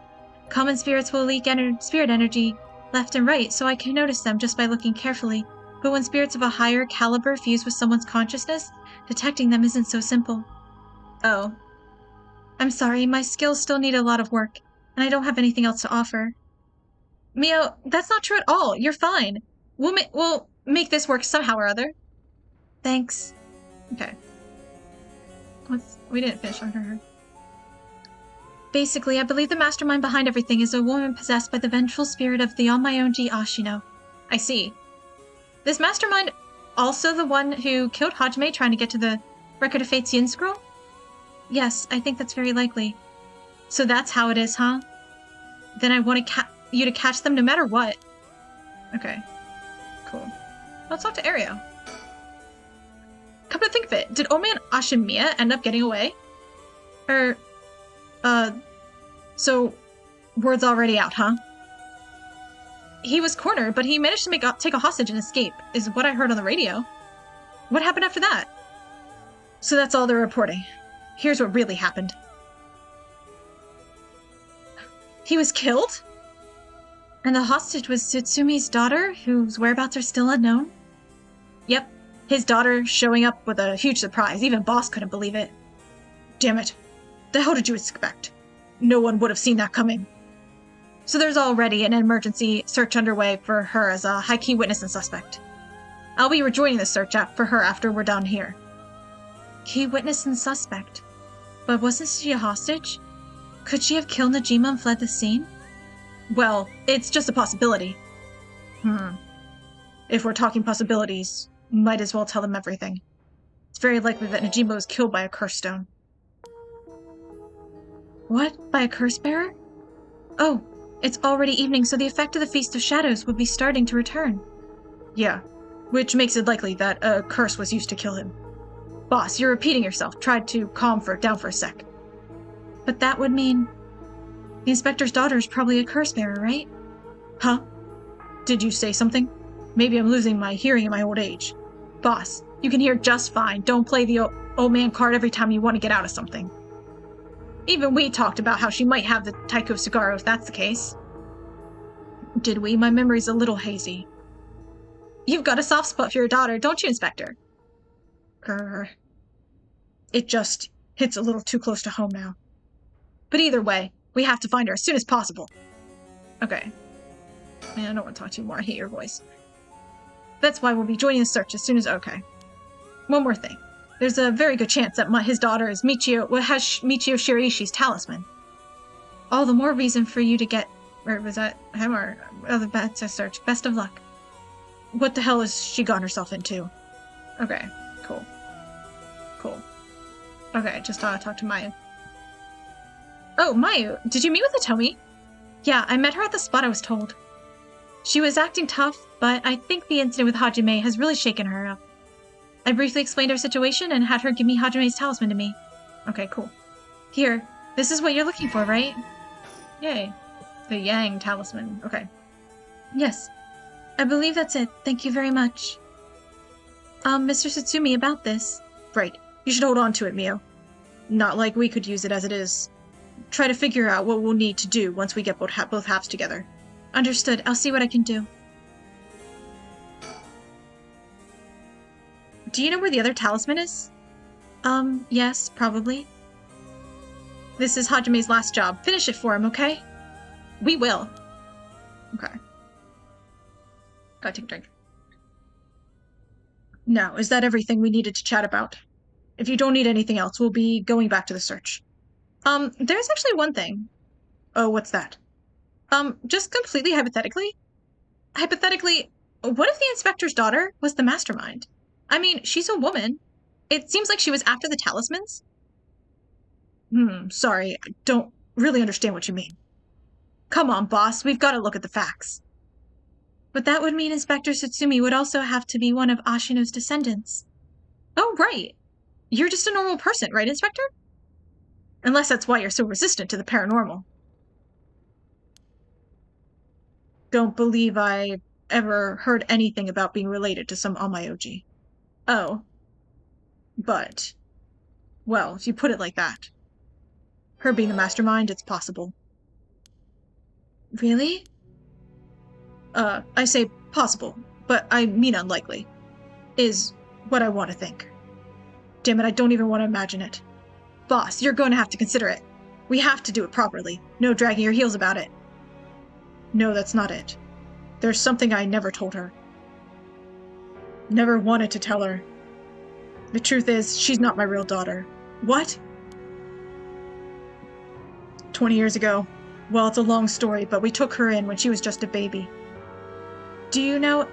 Common spirits will leak spirit energy left and right, so I can notice them just by looking carefully. But when spirits of a higher caliber fuse with someone's consciousness, detecting them isn't so simple. Oh. I'm sorry, my skills still need a lot of work, and I don't have anything else to offer. Mio, that's not true at all. You're fine. We'll make this work somehow or other. Thanks. Okay. We didn't finish on her. Basically, I believe the mastermind behind everything is a woman possessed by the vengeful spirit of the onmyoji Ashino. I see. This mastermind also the one who killed Hajime trying to get to the Record of Fate's Yin scroll? Yes, I think that's very likely. So that's how it is, huh? Then I want you to catch them no matter what. Okay. Cool. Let's talk to Ario. Come to think of it, did Ome and Ashimiya end up getting away? So word's already out, huh? He was cornered, but he managed to take a hostage and escape, is what I heard on the radio. What happened after that? So that's all they're reporting. Here's what really happened. He was killed? And the hostage was Tsumi's daughter, whose whereabouts are still unknown? Yep. His daughter showing up with a huge surprise. Even Boss couldn't believe it. Damn it. The hell did you expect? No one would have seen that coming. So there's already an emergency search underway for her as a high-key witness and suspect. I'll be rejoining the search for her after we're done here. Key witness and suspect? But wasn't she a hostage? Could she have killed Najima and fled the scene? Well, it's just a possibility. If we're talking possibilities, might as well tell them everything. It's very likely that Najima was killed by a curse stone. What? By a curse bearer? Oh, it's already evening, so the effect of the Feast of Shadows would be starting to return. Yeah, which makes it likely that a curse was used to kill him. Boss, you're repeating yourself. Tried to calm down for a sec. But that would mean the inspector's daughter is probably a curse bearer, right? Huh? Did you say something? Maybe I'm losing my hearing in my old age. Boss, you can hear just fine. Don't play the old man card every time you want to get out of something. Even we talked about how she might have the Taiko Sugaro if that's the case. Did we? My memory's a little hazy. You've got a soft spot for your daughter, don't you, Inspector? Grr. It just hits a little too close to home now. But either way, we have to find her as soon as possible. Okay. Man, I don't want to talk to you more. I hate your voice. That's why we'll be joining the search as soon as... Okay. One more thing. There's a very good chance that his daughter has Michio Shiraishi's talisman. All the more reason for you to get... Or was that him or... That's a search. Best of luck. What the hell has she gotten herself into? Okay. Cool. Cool. Okay, just talk to Mayu. Oh, Mayu, did you meet with Hitomi? Yeah, I met her at the spot I was told. She was acting tough, but I think the incident with Hajime has really shaken her up. I briefly explained our situation and had her give me Hajime's talisman to me. Okay, cool. Here, this is what you're looking for, right? Yay. The Yang talisman. Okay. Yes. I believe that's it. Thank you very much. Mr. Satsumi, about this. Right. You should hold on to it, Mio. Not like we could use it as it is. Try to figure out what we'll need to do once we get both halves together. Understood. I'll see what I can do. Do you know where the other talisman is? Yes, probably. This is Hajime's last job. Finish it for him, okay? We will. Okay. Gotta take a drink. Now, is that everything we needed to chat about? If you don't need anything else, we'll be going back to the search. There's actually one thing. Oh, what's that? Just completely hypothetically? Hypothetically, what if the inspector's daughter was the mastermind? I mean, she's a woman. It seems like she was after the talismans. Sorry, I don't really understand what you mean. Come on, boss, we've got to look at the facts. But that would mean Inspector Satsumi would also have to be one of Ashino's descendants. Oh, right. You're just a normal person, right, Inspector? Unless that's why you're so resistant to the paranormal. Don't believe I ever heard anything about being related to some onmyoji. Oh. But, well, if you put it like that. Her being the mastermind, it's possible. Really? I say possible, but I mean unlikely. Is what I want to think. Damn it, I don't even want to imagine it. Boss, you're going to have to consider it. We have to do it properly. No dragging your heels about it. No, that's not it. There's something I never told her. Never wanted to tell her. The truth is, she's not my real daughter. What? 20 years ago. Well, it's a long story, but we took her in when she was just a baby. Do you know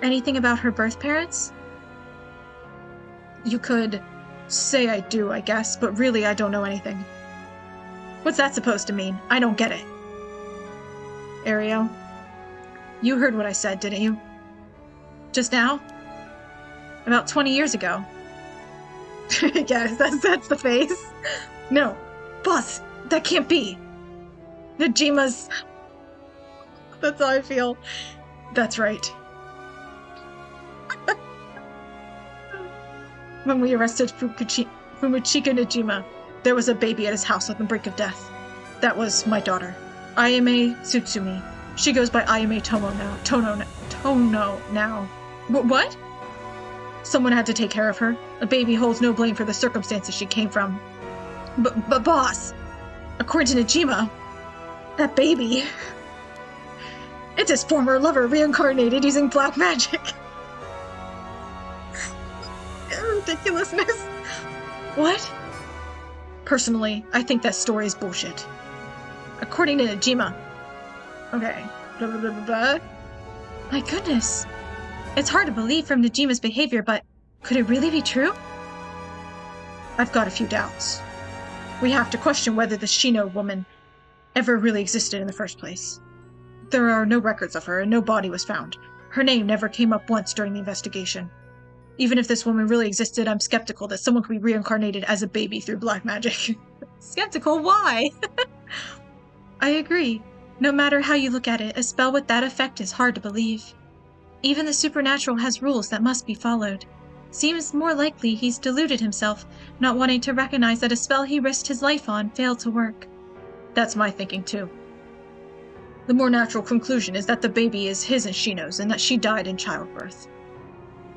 anything about her birth parents? You could say I do, I guess, but really I don't know anything. What's that supposed to mean? I don't get it. Ariel, you heard what I said, didn't you? Just now? About 20 years ago. Yes, that's the face. No, boss, that can't be. Najima's... That's how I feel. That's right. When we arrested Fumuchika Najima, there was a baby at his house on the brink of death. That was my daughter, Ayame Tsutsumi. She goes by Ayame Tono now. What? Someone had to take care of her. A baby holds no blame for the circumstances she came from. But boss, according to Najima, that baby... It's his former lover reincarnated using black magic. Ridiculousness. What? Personally, I think that story is bullshit. According to Najima. Okay. Blah, blah, blah, blah, blah. My goodness. It's hard to believe from Najima's behavior, but could it really be true? I've got a few doubts. We have to question whether the Shino woman ever really existed in the first place. There are no records of her, and no body was found. Her name never came up once during the investigation. Even if this woman really existed, I'm skeptical that someone could be reincarnated as a baby through black magic. Skeptical? Why? I agree. No matter how you look at it, a spell with that effect is hard to believe. Even the supernatural has rules that must be followed. Seems more likely he's deluded himself, not wanting to recognize that a spell he risked his life on failed to work. That's my thinking too. The more natural conclusion is that the baby is his and Shino's, and that she died in childbirth.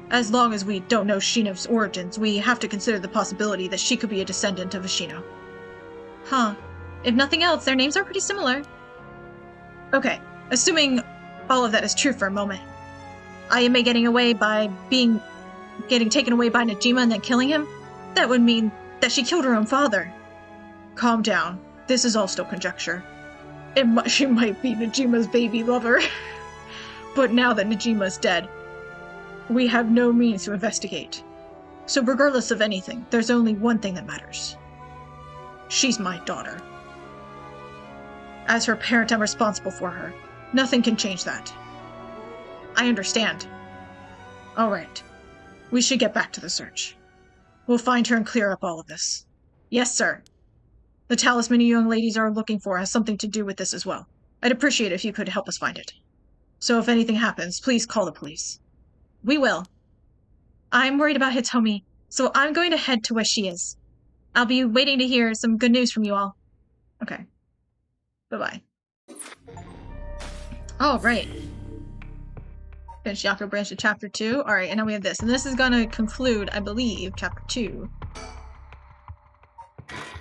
As long as we don't know Shino's origins, we have to consider the possibility that she could be a descendant of a Shino. Huh. If nothing else, their names are pretty similar. Okay, assuming all of that is true for a moment. Ayame getting taken away by Najima and then killing him? That would mean that she killed her own father. Calm down. This is all still conjecture. She might be Najima's baby lover. But now that Najima's dead, we have no means to investigate. So regardless of anything, there's only one thing that matters. She's my daughter. As her parent, I'm responsible for her. Nothing can change that. I understand. All right. We should get back to the search. We'll find her and clear up all of this. Yes, sir. The talisman you young ladies are looking for has something to do with this as well. I'd appreciate it if you could help us find it. So if anything happens, please call the police. We will. I'm worried about Hitomi. So I'm going to head to where she is. I'll be waiting to hear some good news from you all. Okay. Bye-bye. Oh, right. Finish Yaku Branch to Chapter 2. Alright, and now we have this. And this is gonna conclude, I believe, Chapter 2.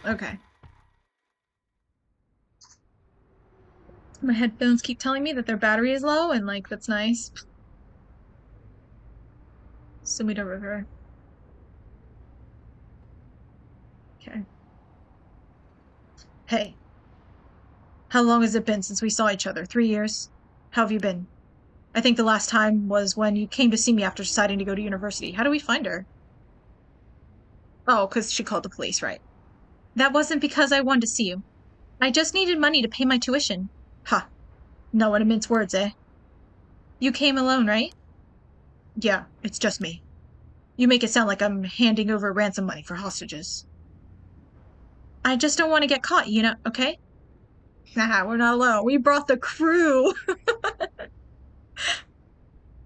Okay. My headphones keep telling me that their battery is low, and, like, that's nice. Sumida River. Okay. Hey. How long has it been since we saw each other? 3 years? How have you been? I think the last time was when you came to see me after deciding to go to university. How do we find her? Oh, because she called the police, right? That wasn't because I wanted to see you. I just needed money to pay my tuition. Ha. No one to mince words, eh? You came alone, right? Yeah, it's just me. You make it sound like I'm handing over ransom money for hostages. I just don't want to get caught, you know, okay? Haha, we're not alone. We brought the crew!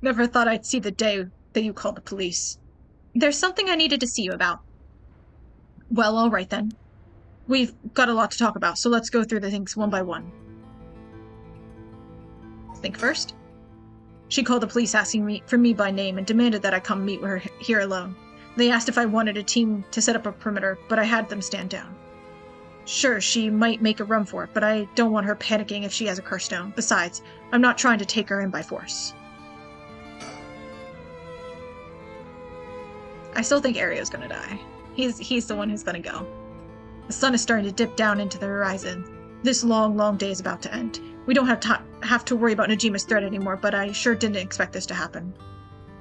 Never thought I'd see the day that you called the police. There's something I needed to see you about. Well, all right then. We've got a lot to talk about, so let's go through the things one by one. Think first. She called the police asking for me by name and demanded that I come meet her here alone. They asked if I wanted a team to set up a perimeter, but I had them stand down. Sure, she might make a run for it, but I don't want her panicking if she has a curse stone. Besides, I'm not trying to take her in by force. I still think Ario's gonna die. He's the one who's gonna go. The sun is starting to dip down into the horizon. This long, long day is about to end. We don't have to worry about Najima's threat anymore, but I sure didn't expect this to happen.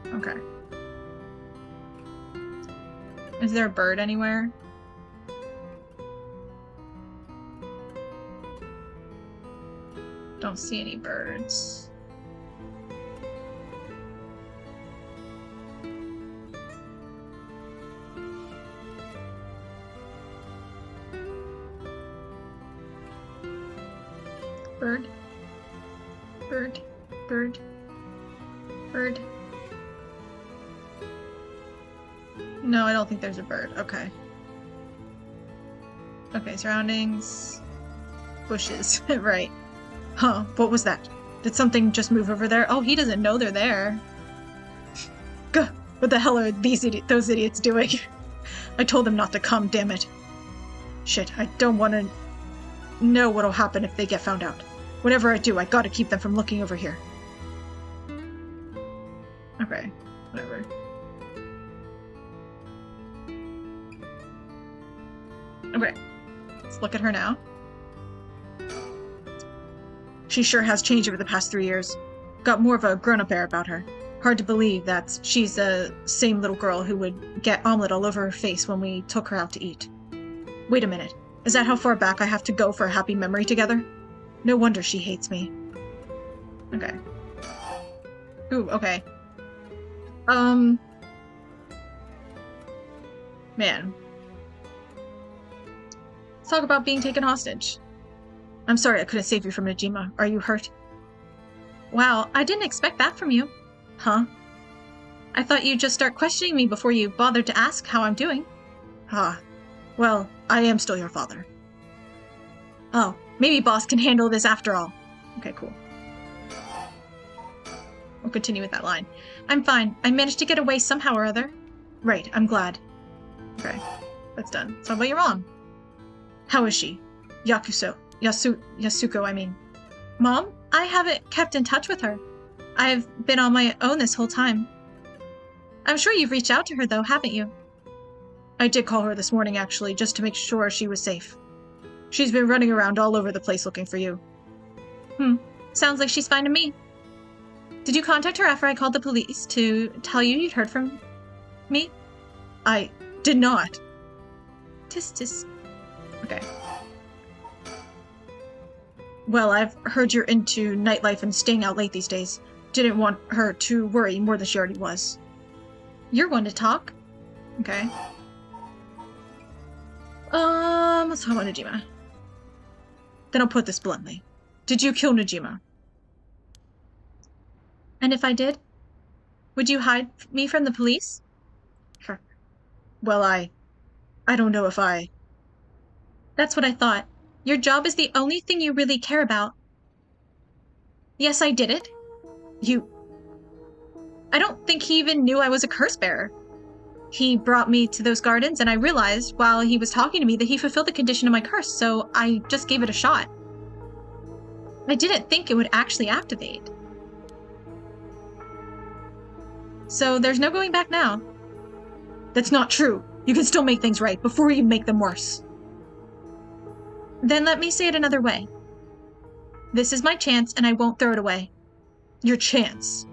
Okay. Is there a bird anywhere? Don't see any birds. Bird. Bird. Bird. Bird. No, I don't think there's a bird. Okay. Okay, surroundings. Bushes. Right. Huh, what was that? Did something just move over there? Oh, he doesn't know they're there. Gah, what the hell are those idiots doing? I told them not to come, damn it. Shit, I don't want to know what'll happen if they get found out. Whatever I do, I gotta keep them from looking over here. Okay, whatever. Okay, let's look at her now. She sure has changed over the past 3 years. Got more of a grown-up air about her. Hard to believe that she's the same little girl who would get omelet all over her face when we took her out to eat. Wait a minute. Is that how far back I have to go for a happy memory together? No wonder she hates me. Okay. Ooh, okay. Man. Let's talk about being taken hostage. I'm sorry I couldn't save you from Najima. Are you hurt? Wow, I didn't expect that from you. Huh? I thought you'd just start questioning me before you bothered to ask how I'm doing. Ah. Well, I am still your father. Oh, maybe boss can handle this after all. Okay, cool. We'll continue with that line. I'm fine. I managed to get away somehow or other. Right, I'm glad. Okay, that's done. So, about your mom. How is she? Yasuko, I mean. Mom? I haven't kept in touch with her. I've been on my own this whole time. I'm sure you've reached out to her, though, haven't you? I did call her this morning, actually, just to make sure she was safe. She's been running around all over the place looking for you. Sounds like she's fine to me. Did you contact her after I called the police to tell you you'd heard from me? I did not. Okay. Well, I've heard you're into nightlife and staying out late these days. Didn't want her to worry more than she already was. You're one to talk. Okay. Let's talk about Najima. Then I'll put this bluntly. Did you kill Najima? And if I did? Would you hide me from the police? Sure. Well, I don't know if I... That's what I thought. Your job is the only thing you really care about. Yes, I did it. I don't think he even knew I was a curse bearer. He brought me to those gardens, and I realized while he was talking to me that he fulfilled the condition of my curse, so I just gave it a shot. I didn't think it would actually activate. So there's no going back now. That's not true. You can still make things right before you make them worse. Then let me say it another way. This is my chance, and I won't throw it away. Your chance.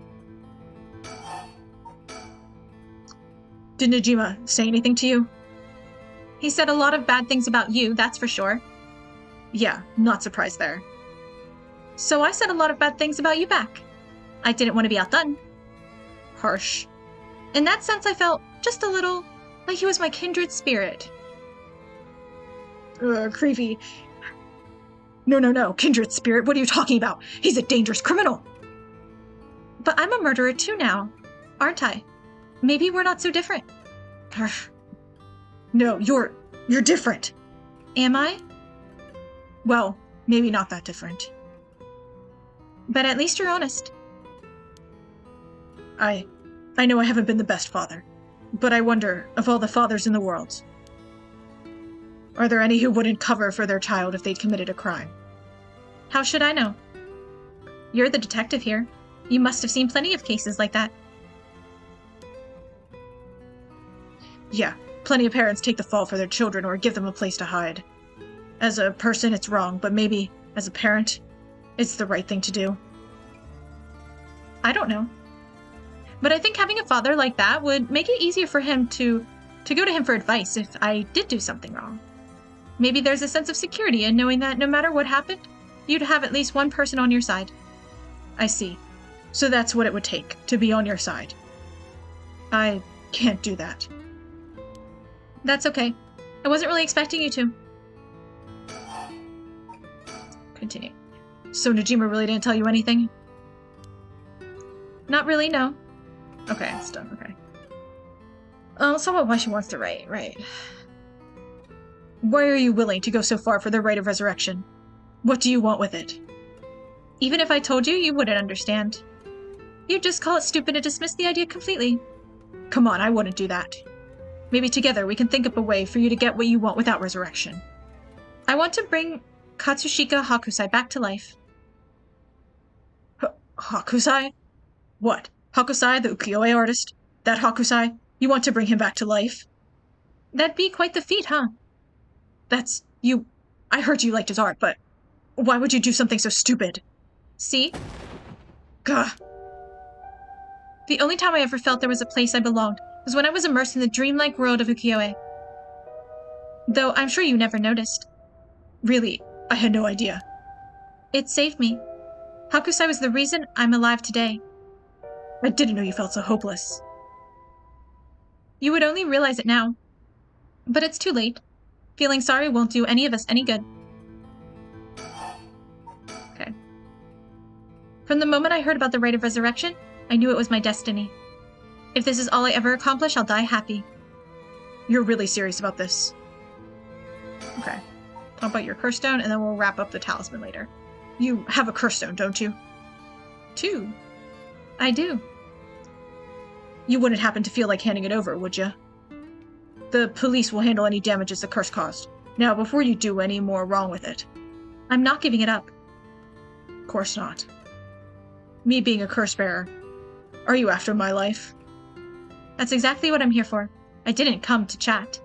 Did Najima say anything to you? He said a lot of bad things about you, that's for sure. Yeah, not surprised there. So I said a lot of bad things about you back. I didn't want to be outdone. Harsh. In that sense, I felt just a little like he was my kindred spirit. Creepy. No, kindred spirit, what are you talking about? He's a dangerous criminal. But I'm a murderer too now, aren't I? Maybe we're not so different. No, you're different. Am I? Well, maybe not that different. But at least you're honest. I know I haven't been the best father, but I wonder, of all the fathers in the world, are there any who wouldn't cover for their child if they'd committed a crime? How should I know? You're the detective here. You must have seen plenty of cases like that. Yeah, plenty of parents take the fall for their children or give them a place to hide. As a person, it's wrong, but maybe, as a parent, it's the right thing to do. I don't know. But I think having a father like that would make it easier for him to go to him for advice if I did do something wrong. Maybe there's a sense of security in knowing that no matter what happened, you'd have at least one person on your side. I see. So that's what it would take, to be on your side. I can't do that. That's okay. I wasn't really expecting you to. Continue. So Najima really didn't tell you anything? Not really, no. Okay, it's done, okay. Somewhat why she wants to write, right. Why are you willing to go so far for the rite of resurrection? What do you want with it? Even if I told you, you wouldn't understand. You'd just call it stupid and dismiss the idea completely. Come on, I wouldn't do that. Maybe together we can think up a way for you to get what you want without resurrection. I want to bring Katsushika Hakusai back to life. Hakusai? What? Hakusai, the ukiyo-e artist? That Hakusai? You want to bring him back to life? That'd be quite the feat, huh? That's... you... I heard you liked his art, but... why would you do something so stupid? See? Gah. The only time I ever felt there was a place I belonged was when I was immersed in the dreamlike world of ukiyo-e. Though I'm sure you never noticed. Really, I had no idea. It saved me. Hakusai was the reason I'm alive today. I didn't know you felt so hopeless. You would only realize it now. But it's too late. Feeling sorry won't do any of us any good. Okay. From the moment I heard about the rite of resurrection, I knew it was my destiny. If this is all I ever accomplish, I'll die happy. You're really serious about this. Okay. Talk about your curse stone, and then we'll wrap up the talisman later. You have a curse stone, don't you? 2. I do. You wouldn't happen to feel like handing it over, would you? The police will handle any damages the curse caused. Now, before you do any more wrong with it. I'm not giving it up. Of course not. Me being a curse bearer. Are you after my life? That's exactly what I'm here for. I didn't come to chat.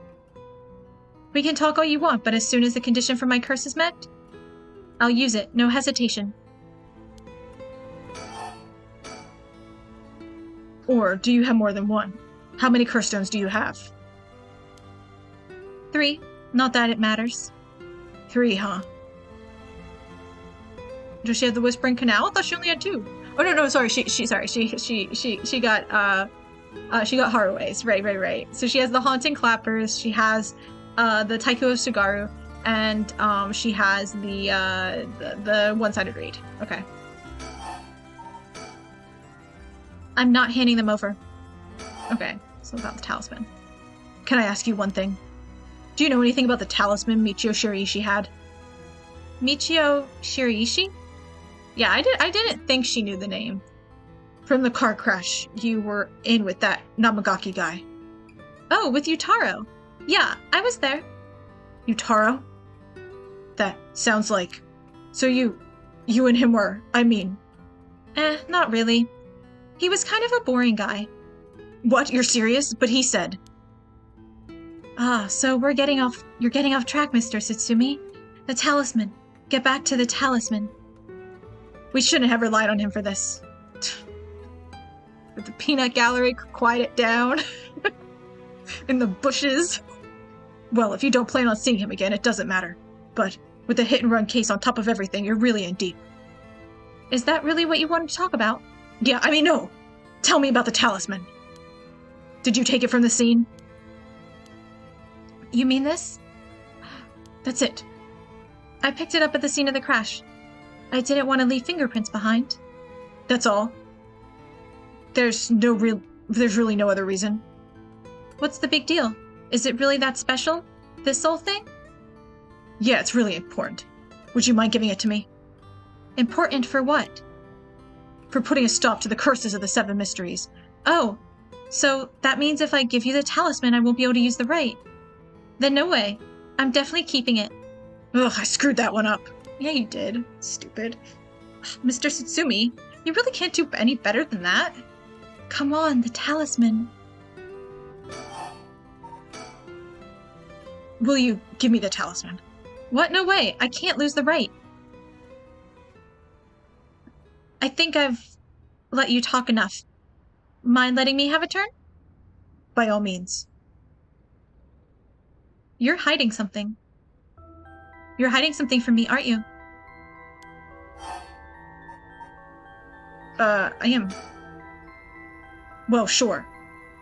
We can talk all you want, but as soon as the condition for my curse is met, I'll use it, no hesitation. Or do you have more than one? How many curse stones do you have? 3. Not that it matters. 3, huh? Does she have the Whispering Canal? I thought she only had 2. Oh no, sorry. She got Harues. Right. So she has the Haunting Clappers. She has the Taiko Sugaru, and she has the one-sided reed. Okay. I'm not handing them over. Okay, so about the talisman. can I ask you one thing? Do you know anything about the talisman Michio Shiraishi had? Michio Shiraishi? Yeah, I didn't think she knew the name. From the car crash you were in with that Namagaki guy. Oh, with Yutaro. Yeah, I was there. Yutaro? That sounds like... So you and him were, I mean... Not really. He was kind of a boring guy. What? You're serious? But he said... So you're getting off track, Mr. Satsumi. The talisman. Get back to the talisman. We shouldn't have relied on him for this. But the peanut gallery could quiet it down. In the bushes. Well, if you don't plan on seeing him again, it doesn't matter. But with the hit-and-run case on top of everything, you're really in deep. Is that really what you wanted to talk about? Yeah, I mean, no. Tell me about the talisman. Did you take it from the scene? You mean this? That's it. I picked it up at the scene of the crash. I didn't want to leave fingerprints behind. That's all? There's really no other reason. What's the big deal? Is it really that special? This whole thing? Yeah, it's really important. Would you mind giving it to me? Important for what? For putting a stop to the curses of the Seven Mysteries. Oh, so that means if I give you the talisman, I won't be able to use the right. Then no way. I'm definitely keeping it. Ugh, I screwed that one up. Yeah, you did. Stupid. Mr. Satsumi, you really can't do any better than that. Come on, the talisman. Will you give me the talisman? What? No way. I can't lose the right. I think I've let you talk enough. Mind letting me have a turn? By all means. You're hiding something. You're hiding something from me, aren't you? I am. Well, sure.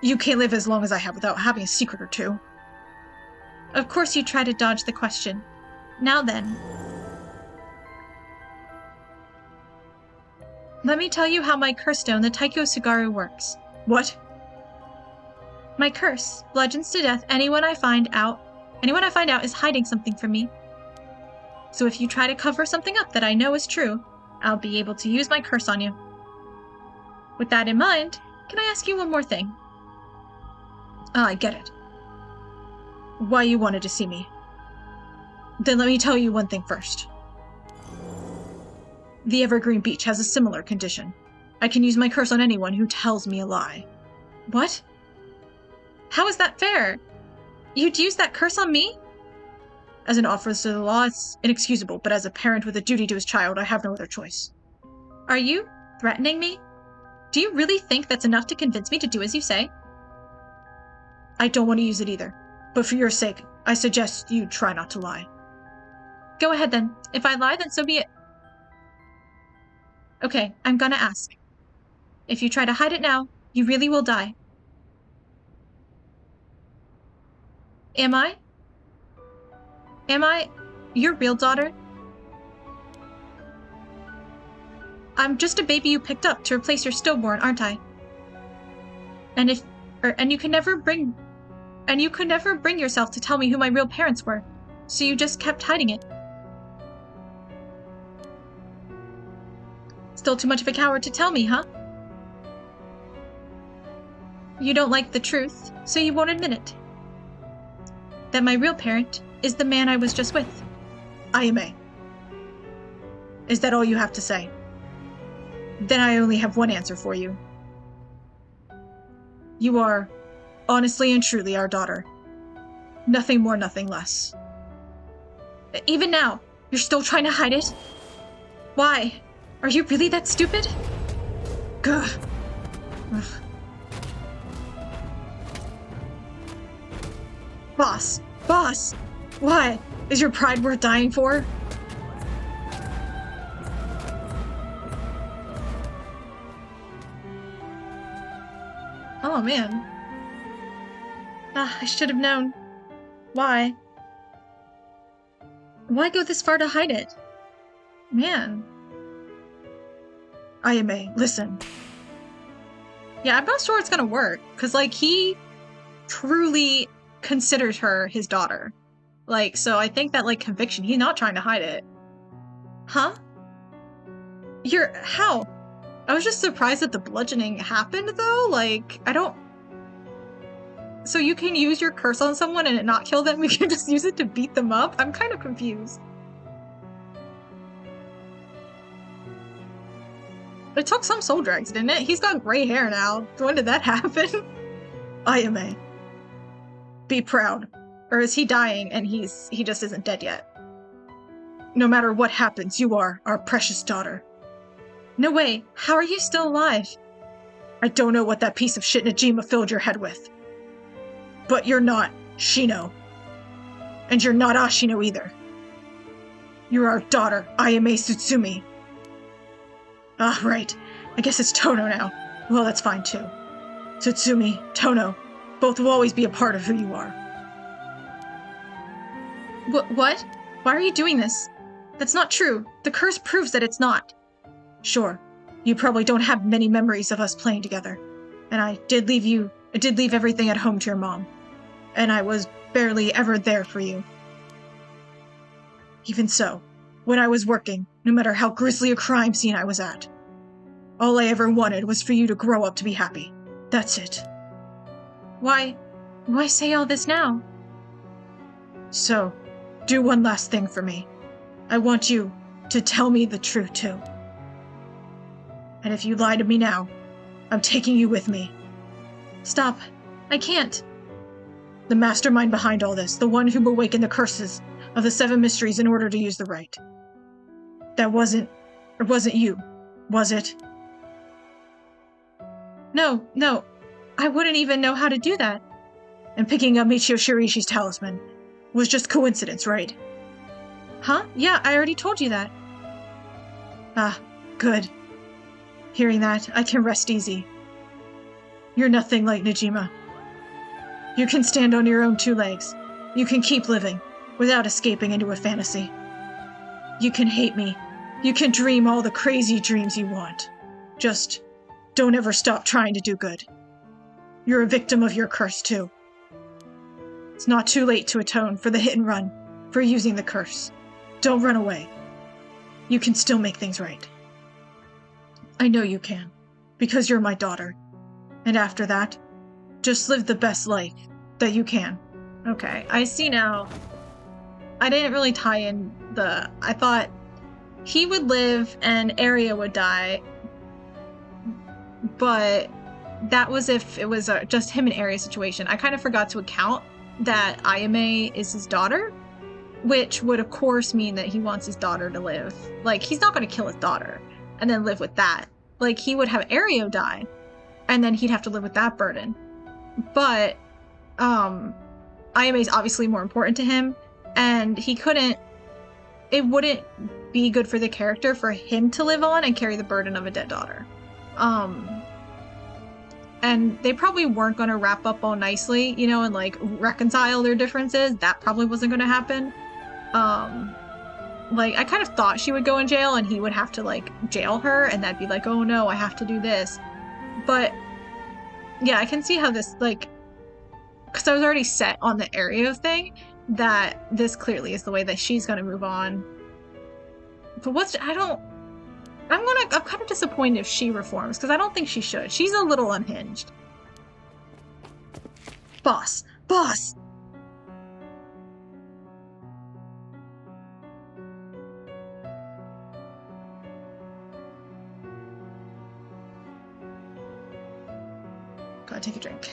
You can't live as long as I have without having a secret or two. Of course you try to dodge the question. Now then. Let me tell you how my curse stone, the Taiko Sugaru, works. What? My curse bludgeons to death anyone I find out is hiding something from me. So if you try to cover something up that I know is true, I'll be able to use my curse on you. With that in mind, can I ask you one more thing? I get it. Why you wanted to see me. Then let me tell you one thing first. The Evergreen Beach has a similar condition. I can use my curse on anyone who tells me a lie. What? How is that fair? You'd use that curse on me? As an officer of the law, it's inexcusable, but as a parent with a duty to his child, I have no other choice. Are you threatening me? Do you really think that's enough to convince me to do as you say? I don't want to use it either, but for your sake, I suggest you try not to lie. Go ahead then. If I lie, then so be it. Okay, I'm gonna ask. If you try to hide it now, you really will die. Am I your real daughter? I'm just a baby you picked up to replace your stillborn, aren't I? And you could never bring yourself to tell me who my real parents were, so you just kept hiding it. Still too much of a coward to tell me, huh? You don't like the truth, so you won't admit it. That my real parent is the man I was just with. Ayame. Is that all you have to say? Then I only have one answer for you. You are, honestly and truly, our daughter. Nothing more, nothing less. Even now, you're still trying to hide it? Why? Are you really that stupid? Gah. Ugh. Boss! What? Is your pride worth dying for? Oh man. I should have known. Why? Why go this far to hide it? Man. Ayame, listen. Yeah, I'm not sure it's gonna work, because, like, he truly considers her his daughter. Like, so I think that, like, conviction, he's not trying to hide it. Huh? How? I was just surprised that the bludgeoning happened, though. Like, I don't... So you can use your curse on someone and it not kill them? You can just use it to beat them up? I'm kind of confused. It took some soul drags, didn't it? He's got gray hair now. When did that happen? Ayame. Be proud. Or is he dying and he just isn't dead yet? No matter what happens, you are our precious daughter. No way. How are you still alive? I don't know what that piece of shit Najima filled your head with. But you're not Shino. And you're not Ashino either. You're our daughter, Ayame Tsutsumi. Ah, right. I guess it's Tono now. Well, that's fine too. Tsutsumi, Tono, both will always be a part of who you are. What? Why are you doing this? That's not true. The curse proves that it's not. Sure. You probably don't have many memories of us playing together. And I did leave everything at home to your mom. And I was barely ever there for you. Even so, when I was working, no matter how grisly a crime scene I was at, all I ever wanted was for you to grow up to be happy. That's it. Why say all this now? So, do one last thing for me. I want you to tell me the truth too. And if you lie to me now, I'm taking you with me. Stop. I can't. The mastermind behind all this, the one who awakened the curses of the 7 mysteries in order to use the right. That wasn't you, was it? No, I wouldn't even know how to do that. And picking up Michio Shirishi's talisman was just coincidence, right? Huh? Yeah, I already told you that. Ah, good. Hearing that, I can rest easy. You're nothing like Najima. You can stand on your own 2 legs. You can keep living, without escaping into a fantasy. You can hate me. You can dream all the crazy dreams you want. Just don't ever stop trying to do good. You're a victim of your curse, too. It's not too late to atone for the hit and run, for using the curse. Don't run away. You can still make things right. I know you can, because you're my daughter. And after that, just live the best life that you can. Okay, I see now. I didn't really tie in I thought he would live and Aria would die, but that was if it was just him and Aria situation. I kind of forgot to account that Ayame is his daughter, which would of course mean that he wants his daughter to live. Like, he's not going to kill his daughter and then live with that. Like, he would have Aria die, and then he'd have to live with that burden. But, Ayame is obviously more important to him, and it wouldn't be good for the character for him to live on and carry the burden of a dead daughter. And they probably weren't going to wrap up all nicely, you know, and like reconcile their differences. That probably wasn't going to happen. Like, I kind of thought she would go in jail and he would have to like jail her, and that'd be like, oh no, I have to do this. But yeah, I can see how this, like, because I was already set on the Aria thing, that this clearly is the way that she's going to move on. But I'm kind of disappointed if she reforms, because I don't think she should. She's a little unhinged. Boss! Gotta take a drink.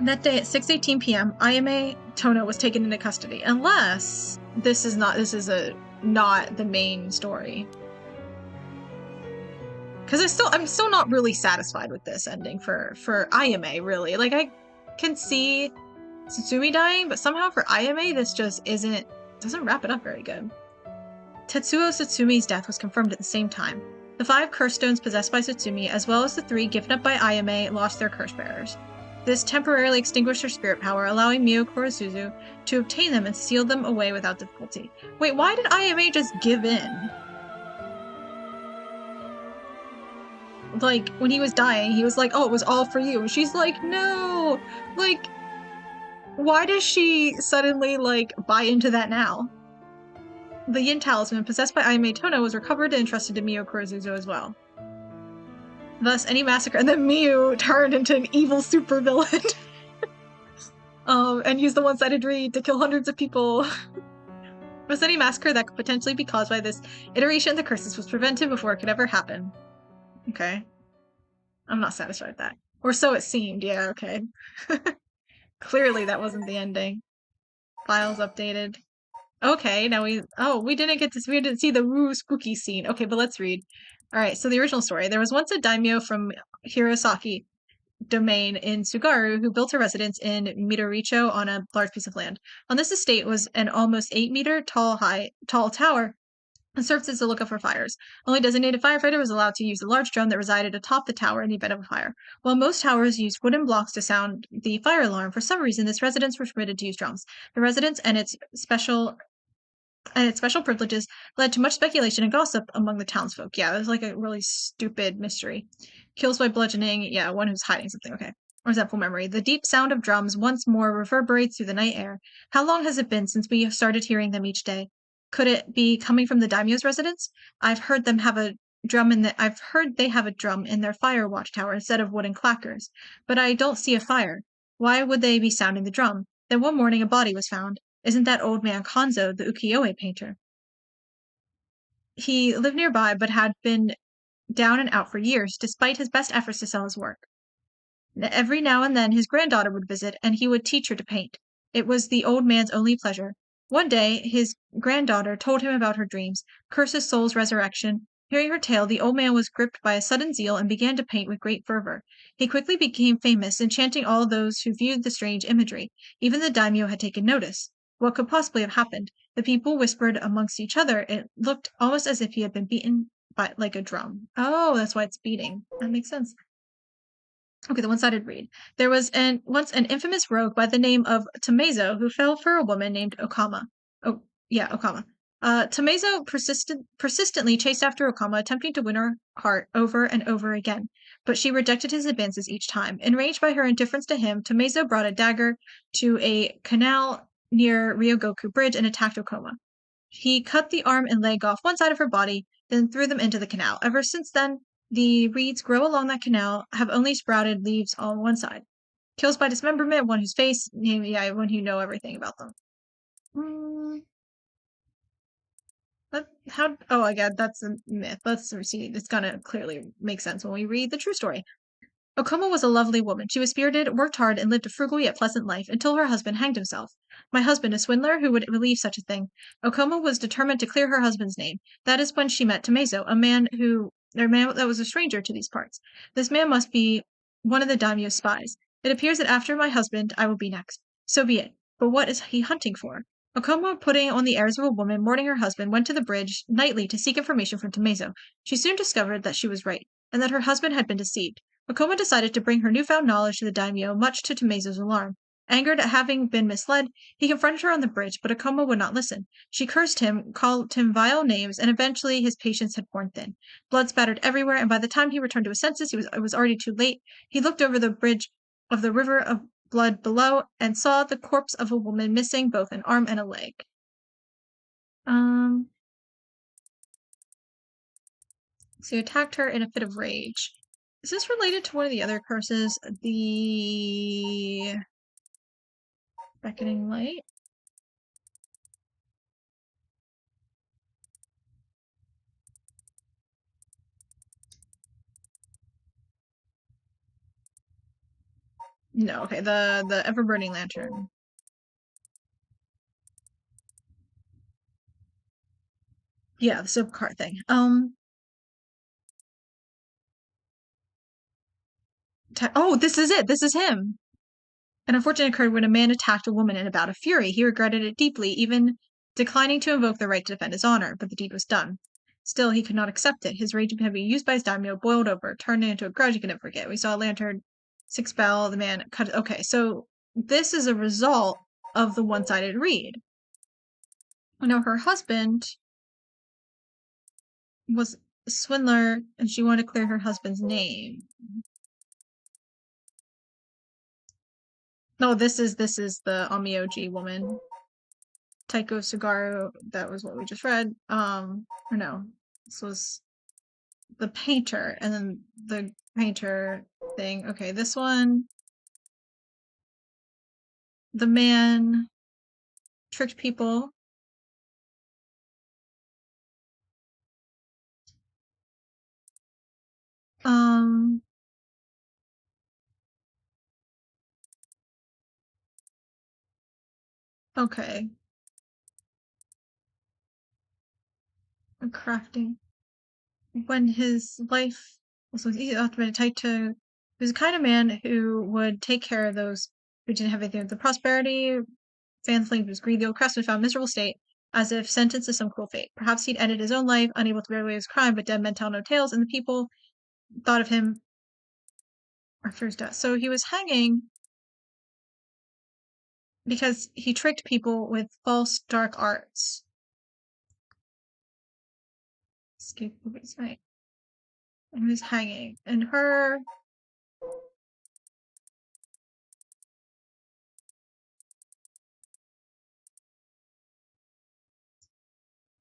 That day at 6:18 p.m., Ayame Tono was taken into custody, unless this is not the main story. Because I'm still not really satisfied with this ending for Ayame, really. Like, I can see Tsutsumi dying, but somehow for Ayame, this just doesn't wrap it up very good. Tetsuo Tsutsumi death was confirmed at the same time. The 5 curse stones possessed by Tsutsumi, as well as the 3 given up by Ayame, lost their curse bearers. This temporarily extinguished their spirit power, allowing Mio Kurosuzu to obtain them and seal them away without difficulty. Wait, why did Ayame just give in? like, when he was dying, he was like, oh, it was all for you. She's like, no! Like, why does she suddenly, like, buy into that now? The Yin Talisman, possessed by Ayame Tono, was recovered and entrusted to Miyo Kurozuzo as well. Thus, any massacre, and then Miyu turned into an evil supervillain. And used the one-sided read to kill hundreds of people. Was any massacre that could potentially be caused by this iteration of the curses was prevented before it could ever happen. Okay. I'm not satisfied with that. Or so it seemed, yeah, okay. Clearly that wasn't the ending. Files updated. Okay, now we didn't see the woo spooky scene. Okay, but let's read. Alright, so the original story. There was once a daimyo from Hirosaki domain in Tsugaru who built a residence in Midoricho on a large piece of land. On this estate was an almost 8-meter tall tower and served as a lookout for fires. Only designated firefighter was allowed to use the large drum that resided atop the tower in the event of a fire. While most towers used wooden blocks to sound the fire alarm, for some reason this residence was permitted to use drums. The residence and its special privileges led to much speculation and gossip among the townsfolk. Yeah, it was like a really stupid mystery. Kills by bludgeoning. Yeah, one who's hiding something. Okay. Resentful memory. The deep sound of drums once more reverberates through the night air. How long has it been since we started hearing them each day? Could it be coming from the daimyo's residence? I've heard they have a drum in their fire watchtower instead of wooden clackers, but I don't see a fire. Why would they be sounding the drum? Then one morning a body was found. Isn't that old man Konzo, the ukiyo-e painter? He lived nearby, but had been down and out for years, despite his best efforts to sell his work. Every now and then his granddaughter would visit, and he would teach her to paint. It was the old man's only pleasure. One day, his granddaughter told him about her dreams, Curse's soul's resurrection. Hearing her tale, the old man was gripped by a sudden zeal and began to paint with great fervor. He quickly became famous, enchanting all those who viewed the strange imagery. Even the daimyo had taken notice. What could possibly have happened? The people whispered amongst each other. It looked almost as if he had been beaten by like a drum. Oh, that's why it's beating. That makes sense. Okay, the one-sided read. There was once an infamous rogue by the name of Tomezo who fell for a woman named Okama. Oh, yeah, Okama. Tomezo persistently chased after Okama, attempting to win her heart over and over again, but she rejected his advances each time. Enraged by her indifference to him, Tomezo brought a dagger to a canal near Ryogoku Bridge and attacked Okama. He cut the arm and leg off one side of her body, then threw them into the canal. Ever since then, the reeds grow along that canal have only sprouted leaves on one side. Kills by dismemberment, one whose face, yeah, one who know everything about them. Again, that's a myth. Let's see. It's gonna clearly make sense when we read the true story. Okama was a lovely woman. She was spirited, worked hard, and lived a frugal yet pleasant life until her husband hanged himself. My husband, a swindler, who would believe such a thing? Okama was determined to clear her husband's name. That is when she met Tomezo, a man that was a stranger to these parts. This man must be one of the daimyo's spies. It appears that after my husband, I will be next. So be it. But what is he hunting for? Okama, putting on the airs of a woman mourning her husband, went to the bridge nightly to seek information from Tomezo. She soon discovered that she was right, and that her husband had been deceived. Okama decided to bring her newfound knowledge to the daimyo, much to Tomezo's alarm. Angered at having been misled, he confronted her on the bridge, but Okama would not listen. She cursed him, called him vile names, and eventually his patience had worn thin. Blood spattered everywhere, and by the time he returned to his senses, it was already too late. He looked over the bridge of the river of blood below and saw the corpse of a woman missing both an arm and a leg. So he attacked her in a fit of rage. Is this related to one of the other curses? The Beckoning Light? No, okay, the Ever-Burning Lantern. Yeah, the silk cart thing. This is it! This is him! An unfortunate occurred when a man attacked a woman in a bout of fury. He regretted it deeply, even declining to invoke the right to defend his honor, but the deed was done. Still, he could not accept it. His rage had been used by his daimyo, boiled over, turned into a grudge he could never forget. We saw a lantern, 6 bell, the man cut. Okay, so this is a result of the one-sided read. Now, her husband was swindler, and she wanted to clear her husband's name. No, this is the onmyoji woman. Taiko Sugaru, that was what we just read. Or no, this was the painter, and then the painter thing. Okay, this one, the man tricked people. Okay. Crafting. When his life was easy, tied to, he was the kind of man who would take care of those who didn't have anything. The prosperity, fancy was greedy. The old craftsman found miserable state, as if sentenced to some cruel fate. Perhaps he'd ended his own life, unable to bear away his crime, but dead men tell no tales, and the people thought of him after his death. So he was hanging because he tricked people with false dark arts. Escape movies, right? And he was hanging. And her.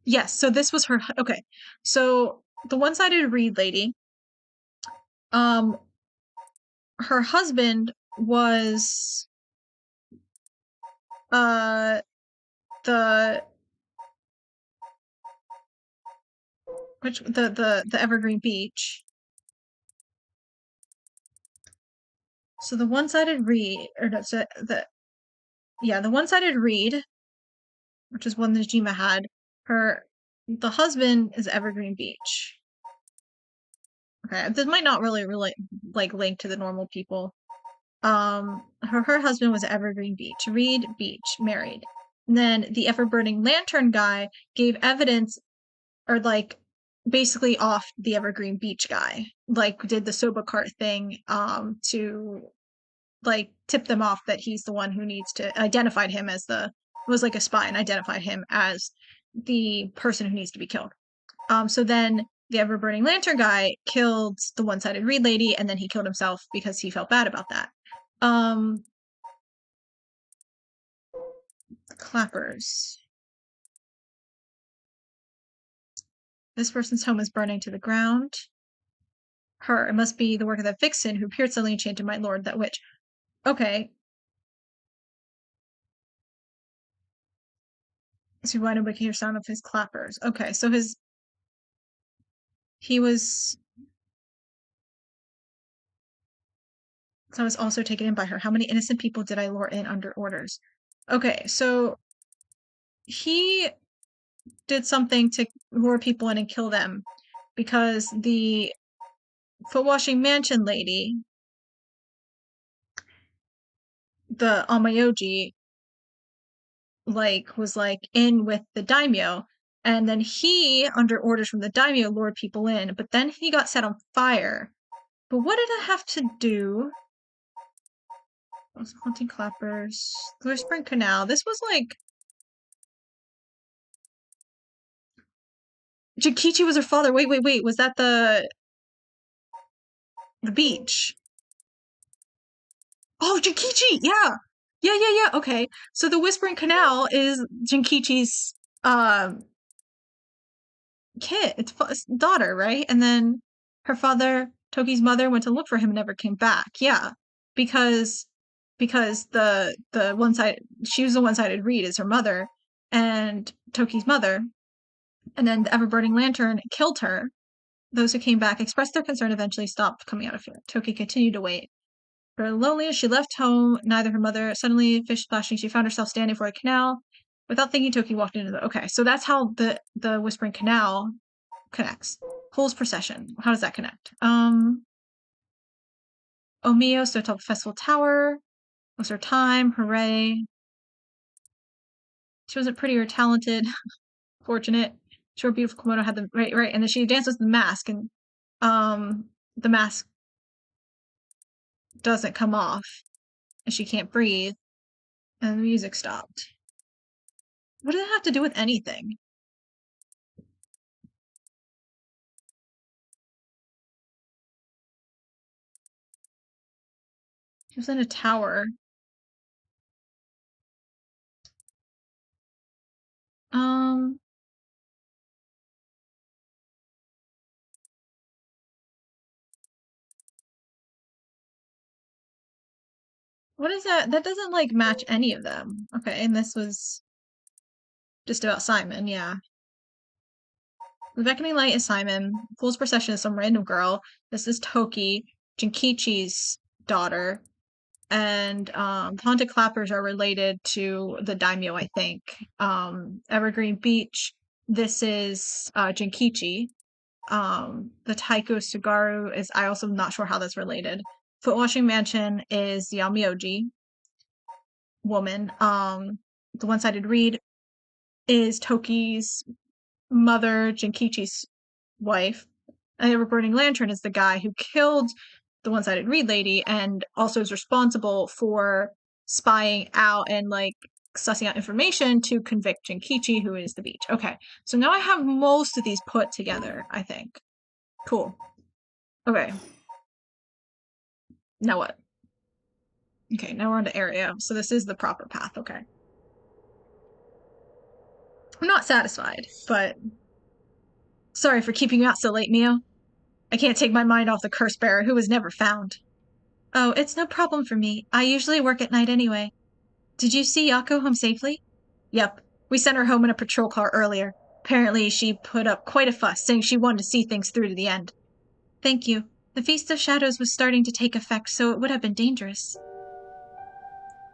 Yes, so this was her. Okay, so the one-sided reed lady, her husband was the the Evergreen Beach. So the one-sided reed, or no, so the one-sided reed, which is one that Najima had. The husband is Evergreen Beach. Okay, this might not really like link to the normal people. Her husband was Evergreen Beach, Reed Beach, married. And then the ever burning lantern guy gave evidence, or like basically off the Evergreen Beach guy, like did the soba cart thing to like tip them off that he's the one who needs to identified him as was like a spy and identified him as the person who needs to be killed. So then the ever burning lantern guy killed the one-sided reed lady, and then he killed himself because he felt bad about that. Clappers. This person's home is burning to the ground. It must be the work of that vixen who appeared suddenly enchanted my lord, that witch. Okay. So why nobody can hear sound of his clappers? Okay, so he was. So I was also taken in by her. How many innocent people did I lure in under orders? Okay, so he did something to lure people in and kill them because the foot washing mansion lady, the onmyoji, was in with the daimyo, and then he, under orders from the daimyo, lured people in, but then he got set on fire. But what did I have to do? Haunting clappers, the Whispering Canal. This was like Jinkichi was her father. Wait. Was that the beach? Oh, Jinkichi! Yeah. Okay. So the Whispering Canal is Jinkichi's kid. It's daughter, right? And then her father, Toki's mother, went to look for him and never came back. Yeah. Because the one side, she was the one-sided reed is her mother, and Toki's mother, and then the ever-burning lantern killed her. Those who came back expressed their concern, eventually stopped coming out of fear. Toki continued to wait. For lonely, she left home, neither her mother. Suddenly, fish splashing, she found herself standing for a canal. Without thinking, Toki walked into the. Okay, so that's how the Whispering Canal connects. Fool's Procession. How does that connect? Omiyo, so top Festival Tower. Was her time? Hooray. She wasn't pretty or talented. Fortunate. She wore beautiful kimono, had the right, and then she danced with the mask, and the mask doesn't come off, and she can't breathe, and the music stopped. What does it have to do with anything? He was in a tower. What is that? That doesn't, like, match any of them. Okay, and this was just about Seiman, yeah. The Beckoning Light is Seiman. Fool's Procession is some random girl. This is Toki, Jinkichi's daughter. And Haunted Clappers are related to the daimyo, I think. Evergreen Beach, this is Jinkichi. The Taiko Sugaru is, I also am not sure how that's related. Footwashing Mansion is the onmyoji woman. The One-Sided Reed is Toki's mother, Jinkichi's wife. And the Burning Lantern is the guy who killed the One-Sided Reed lady and also is responsible for spying out and, like, sussing out information to convict Jinkichi, who is the beach. Okay, so now I have most of these put together, I think. Cool. Okay. Now what? Okay, now we're on to area. So this is the proper path, okay. I'm not satisfied, but sorry for keeping you out so late, Mio. I can't take my mind off the curse bearer who was never found. Oh, it's no problem for me. I usually work at night anyway. Did you see Yako home safely? Yep. We sent her home in a patrol car earlier. Apparently she put up quite a fuss, saying she wanted to see things through to the end. Thank you. The Feast of Shadows was starting to take effect, so it would have been dangerous.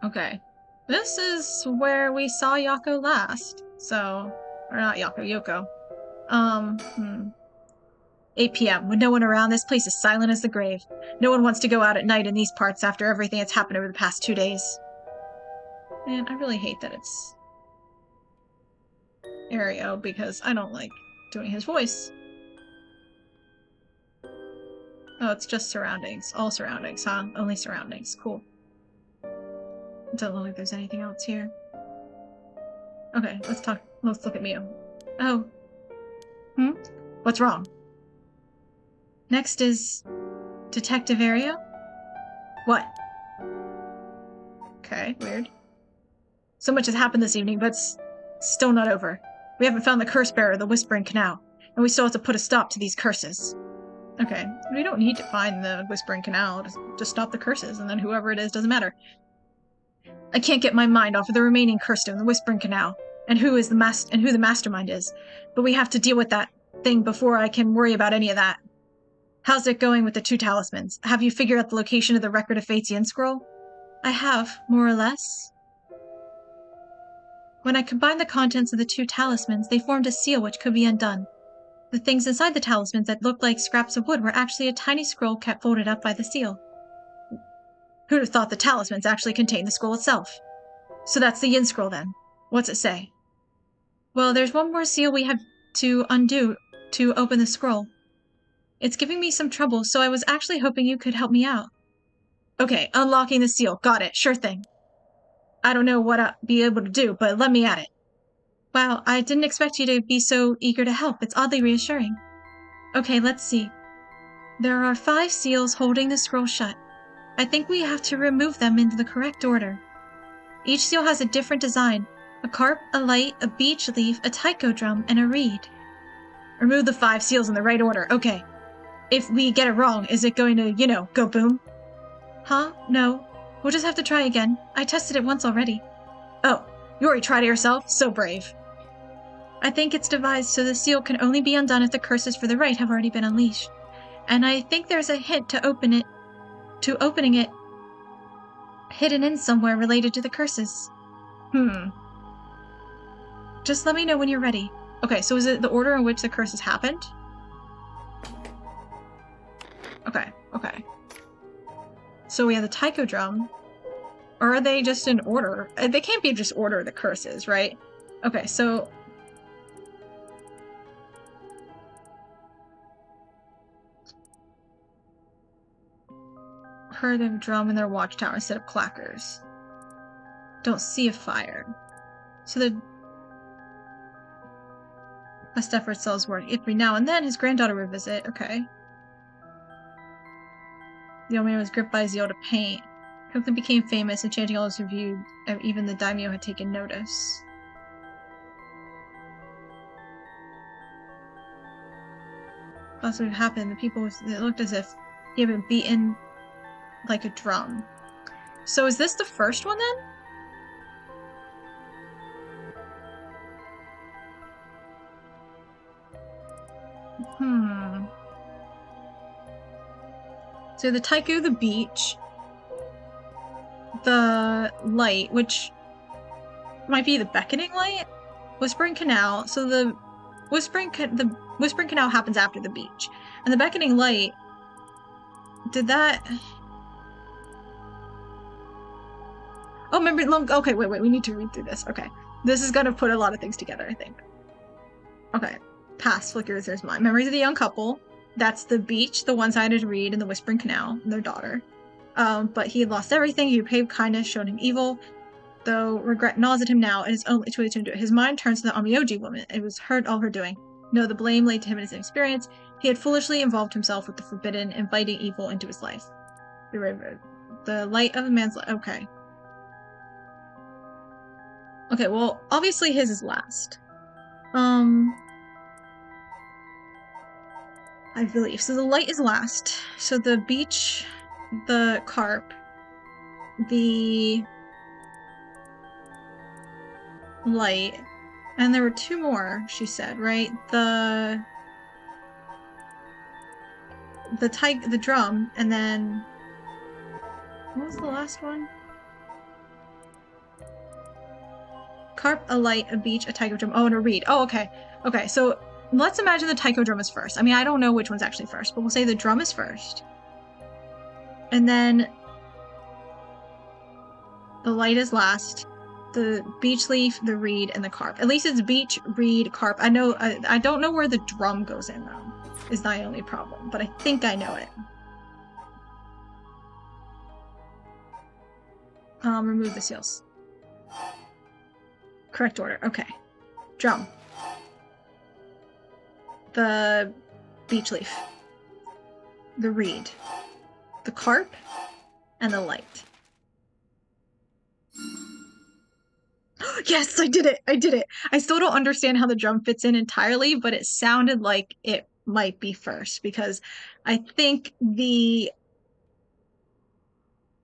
Okay. This is where we saw Yako last. So, or not Yako, Yoko. 8 p.m. With no one around, this place is silent as the grave. No one wants to go out at night in these parts after everything that's happened over the past 2 days. Man, I really hate that it's Aereo because I don't like doing his voice. Oh, it's just surroundings. All surroundings, huh? Only surroundings. Cool. Don't look like there's anything else here. Okay, let's look at Mio. Oh. What's wrong? Next is Detective Aereo? What? Okay, weird. So much has happened this evening, but it's still not over. We haven't found the curse bearer, the Whispering Canal, and we still have to put a stop to these curses. Okay, we don't need to find the Whispering Canal, just stop the curses, and then whoever it is doesn't matter. I can't get my mind off of the remaining curse stone, the Whispering Canal, and who the mastermind is, but we have to deal with that thing before I can worry about any of that. How's it going with the 2 talismans? Have you figured out the location of the Record of Fate's Yin Scroll? I have, more or less. When I combined the contents of the 2 talismans, they formed a seal which could be undone. The things inside the talismans that looked like scraps of wood were actually a tiny scroll kept folded up by the seal. Who'd have thought the talismans actually contained the scroll itself? So that's the Yin Scroll then. What's it say? Well, there's one more seal we have to undo to open the scroll. It's giving me some trouble, so I was actually hoping you could help me out. Okay, unlocking the seal. Got it. Sure thing. I don't know what I'll be able to do, but let me at it. Wow, I didn't expect you to be so eager to help. It's oddly reassuring. Okay, let's see. There are 5 seals holding the scroll shut. I think we have to remove them into the correct order. Each seal has a different design. A carp, a light, a beech leaf, a taiko drum, and a reed. Remove the 5 seals in the right order. Okay. If we get it wrong, is it going to, go boom? Huh? No. We'll just have to try again. I tested it once already. Oh, you already tried it yourself? So brave. I think it's devised so the seal can only be undone if the curses for the right have already been unleashed. And I think there's a hint to opening it hidden in somewhere related to the curses. Just let me know when you're ready. Okay, so is it the order in which the curses happened? Okay. So we have the taiko drum. Or are they just in order? They can't be just order of the curses, right? Okay, so... Heard them drum in their watchtower instead of clackers. Don't see a fire. So the best effort sells work. Every now and then his granddaughter would visit. Okay. The old man was gripped by his Yoda pain. quickly became famous, and chanting all was reviewed. Even the daimyo had taken notice. That's what happened. The people, it looked as if he had been beaten like a drum. So is this the first one then? So the Taiku, the beach, the light, which might be the beckoning light, Whispering Canal. So the Whispering Canal happens after the beach, and the beckoning light. Did that? Oh, remember? Okay, wait. We need to read through this. Okay, this is gonna put a lot of things together, I think. Okay, past flickers. There's mine. Memories of the young couple. That's the beach, the one-sided reed, and the Whispering Canal, and their daughter. But he had lost everything. He repaid kindness, showed him evil. Though regret gnaws at him now, and is only too late to do it. His mind turns to the onmyoji woman. It was all her doing. No, the blame laid to him in his experience. He had foolishly involved himself with the forbidden, inviting evil into his life. The light of a man's life. Okay. Okay, well, obviously his is last. I believe. So the light is last. So the beach, the carp, the light, and there were two more, she said, right? The drum, and then what was the last one? Carp, a light, a beach, a taiko drum. Oh, and a reed. Oh, okay. Okay, so let's imagine the taiko drum is first. I mean, I don't know which one's actually first, but we'll say the drum is first. And then the light is last. The beech leaf, the reed, and the carp. At least it's beech, reed, carp. I know. I don't know where the drum goes in, though. Is my only problem, but I think I know it. Remove the seals. Correct order. Okay. Drum. The beech leaf. The reed. The carp. And the light. Yes, I did it! I did it! I still don't understand how the drum fits in entirely, but it sounded like it might be first, because I think the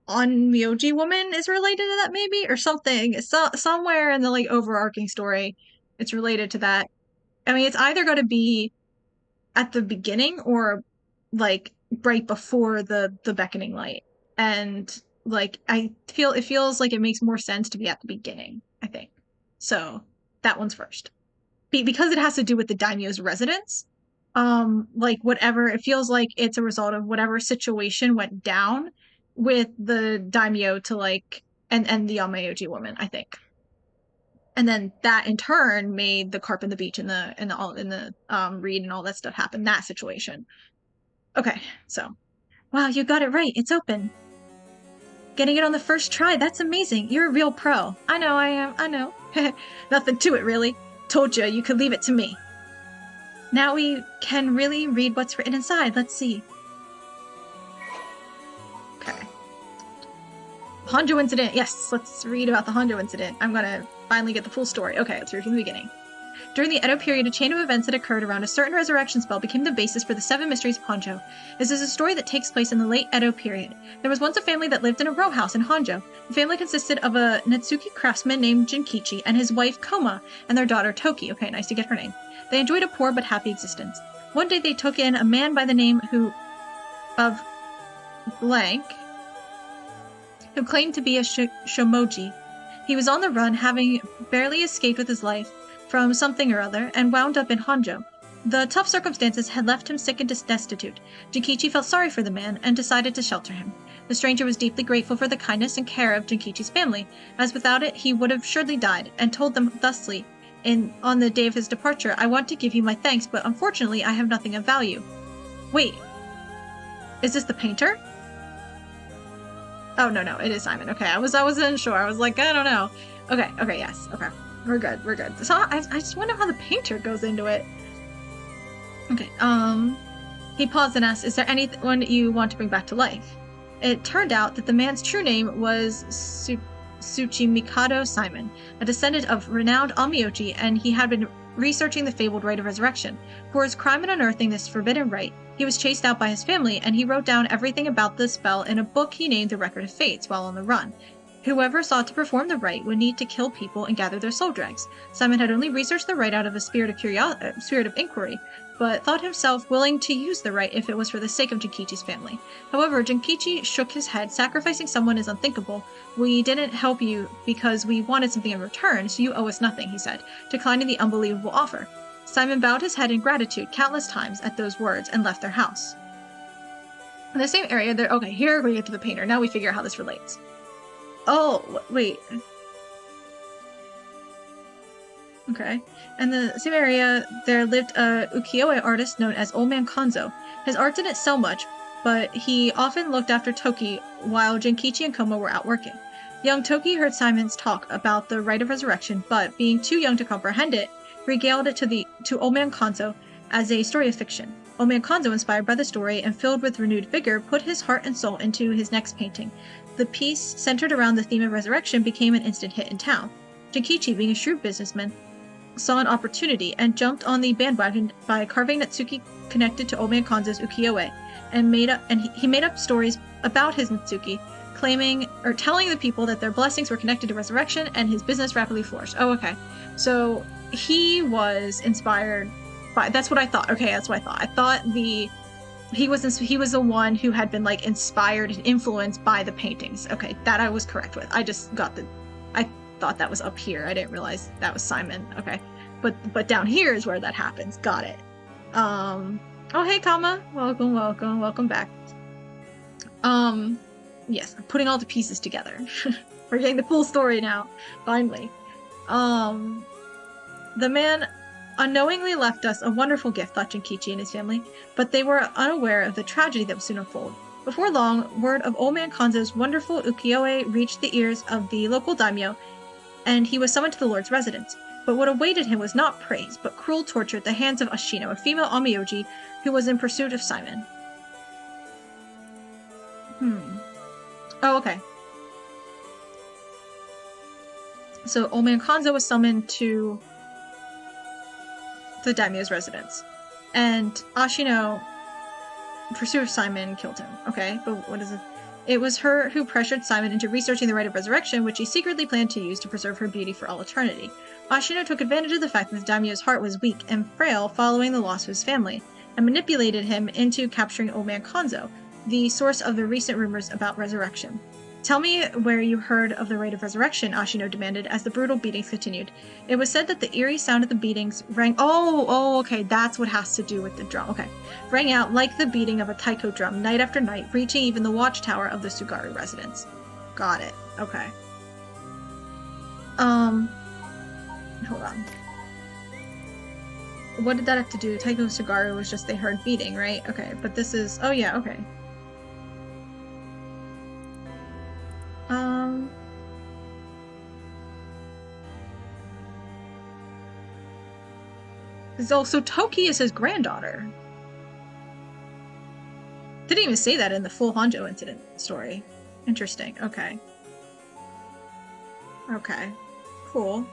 onmyoji woman is related to that, maybe? Or something. Somewhere in the, like, overarching story, it's related to that. I mean, it's either going to be at the beginning or, like, right before the beckoning light. And, like, it feels like it makes more sense to be at the beginning, I think. So, that one's first. Because it has to do with the daimyo's residence, like, whatever, it feels like it's a result of whatever situation went down with the daimyo to, like, and the onmyoji woman, I think. And then that in turn made the carp and the beach and the reed and all that stuff happen, that situation. Okay, so. Wow, you got it right. It's open. Getting it on the first try. That's amazing. You're a real pro. I know I am. I know. Nothing to it, really. Told you could leave it to me. Now we can really read what's written inside. Let's see. Okay. Honjo Incident. Yes, let's read about the Honjo Incident. I'm gonna finally get the full story. Okay, let's read from the beginning. During the Edo period, a chain of events that occurred around a certain resurrection spell became the basis for the 7 Mysteries of Honjo. This is a story that takes place in the late Edo period. There was once a family that lived in a row house in Honjo. The family consisted of a Netsuki craftsman named Jinkichi and his wife Koma and their daughter Toki. Okay, nice to get her name. They enjoyed a poor but happy existence. One day they took in a man by the name of blank, who claimed to be a shomoji. He was on the run, having barely escaped with his life from something or other, and wound up in Honjo. The tough circumstances had left him sick and destitute. Jinkichi felt sorry for the man and decided to shelter him. The stranger was deeply grateful for the kindness and care of Jinkichi's family, as without it he would have surely died, and told them thusly, on the day of his departure, "I want to give you my thanks, but unfortunately I have nothing of value." Wait, is this the painter? Oh, no, it is Simon. Okay, I wasn't sure. I was like, I don't know. Okay, yes, okay. We're good. So I just wonder how the painter goes into it. Okay, he paused and asked, "Is there anyone you want to bring back to life?" It turned out that the man's true name was Tsuchimikado Seiman, a descendant of renowned onmyoji, and he had been researching the fabled rite of resurrection. For his crime in unearthing this forbidden rite, he was chased out by his family, and he wrote down everything about the spell in a book he named The Record of Fates while on the run. Whoever sought to perform the rite would need to kill people and gather their soul dregs. Seiman had only researched the rite out of a spirit of inquiry, but thought himself willing to use the rite if it was for the sake of Jinkichi's family. However, Jinkichi shook his head. Sacrificing someone is unthinkable. We didn't help you because we wanted something in return, so you owe us nothing, he said, declining the unbelievable offer. Seiman bowed his head in gratitude countless times at those words and left their house. In the same area, okay, here we get to the painter. Now we figure out how this relates. Oh, wait. Okay. In the same area, there lived a ukiyo-e artist known as Old Man Konzo. His art didn't sell much, but he often looked after Toki while Jinkichi and Koma were out working. Young Toki heard Seiman's talk about the rite of resurrection, but being too young to comprehend it, regaled it to Old Man Konzo as a story of fiction. Old Man Konzo, inspired by the story and filled with renewed vigor, put his heart and soul into his next painting. The piece, centered around the theme of resurrection, became an instant hit in town. Jinkichi, being a shrewd businessman, saw an opportunity and jumped on the bandwagon by carving Natsuki connected to Old Man Konzo's ukiyo-e, and he made up stories about his Natsuki, telling the people that their blessings were connected to resurrection, and his business rapidly flourished. Oh, okay. So he was inspired by. That's what I thought. Okay, that's what I thought. I thought he was the one who had been like inspired and influenced by the paintings. Okay, that I was correct with. I just got I thought that was up here. I didn't realize that was Seiman. Okay, but down here is where that happens. Got it. Oh hey Kama, welcome back. Yes, I'm putting all the pieces together. We're getting the full story now, finally. The man unknowingly left us a wonderful gift, thought Jinkichi and his family, but they were unaware of the tragedy that would soon unfold. Before long, word of Old Man Konzo's wonderful ukiyo-e reached the ears of the local daimyo, and he was summoned to the Lord's residence. But what awaited him was not praise, but cruel torture at the hands of Ashino, a female onmyoji who was in pursuit of Seiman. Oh, okay. So Old Man Konzo was summoned to the daimyo's residence, and Ashino, in pursuit of Seiman, killed him. Okay, but what is it? It was her who pressured Seiman into researching the rite of resurrection, which he secretly planned to use to preserve her beauty for all eternity. Ashino took advantage of the fact that the daimyo's heart was weak and frail following the loss of his family, and manipulated him into capturing Old Man Konzo, the source of the recent rumors about resurrection. Tell me where you heard of the rite of resurrection, Ashino demanded as the brutal beatings continued. It was said that the eerie sound of the beatings rang— Oh, okay, that's what has to do with the drum. Okay. Rang out like the beating of a taiko drum night after night, reaching even the watchtower of the Tsugaru residence. Got it. Okay. Hold on. What did that have to do? Taiko Tsugaru was just they heard beating, right? Okay, but this is— oh yeah, okay. So Toki is his granddaughter. Didn't even say that in the full Honjo Incident story. Interesting. Okay. Okay. Cool.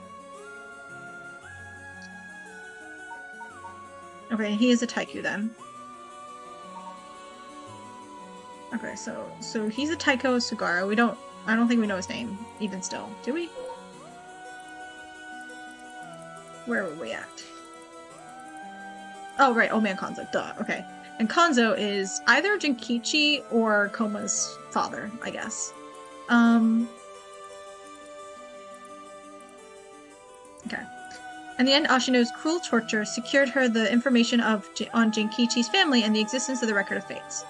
Okay, he is a Taiku then. Okay, so he's a Taiko Tsugaru. I don't think we know his name, even still. Do we? Where were we at? Oh, right, Old Man Konzo. Duh, okay. And Konzo is either Jinkichi or Koma's father, I guess. Okay. In the end, Ashino's cruel torture secured her the information on Jinkichi's family and the existence of the Record of Fates.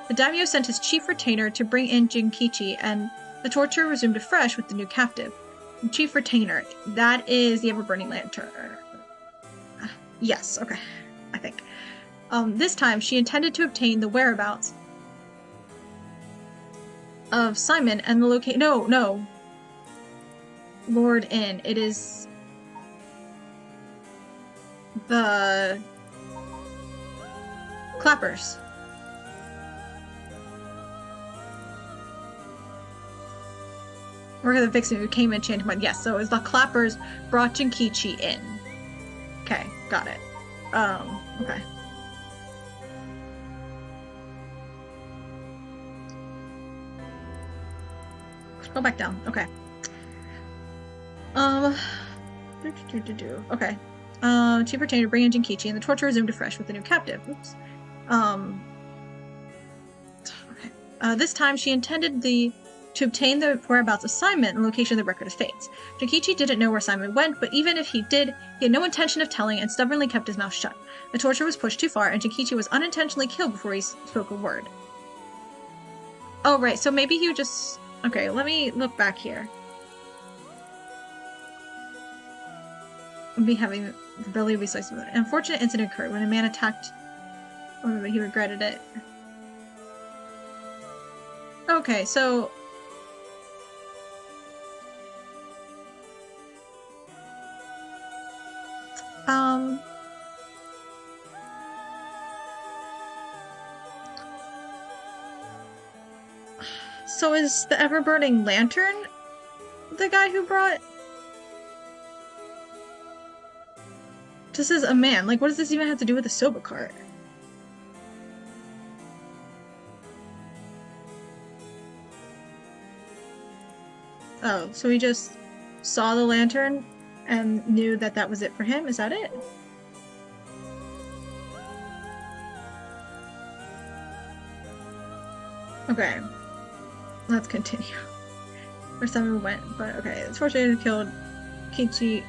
The daimyo sent his chief retainer to bring in Jinkichi, and the torture resumed afresh with the new captive. Chief retainer, that is the ever-burning lantern. Yes, okay. I think. This time, she intended to obtain the whereabouts of Seiman and the location— No. Lord Inn. It is the Clappers. Work of the vixen who came and changed my... Yes, so it was the clappers brought Jinkichi in. Okay, got it. Okay. Go back down. Okay. Okay. Chief retained to bring in Jinkichi, and the torture resumed afresh with the new captive. Oops. Okay. This time she intended to obtain the whereabouts of Seiman and location of the Record of Fates. Jinkichi didn't know where Seiman went, but even if he did, he had no intention of telling and stubbornly kept his mouth shut. The torture was pushed too far, and Jinkichi was unintentionally killed before he spoke a word. Oh, right, so maybe he would just... Okay, let me look back here. Be having the belly be sliced with it. An unfortunate incident occurred when a man attacked... Oh, he regretted it. Okay, so... So is the ever-burning lantern the guy who brought... This is a man. Like, what does this even have to do with the soba cart? Oh, so he just saw the lantern and knew that that was it for him? Is that it? Okay. Let's continue. Where Seiman went, but okay. It's fortunate killed Kichi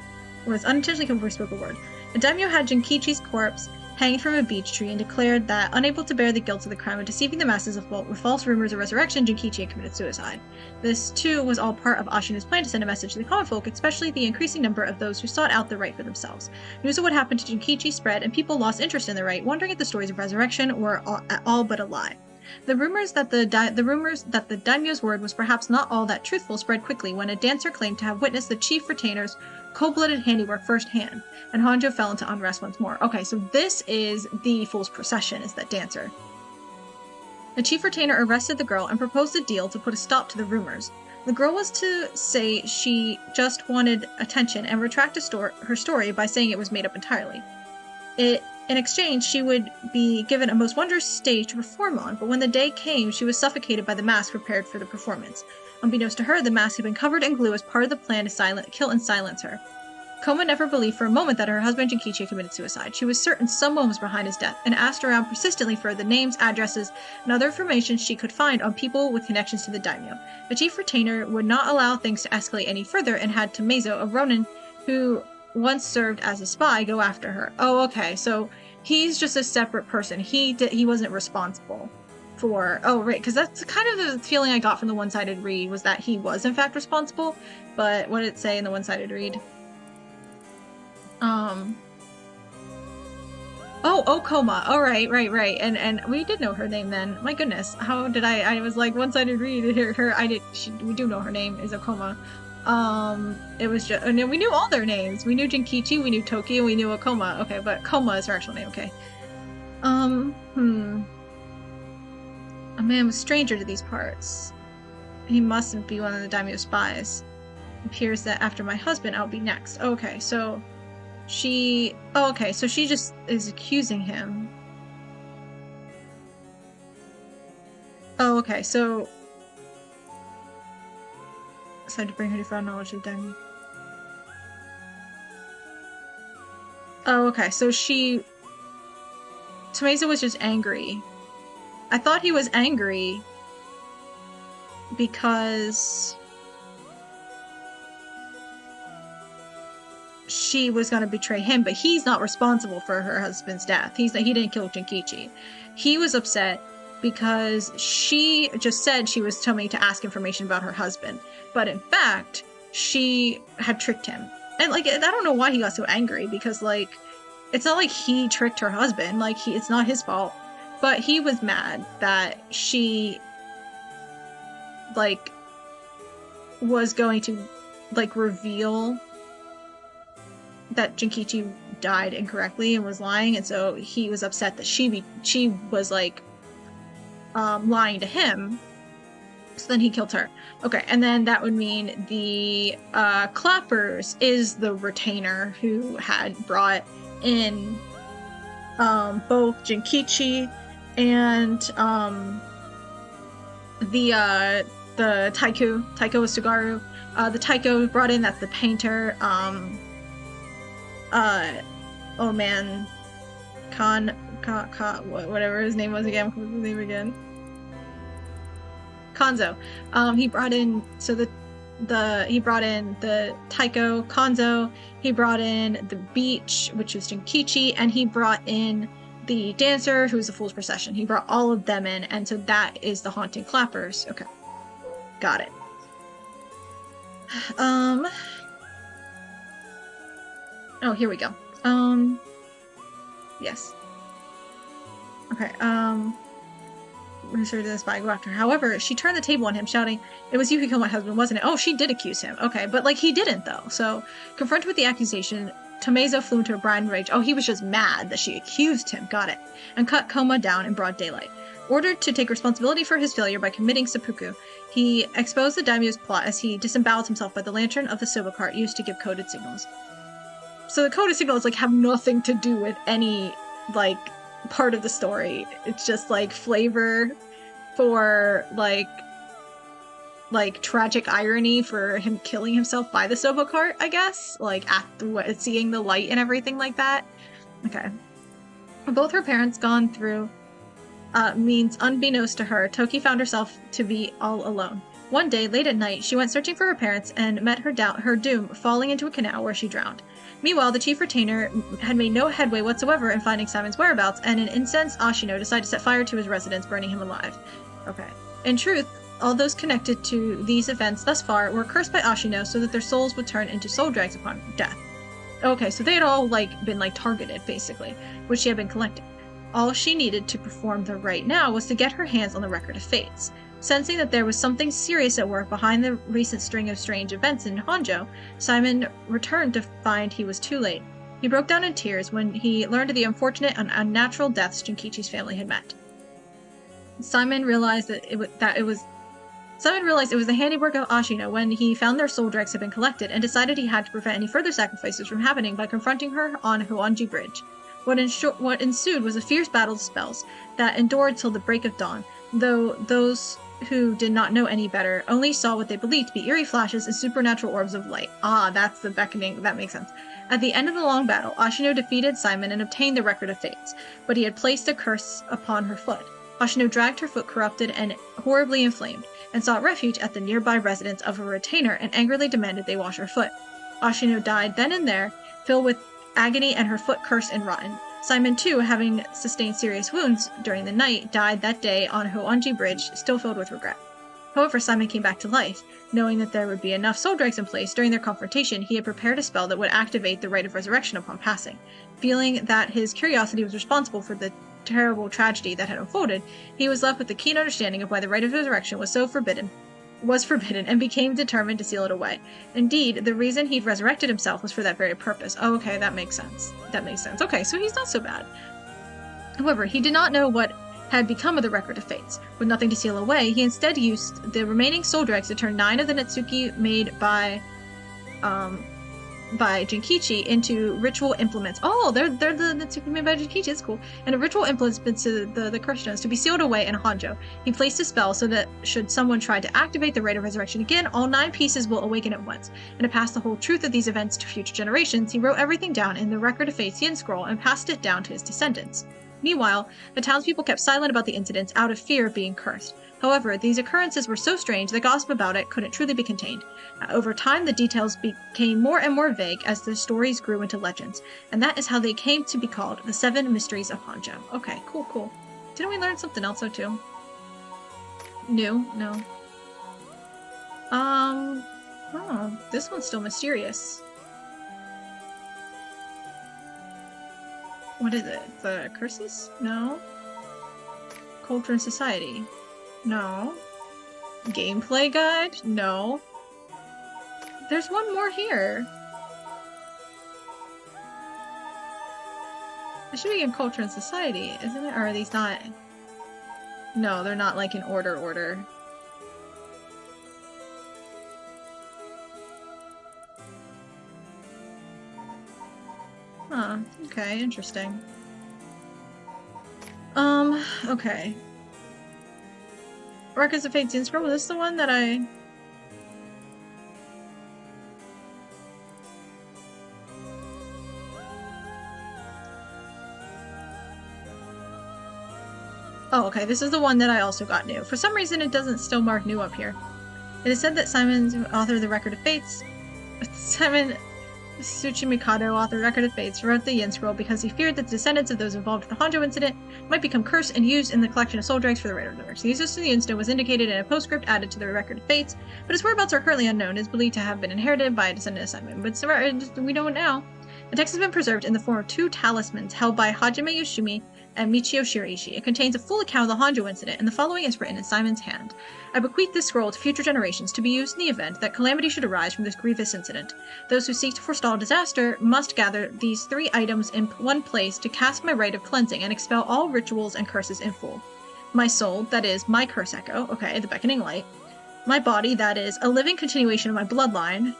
was unintentionally killed before he spoke a word. A daimyo had Jinkichi's corpse hanging from a beech tree and declared that, unable to bear the guilt of the crime of deceiving the masses with false rumors of resurrection, Jinkichi had committed suicide. This, too, was all part of Ashina's plan to send a message to the common folk, especially the increasing number of those who sought out the right for themselves. News of what happened to Jinkichi spread, and people lost interest in the right, wondering if the stories of resurrection were all but a lie. The rumors that the daimyo's word was perhaps not all that truthful spread quickly when a dancer claimed to have witnessed the chief retainer's cold-blooded handiwork firsthand, and Honjo fell into unrest once more. Okay, so this is the Fool's Procession, is that dancer. The chief retainer arrested the girl and proposed a deal to put a stop to the rumors. The girl was to say she just wanted attention and retract her story by saying it was made up entirely. In exchange, she would be given a most wondrous stage to perform on, but when the day came, she was suffocated by the mask prepared for the performance. Unbeknownst to her, the mask had been covered in glue as part of the plan to kill and silence her. Koma never believed for a moment that her husband Jinkichi had committed suicide. She was certain someone was behind his death, and asked around persistently for the names, addresses, and other information she could find on people with connections to the daimyo. The chief retainer would not allow things to escalate any further, and had Tomezo, a ronin who once served as a spy, go after her. Oh, okay, so he's just a separate person. He wasn't responsible for... Oh, right, because that's kind of the feeling I got from the one-sided read, was that he was in fact responsible, but what did it say in the one-sided read? Oh, Koma. Oh, right. And we did know her name then. My goodness, how did I was like one-sided read we do know her name is Okoma. It was just, and we knew all their names. We knew Jinkichi, we knew Toki, and we knew Okoma. Okay, but Koma is her actual name, okay. A man was stranger to these parts. He mustn't be one of the daimyo spies. It appears that after my husband, I'll be next. Okay, so she just is accusing him. Oh, okay, so decided to bring her to found knowledge of daimyo. Oh, okay, so Tomezo was just angry. I thought he was angry because she was going to betray him, but he's not responsible for her husband's death. He didn't kill Jinkichi. He was upset because she just said she was telling me to ask information about her husband, but in fact, she had tricked him. And like, I don't know why he got so angry, because like, it's not like he tricked her husband, like it's not his fault, but he was mad that she like was going to like reveal that Jinkichi died incorrectly and was lying, and so he was upset that she was like lying to him. So then he killed her. Okay, and then that would mean the Clappers is the retainer who had brought in both Jinkichi and the Taiko Sugaru. The Taiko brought in, that's the painter. Oh man, whatever his name was again. What was his name again? Konzo. He brought in, so he brought in the Taiko, Konzo, he brought in the beach, which is Jinkichi, and he brought in the dancer, who was the Fool's Procession. He brought all of them in, and so that is the Haunting Clappers. Okay. Got it. Oh, here we go. Yes. Okay, research this by go after her. However, she turned the table on him, shouting, "It was you who killed my husband, wasn't it?" Oh, she did accuse him. Okay, but like he didn't though. So, confronted with the accusation, Tomezo flew into a blind rage. Oh, he was just mad that she accused him. Got it. And cut Koma down in broad daylight. Ordered to take responsibility for his failure by committing seppuku, he exposed the daimyo's plot as he disemboweled himself by the lantern of the soba cart used to give coded signals. So the coded signals like have nothing to do with any like part of the story. It's just like flavor for like tragic irony for him killing himself by the soba cart, I guess, like after seeing the light and everything like that. Okay. Both her parents gone through means unbeknownst to her, Toki found herself to be all alone. One day, late at night, she went searching for her parents and met her doom falling into a canal where she drowned. Meanwhile, the chief retainer had made no headway whatsoever in finding Simon's whereabouts, and an incensed Ashino decided to set fire to his residence, burning him alive. Okay. In truth, all those connected to these events thus far were cursed by Ashino so that their souls would turn into soul drags upon death. Okay, so they had all been targeted, basically, which she had been collecting. All she needed to perform the right now was to get her hands on the Record of Fates. Sensing that there was something serious at work behind the recent string of strange events in Honjo, Simon returned to find he was too late. He broke down in tears when he learned of the unfortunate and unnatural deaths Jinkichi's family had met. Simon realized it was the handiwork of Ashino when he found their soul dregs had been collected, and decided he had to prevent any further sacrifices from happening by confronting her on Honjo Bridge. What ensued was a fierce battle of spells that endured till the break of dawn, though those who did not know any better only saw what they believed to be eerie flashes and supernatural orbs of light. Ah, that's the beckoning. That makes sense. At the end of the long battle, Ashino defeated Simon and obtained the Record of Fates, but he had placed a curse upon her foot. Ashino dragged her foot corrupted and horribly inflamed, and sought refuge at the nearby residence of a retainer and angrily demanded they wash her foot. Ashino died then and there, filled with agony and her foot cursed and rotten. Simon, too, having sustained serious wounds during the night, died that day on Honjo Bridge, still filled with regret. However, Simon came back to life. Knowing that there would be enough soul dregs in place during their confrontation, he had prepared a spell that would activate the Rite of Resurrection upon passing. Feeling that his curiosity was responsible for the terrible tragedy that had unfolded, he was left with the keen understanding of why the Rite of Resurrection was forbidden, and became determined to seal it away. Indeed, the reason he'd resurrected himself was for that very purpose. Oh, okay, that makes sense. Okay, so he's not so bad. However, he did not know what had become of the Record of Fates. With nothing to seal away, he instead used the remaining soul dregs to turn 9 of the Netsuki made by Jinkichi into ritual implements. Oh, they're the Netsuki made by Jinkichi. That's cool. And a ritual implements to the curse stones to be sealed away in Honjo. He placed a spell so that should someone try to activate the Rite of Resurrection again, all 9 pieces will awaken at once. And to pass the whole truth of these events to future generations, he wrote everything down in the Record of Fates Yin scroll and passed it down to his descendants. Meanwhile, the townspeople kept silent about the incidents out of fear of being cursed. However, these occurrences were so strange that gossip about it couldn't truly be contained. Over time, the details became more and more vague as the stories grew into legends, and that is how they came to be called the 7 Mysteries of Honjo. Okay, cool. Didn't we learn something else, though, too? New? No. Oh, this one's still mysterious. What is it? The curses? No. Culture and society? No. Gameplay guide? No. There's one more here. It should be in culture and society, isn't it? Or are these not? No, they're not like in order. Huh, okay, interesting. Okay. Records of Fate's Inscroll, was this the one that I... Oh, okay, this is the one that I also got new. For some reason, it doesn't still mark new up here. It is said that Simon's author of the Record of Fates, Simon Tsuchimikado, author of Record of Fates, wrote the Yin Scroll because he feared that the descendants of those involved with the Honjo Incident might become cursed and used in the collection of soul dregs for the Rite of Resurrection. The existence of the incident was indicated in a postscript added to the Record of Fates, but its whereabouts are currently unknown. It is believed to have been inherited by a descendant of Simon, but we know it now. The text has been preserved in the form of 2 talismans held by Hajime Yoshimi and Michio Shiraishi. It contains a full account of the Honjo Incident, and the following is written in Simon's hand. I bequeath this scroll to future generations to be used in the event that calamity should arise from this grievous incident. Those who seek to forestall disaster must gather these 3 items in one place to cast my rite of cleansing and expel all rituals and curses in full. My soul, that is, my curse echo, okay, the beckoning light. My body, that is, a living continuation of my bloodline.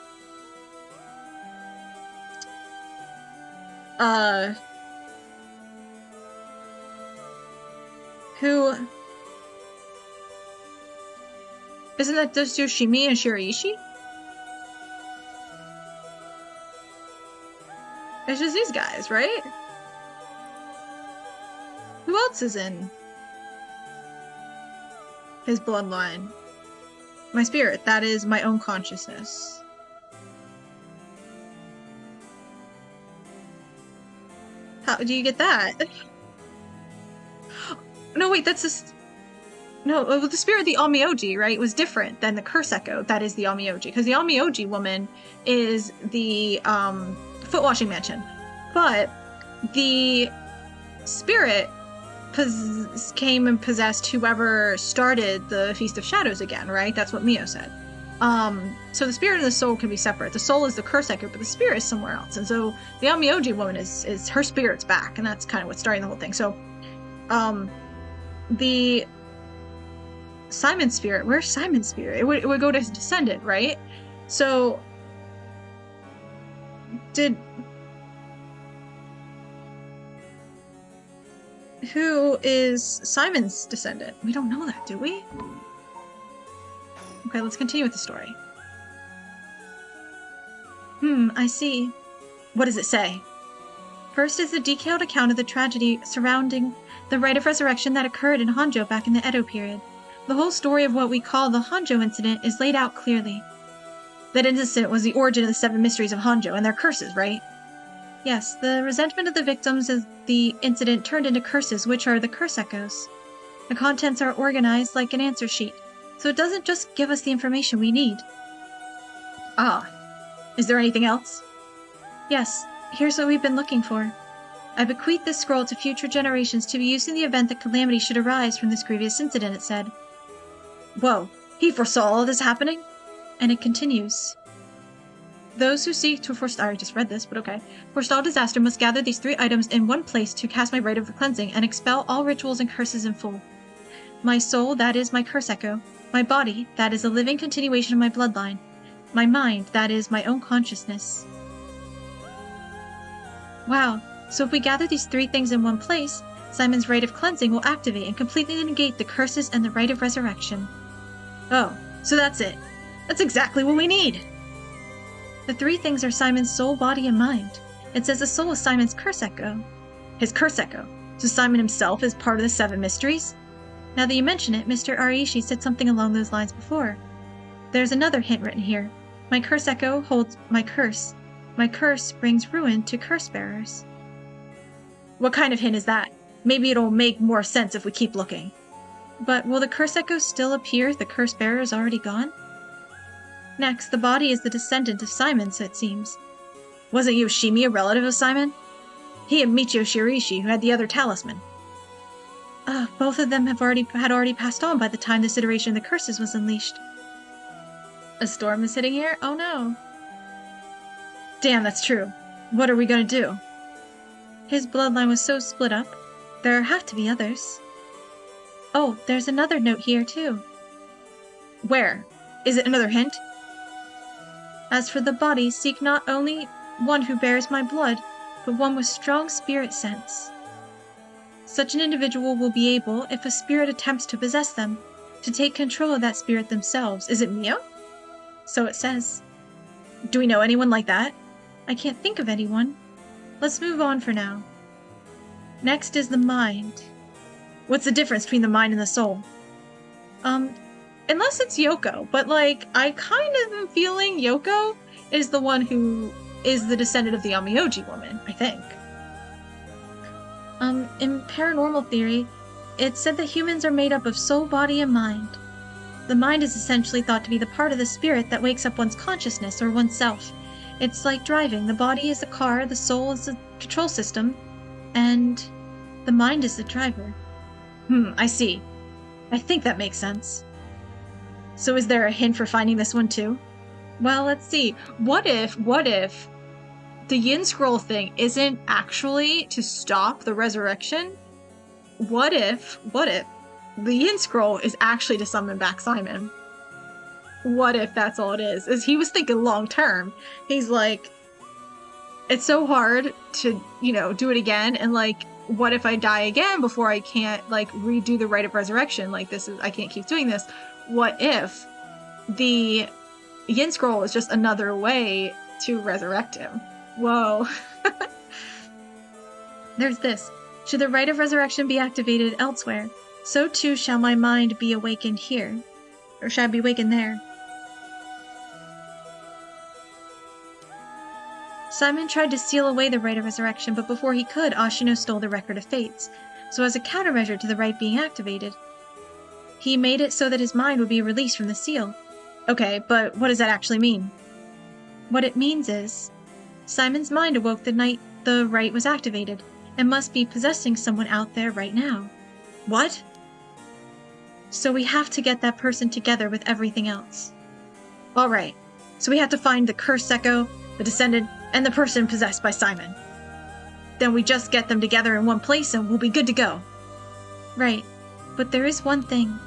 Who... Isn't that just Yoshimi and Shiraishi? It's just these guys, right? Who else is in his bloodline? My spirit, that is my own consciousness. How do you get that? No, wait, that's just... No, the spirit of the onmyoji, right, was different than the curse echo. That is the onmyoji. Because the onmyoji woman is the foot washing mansion. But the spirit came and possessed whoever started the Feast of Shadows again, right? That's what Mio said. So the spirit and the soul can be separate. The soul is the curse echo, but the spirit is somewhere else. And so the onmyoji woman is her spirit's back, and that's kind of what's starting the whole thing. So, the Simon's spirit, where's Simon's spirit? It would go to his descendant, right? So, who is Simon's descendant? We don't know that, do we? Okay, let's continue with the story. I see. What does it say? First is the detailed account of the tragedy surrounding the Rite of Resurrection that occurred in Honjo back in the Edo period. The whole story of what we call the Honjo Incident is laid out clearly. That incident was the origin of the 7 mysteries of Honjo and their curses, right? Yes, the resentment of the victims of the incident turned into curses, which are the curse echoes. The contents are organized like an answer sheet, so it doesn't just give us the information we need. Ah. Is there anything else? Yes, here's what we've been looking for. I bequeath this scroll to future generations to be used in the event that calamity should arise from this grievous incident, it said. Whoa, he foresaw all this happening? And it continues. Those who seek to forestall... I just read this, but okay. Forestall disaster must gather these 3 items in one place to cast my rite of cleansing and expel all rituals and curses in full. My soul, that is my curse echo. My body, that is a living continuation of my bloodline. My mind, that is my own consciousness. Wow, so if we gather these 3 things in one place, Simon's rite of cleansing will activate and completely negate the curses and the rite of resurrection. Oh, so that's it. That's exactly what we need! The 3 things are Simon's soul, body, and mind. It says the soul is Simon's curse echo. His curse echo? So Simon himself is part of the 7 mysteries? Now that you mention it, Mr. Arishi said something along those lines before. There's another hint written here. My curse echo holds my curse. My curse brings ruin to curse bearers. What kind of hint is that? Maybe it'll make more sense if we keep looking. But will the curse echo still appear if the curse bearer is already gone? Next, the body is the descendant of Simon, so it seems. Wasn't Yoshimi a relative of Simon? He and Michio Shiraishi, who had the other talisman. Both of them had already passed on by the time this iteration of the curses was unleashed. A storm is hitting here? Oh no. Damn, that's true. What are we gonna do? His bloodline was so split up. There have to be others. Oh, there's another note here too. Where? Is it another hint? As for the body, seek not only one who bears my blood, but one with strong spirit sense. Such an individual will be able, if a spirit attempts to possess them, to take control of that spirit themselves. Is it Mio? So it says. Do we know anyone like that? I can't think of anyone. Let's move on for now. Next is the mind. What's the difference between the mind and the soul? Unless it's Yoko, but like, I kind of am feeling Yoko is the one who is the descendant of the onmyoji woman, I think. In paranormal theory, it's said that humans are made up of soul, body, and mind. The mind is essentially thought to be the part of the spirit that wakes up one's consciousness or oneself. It's like driving. The body is the car, the soul is the control system, and the mind is the driver. I see. I think that makes sense. So is there a hint for finding this one too? Well, let's see. What if the Yin Scroll thing isn't actually to stop the resurrection? What if the Yin Scroll is actually to summon back Simon? What if that's all it is? Is he was thinking long term. He's like, it's so hard to, do it again, and like, what if I die again before I can't like redo the rite of resurrection? Like, I can't keep doing this. What if the Yin Scroll is just another way to resurrect him? Whoa. There's this. Should the rite of resurrection be activated elsewhere, so too shall my mind be awakened here. Or shall I be awakened there? Simon tried to seal away the rite of resurrection, but before he could, Ashino stole the Record of Fates, so as a countermeasure to the rite being activated. He made it so that his mind would be released from the seal. Okay, but what does that actually mean? What it means is, Simon's mind awoke the night the rite was activated, and must be possessing someone out there right now. What? So we have to get that person together with everything else. Alright, so we have to find the cursed echo, the descendant, and the person possessed by Simon. Then we just get them together in one place and we'll be good to go. Right, but there is one thing.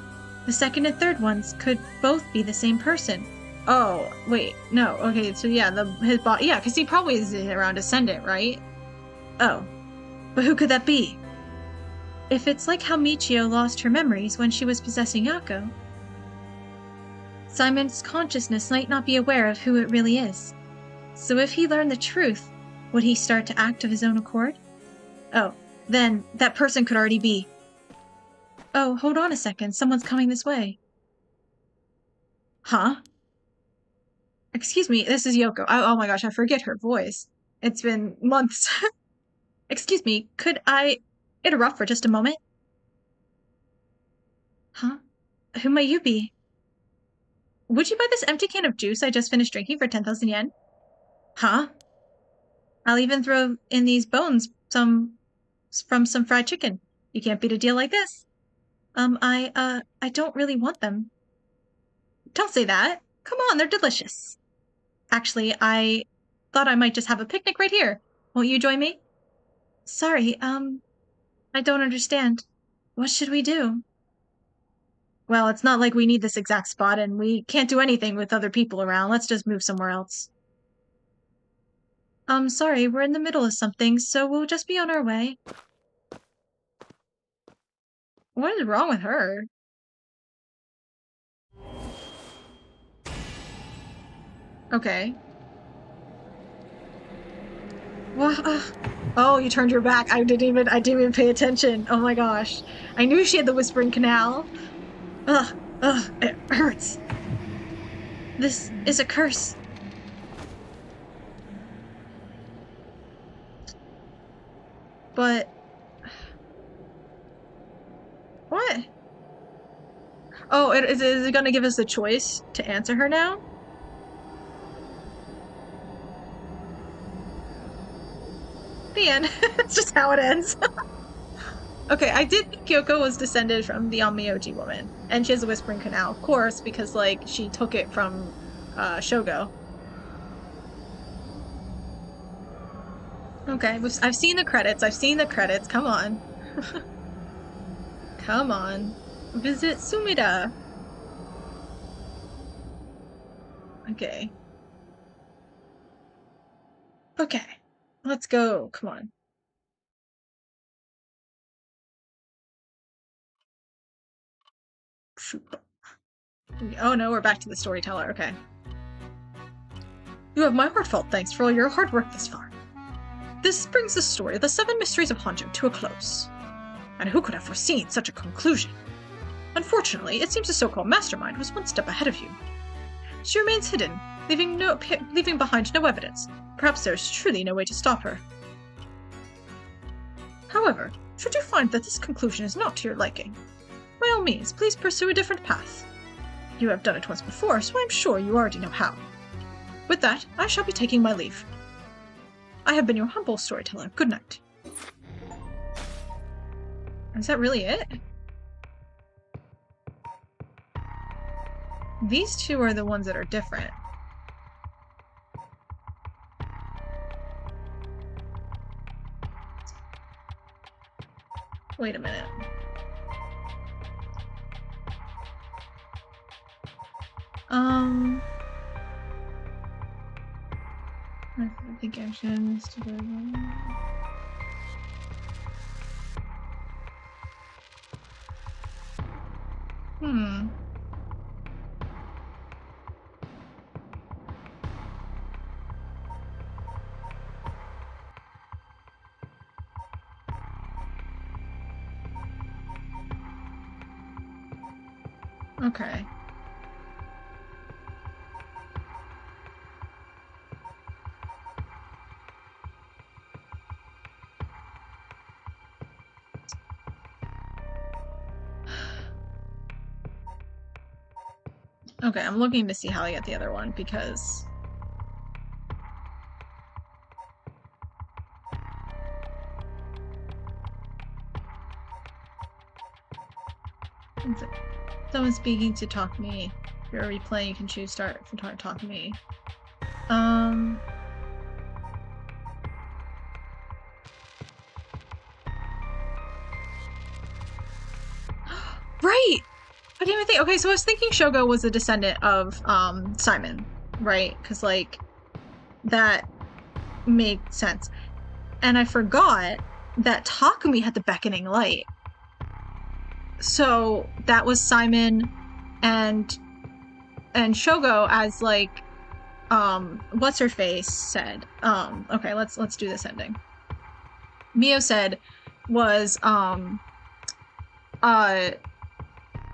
The second and third ones could both be the same person. Oh, wait, no, okay, so yeah, his body, yeah, because he probably is around Descendant, right? Oh, but who could that be? If it's like how Michio lost her memories when she was possessing Yako, Simon's consciousness might not be aware of who it really is. So if he learned the truth, would he start to act of his own accord? Oh, then that person could already be. Oh, hold on a second, someone's coming this way. Huh? Excuse me, this is Yoko. Oh my gosh, I forget her voice. It's been months. Excuse me, could I interrupt for just a moment? Huh? Who might you be? Would you buy this empty can of juice I just finished drinking for 10,000 yen? Huh? I'll even throw in these bones from some fried chicken. You can't beat a deal like this. I don't really want them. Don't say that. Come on, they're delicious. Actually, I thought I might just have a picnic right here. Won't you join me? Sorry, I don't understand. What should we do? Well, it's not like we need this exact spot and we can't do anything with other people around. Let's just move somewhere else. Sorry, we're in the middle of something, so we'll just be on our way. What is wrong with her? Okay. Well, oh, you turned your back. I didn't even pay attention. Oh my gosh. I knew she had the Whispering Canal. Ugh, it hurts. This is a curse. But... What? Oh, is it gonna give us a choice to answer her now? The end. That's just how it ends. Okay, I did think Kyoko was descended from the onmyoji woman. And she has a Whispering Canal, of course, because, like, she took it from, Shogo. Okay, I've seen the credits, come on. Come on. Visit Sumida. Okay. Okay. Let's go. Come on. Oh no, we're back to the storyteller. Okay. You have my heartfelt thanks for all your hard work thus far. This brings the story of the 7 Mysteries of Honjo to a close. And who could have foreseen such a conclusion? Unfortunately, it seems the so-called mastermind was one step ahead of you. She remains hidden, leaving behind no evidence. Perhaps there is truly no way to stop her. However, should you find that this conclusion is not to your liking, by all means, please pursue a different path. You have done it once before, so I am sure you already know how. With that, I shall be taking my leave. I have been your humble storyteller. Good night. Is that really it? These two are the ones that are different. Wait a minute. I think actions to go. Okay. Okay, I'm looking to see how I get the other one because someone speaking to talk to me. If you're replaying, you can choose start from talk to me. Right! I didn't even think. Okay, so I was thinking Shogo was a descendant of Seiman, right? Because like that made sense, and I forgot that Takumi had the beckoning light. So that was Seiman and Shogo as like what's her face said. Okay, let's do this ending. Mio said was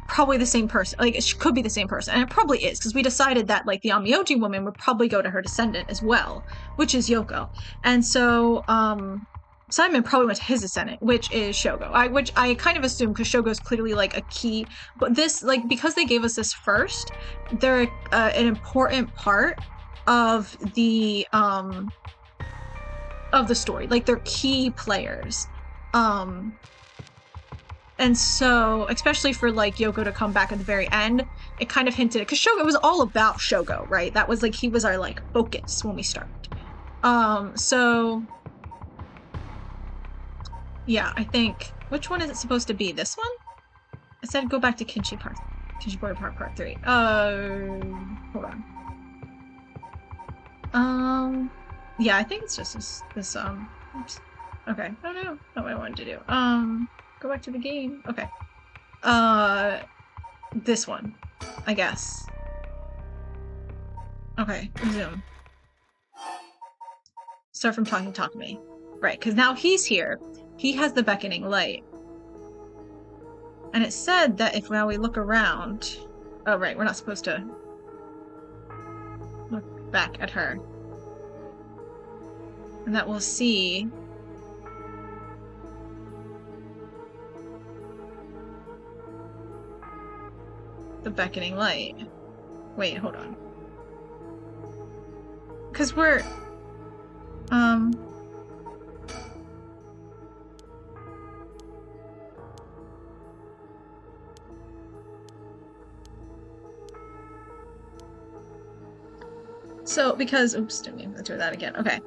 probably the same person. Like, it could be the same person, and it probably is, because we decided that like the onmyoji woman would probably go to her descendant as well, which is Yoko. And so Seiman probably went to his descendant, which is Shogo. Which I kind of assume, because Shogo's clearly like a key. But this, like, because they gave us this first, they're an important part of the story. Like, they're key players. And so, especially for like Yoko to come back at the very end, it kind of hinted, because Shogo was all about Shogo, right? That was like, he was our like focus when we started. So yeah, I think, which one is it supposed to be? This one? I said go back to Kinshibori Park Part 3. Hold on. Yeah, I think it's just this oops. Okay. Oh no, not what I wanted to do. Go back to the game. Okay. This one, I guess. Okay, resume. Start from talking to me. Right, because now he's here. He has the beckoning light. And it said that if now we look around... Oh, right, we're not supposed to look back at her. And that we'll see... the beckoning light. Wait, hold on. Because we're... So, because... Oops, didn't mean to do that again. Okay.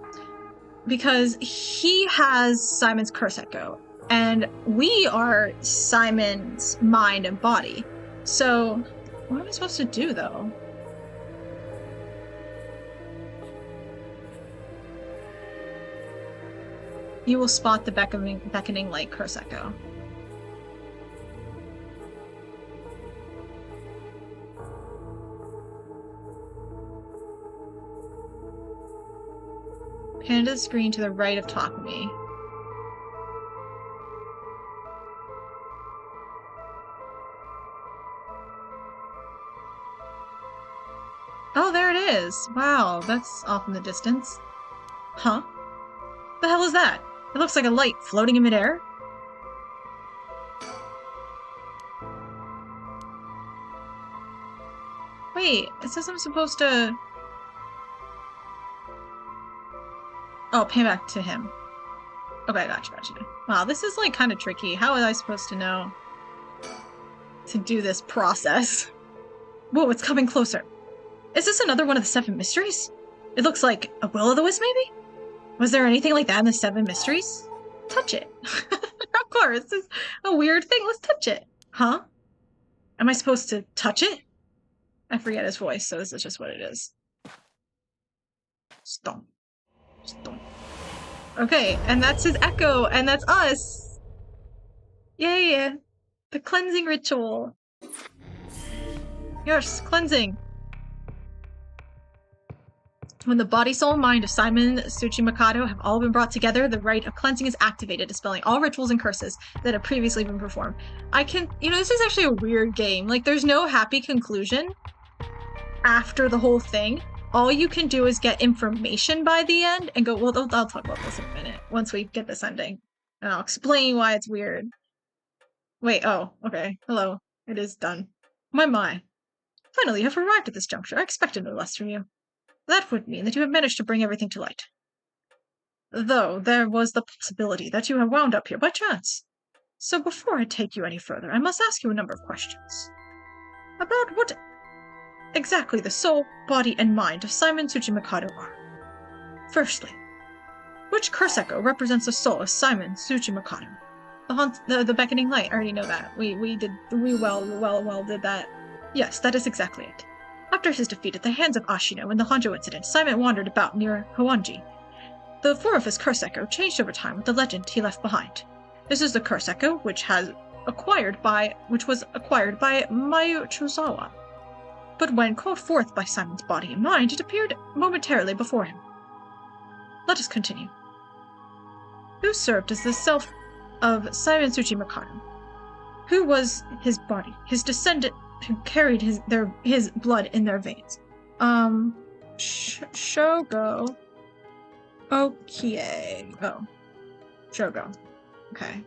Because he has Simon's curse echo, and we are Simon's mind and body. So, what am I supposed to do, though? You will spot the beckoning light, Curse Echo. Pan to the screen to the right of Takumi. Oh, there it is! Wow, that's off in the distance. Huh? The hell is that? It looks like a light floating in midair. Wait, it says I'm supposed to... Oh, pan back to him. Okay, gotcha. Wow, this is like kind of tricky. How was I supposed to know to do this process? Whoa, it's coming closer. Is this another one of the 7 mysteries? It looks like a will-o'-the-wisp, maybe? Was there anything like that in the 7 mysteries? Touch it. Of course, this is a weird thing. Let's touch it. Huh? Am I supposed to touch it? I forget his voice, so this is just what it is. Stomp. Stomp. Okay, and that's his echo, and that's us! Yay! The cleansing ritual. Yes, cleansing. When the body, soul, and mind of Seiman Tsuchimikado have all been brought together, the rite of cleansing is activated, dispelling all rituals and curses that have previously been performed. This is actually a weird game. Like, there's no happy conclusion after the whole thing. All you can do is get information by the end and go, well, I'll talk about this in a minute, once we get this ending. And I'll explain why it's weird. Wait, oh, okay. Hello. It is done. My. Finally, you have arrived at this juncture. I expected no less from you. That would mean that you have managed to bring everything to light. Though there was the possibility that you have wound up here by chance. So before I take you any further, I must ask you a number of questions. About what exactly the soul, body, and mind of Seiman Tsuchimikado are. Firstly, which curse echo represents the soul of Seiman Tsuchimikado? The beckoning light. I already know that. We did that. Yes, that is exactly it. After his defeat at the hands of Ashino in the Honjo Incident, Seiman wandered about near Houanji. The form of his curse echo changed over time with the legend he left behind. This is the curse echo which was acquired by Mayu Chuzawa. But when called forth by Seiman's body and mind, it appeared momentarily before him. Let us continue. Who served as the self of Seiman Tsuchimikado? Who was his body, his descendant who carried his blood in their veins? Shogo. Okay. Oh. Shogo. Okay.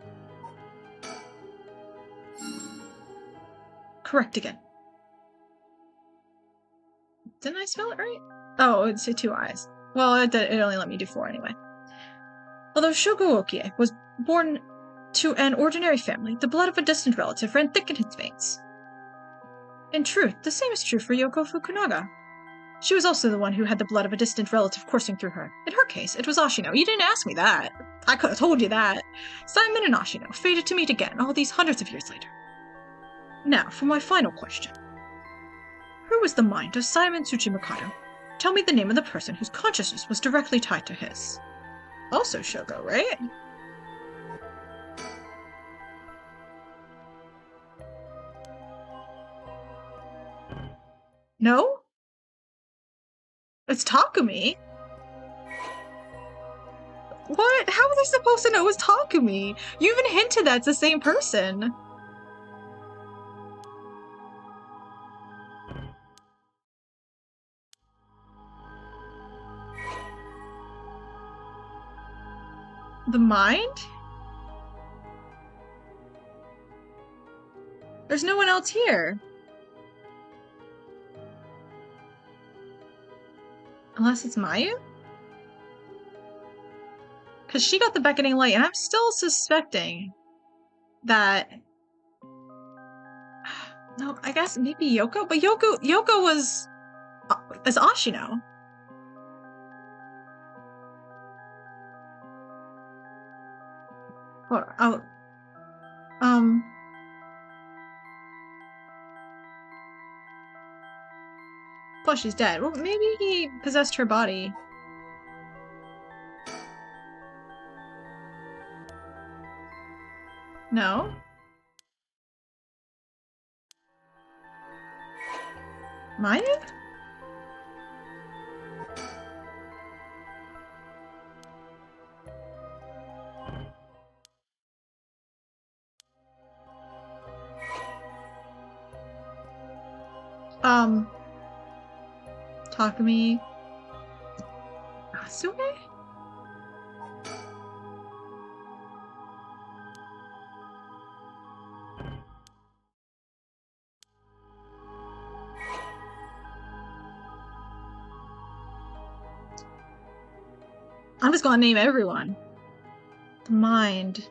Correct again. Didn't I spell it right? Oh, it's 2 eyes. Well, it only let me do 4 anyway. Although Shogo Okie was born to an ordinary family, the blood of a distant relative ran thick in his veins. In truth, the same is true for Yoko Fukunaga. She was also the one who had the blood of a distant relative coursing through her. In her case, it was Ashino. You didn't ask me that. I could have told you that. Seiman and Ashino fated to meet again all these hundreds of years later. Now, for my final question. Who was the mind of Seiman Tsuchimikado? Tell me the name of the person whose consciousness was directly tied to his. Also Shogo, right? No? It's Takumi? What? How are they supposed to know it was Takumi? You even hinted that's the same person. The mind? There's no one else here. Unless it's Mayu? Because she got the beckoning light, and I'm still suspecting that... No, I guess maybe Yoko? But Yoko was... as Ashino. Or, plus she's dead. Well, maybe he possessed her body. No? My name? Takumi Asume? I'm just gonna name everyone. The mind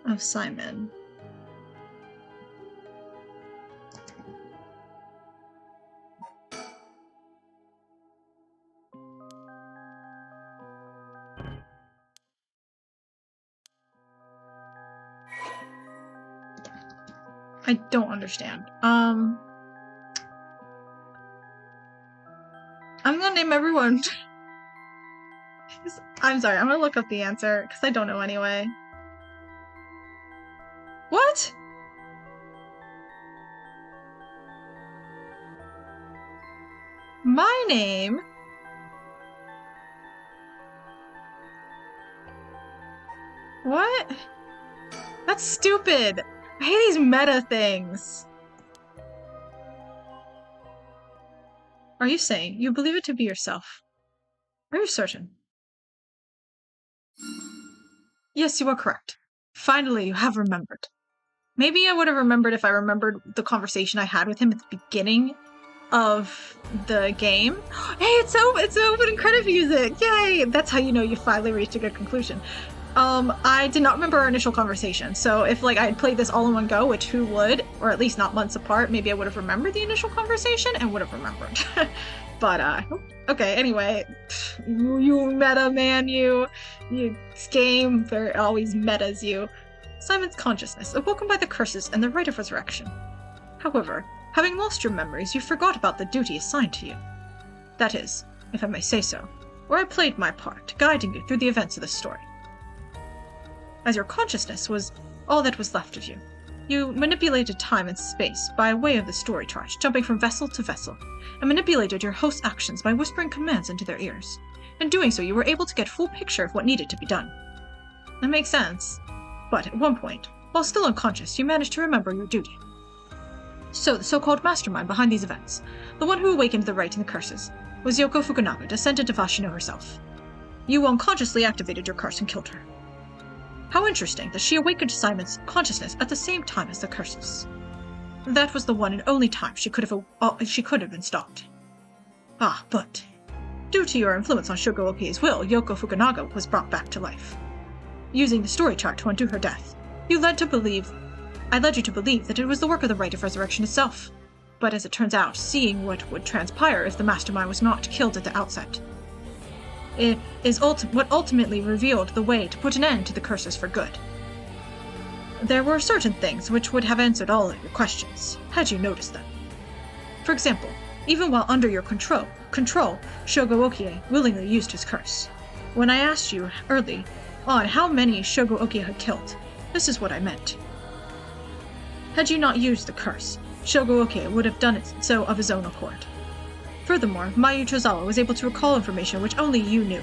of Seiman. I don't understand. I'm gonna name everyone. I'm sorry, I'm gonna look up the answer, because I don't know anyway. What? My name? What? That's stupid! I hate these meta things! Are you saying you believe it to be yourself? Are you certain? Yes, you are correct. Finally, you have remembered. Maybe I would have remembered if I remembered the conversation I had with him at the beginning of the game. Hey, it's opening credit music! Yay! That's how you know you finally reached a good conclusion. I did not remember our initial conversation, so if I had played this all in one go, which who would, or at least not months apart, maybe I would have remembered the initial conversation and would have remembered. But, okay, anyway. You meta man, you. This game always metas you. Seiman's consciousness, awoken by the curses and the rite of resurrection. However, having lost your memories, you forgot about the duty assigned to you. That is, if I may say so, where I played my part, guiding you through the events of the story. As your consciousness was all that was left of you, you manipulated time and space by way of the story chart, jumping from vessel to vessel, and manipulated your host's actions by whispering commands into their ears. In doing so, you were able to get a full picture of what needed to be done. That makes sense. But at one point, while still unconscious, you managed to remember your duty. So the so-called mastermind behind these events, the one who awakened the rite and the curses, was Yoko Fukunaga, descendant of Ashino herself. You unconsciously activated your curse and killed her. How interesting that she awakened Seiman's consciousness at the same time as the curses. That was the one and only time she could have been stopped. Ah, but due to your influence on Shogo Okie's will, Yoko Fukunaga was brought back to life. Using the story chart to undo her death, I led you to believe that it was the work of the rite of resurrection itself. But as it turns out, seeing what would transpire if the mastermind was not killed at the outset, it is what ultimately revealed the way to put an end to the curses for good. There were certain things which would have answered all of your questions, had you noticed them. For example, even while under your control, Shogo Okie willingly used his curse. When I asked you early on how many Shogo Okie had killed, this is what I meant. Had you not used the curse, Shogo Okie would have done it so of his own accord. Furthermore, Mayu Chozawa was able to recall information which only you knew.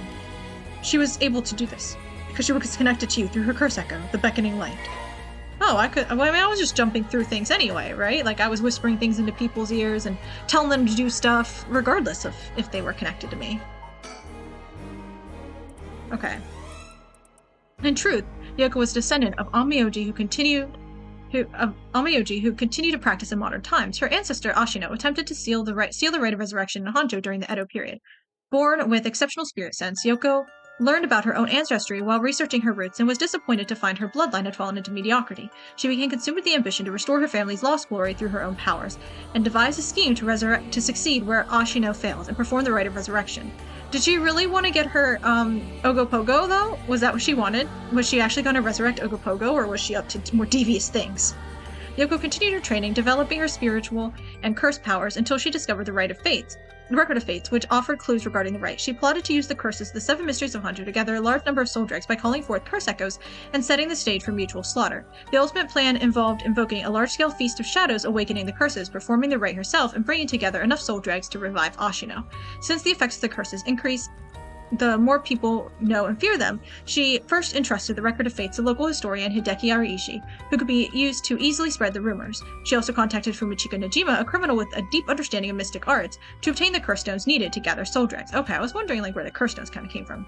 She was able to do this because she was connected to you through her curse echo, the beckoning light. Oh, I was just jumping through things anyway, right? I was whispering things into people's ears and telling them to do stuff, regardless of if they were connected to me. Okay. In truth, Yoko was descendant of onmyoji who continued to practice in modern times. Her ancestor Ashino attempted to seal the rite of resurrection in Honjo during the Edo period. Born with exceptional spirit sense, Yoko learned about her own ancestry while researching her roots and was disappointed to find her bloodline had fallen into mediocrity. She became consumed with the ambition to restore her family's lost glory through her own powers, and devised a scheme to succeed where Ashino failed and perform the rite of resurrection. Did she really want to get her Ogopogo, though? Was that what she wanted? Was she actually going to resurrect Ogopogo, or was she up to more devious things? Yoko continued her training, developing her spiritual and curse powers until she discovered the Rite of Fates, Record of Fates, which offered clues regarding the rite. She plotted to use the curses of the 7 mysteries of Honjo to gather a large number of soul dregs by calling forth curse echoes and setting the stage for mutual slaughter. The ultimate plan involved invoking a large-scale feast of shadows, awakening the curses, performing the rite herself, and bringing together enough soul dregs to revive Ashino. Since the effects of the curses increase the more people know and fear them, she first entrusted the Record of Fates to local historian Hideki Ariishi, who could be used to easily spread the rumors. She also contacted Fumichika Najima, a criminal with a deep understanding of mystic arts, to obtain the curse stones needed to gather soul dregs. Okay, I was wondering where the curse stones kind of came from.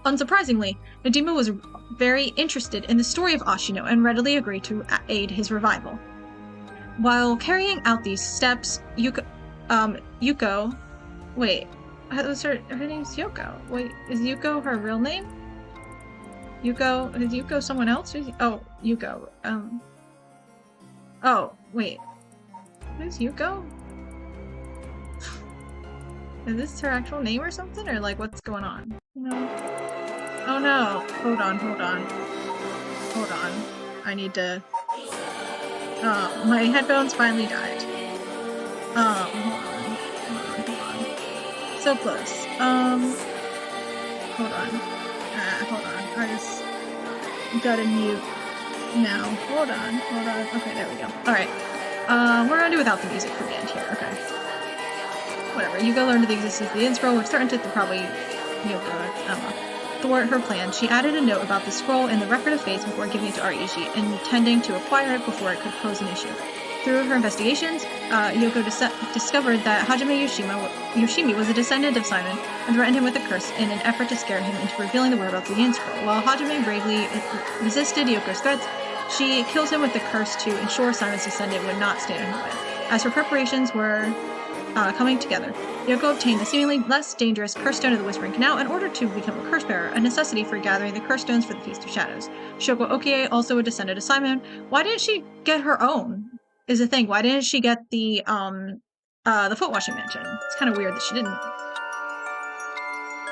Unsurprisingly, Najima was very interested in the story of Ashino and readily agreed to aid his revival. While carrying out these steps, Yuko... Wait... Her name's Yoko. Wait, is Yuko her real name? Is Yuko someone else? Oh, Yuko. Oh, wait. Who's Yuko? Is this her actual name or something? Or like, what's going on? No. Oh no. Hold on. I need to... my headphones finally died. Hold on. So close. Hold on. I just gotta mute now. Hold on. Okay, there we go. Alright. We're gonna do without the music for the end here. Okay. Whatever. Yuko learned of the existence of the Inn Scroll, which threatened to probably thwart her plan. She added a note about the scroll in the Record of Fates before giving it to Ariishi, intending to acquire it before it could pose an issue. Through her investigations, Yoko discovered that Hajime Yoshimi was a descendant of Seiman and threatened him with a curse in an effort to scare him into revealing the whereabouts of the Inn Scroll. While Hajime bravely resisted Yoko's threats, she kills him with the curse to ensure Seiman's descendant would not stand in her way. As her preparations were coming together, Yoko obtained the seemingly less dangerous curse stone of the Whispering Canal in order to become a curse bearer, a necessity for gathering the curse stones for the Feast of Shadows. Shoko Okie, also a descendant of Seiman, why didn't she get her own? Is the thing. Why didn't she get the foot washing mansion? It's kind of weird that she didn't.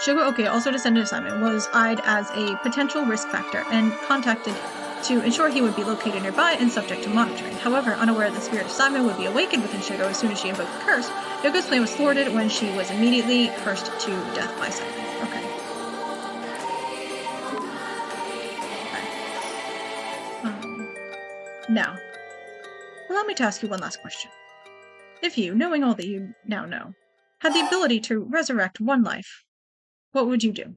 Shoko Oke, also a descendant of Seiman, was eyed as a potential risk factor and contacted to ensure he would be located nearby and subject to monitoring. However, unaware that the spirit of Seiman would be awakened within Shoko as soon as she invoked the curse, Yoko's plan was thwarted when she was immediately cursed to death by Seiman. Okay. Now, allow me to ask you one last question. If you, knowing all that you now know, had the ability to resurrect one life, what would you do?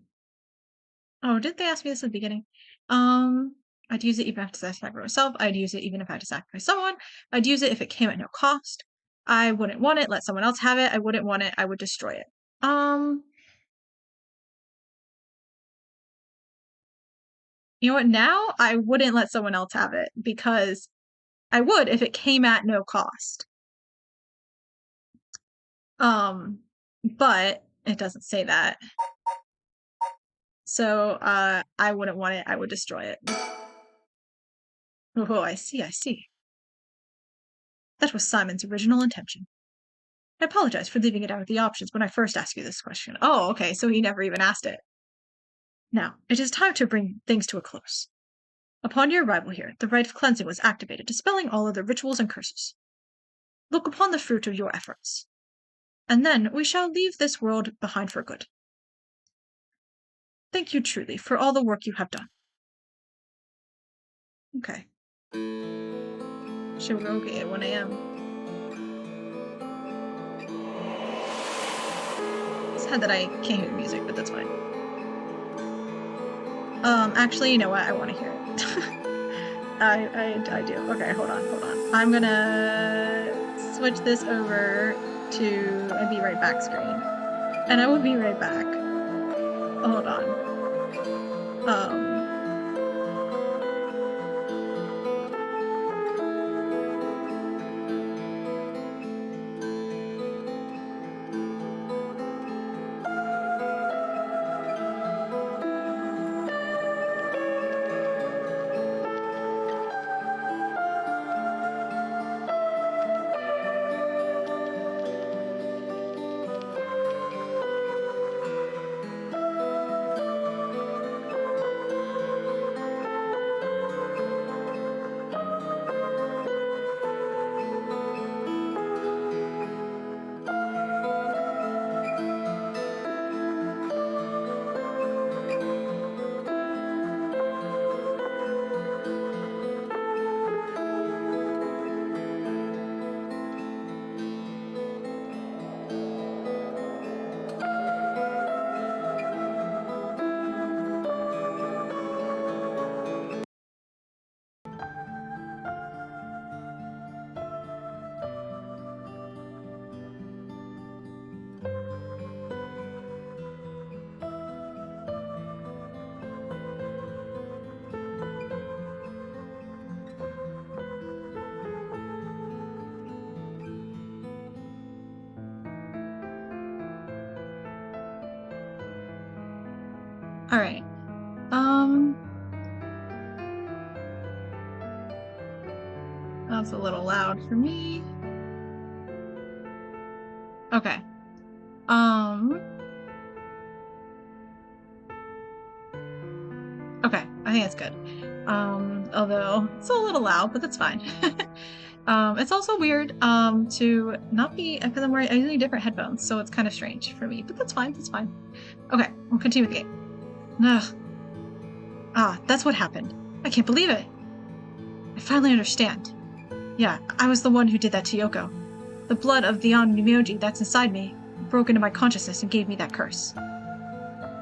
Oh, did they ask me this at the beginning? I'd use it even if I had to sacrifice myself. I'd use it even if I had to sacrifice someone. I'd use it if it came at no cost. I wouldn't want it. Let someone else have it. I wouldn't want it. I would destroy it. You know what? Now I wouldn't let someone else have it because I would if it came at no cost. But it doesn't say that. So, I wouldn't want it. I would destroy it. Oh, I see. That was Simon's original intention. I apologize for leaving it out of the options when I first asked you this question. Oh, okay, so he never even asked it. Now, it is time to bring things to a close. Upon your arrival here, the rite of cleansing was activated, dispelling all other rituals and curses. Look upon the fruit of your efforts. And then we shall leave this world behind for good. Thank you truly for all the work you have done. Okay. She'll go okay at 1 a.m. It's sad that I can't hear the music, but that's fine. Actually, you know what? I want to hear it. I do. Okay, hold on. I'm gonna switch this over to a Be Right Back screen. And I will be right back. Hold on. Alright. That's a little loud for me. Okay. Okay, I think that's good. Although it's a little loud, but that's fine. It's also weird, to not be, because I'm using different headphones, so it's kind of strange for me, but that's fine, that's fine. Okay, we'll continue with the game. Ugh. Ah, that's what happened. I can't believe it. I finally understand. Yeah, I was the one who did that to Yoko. The blood of the onmyoji that's inside me broke into my consciousness and gave me that curse.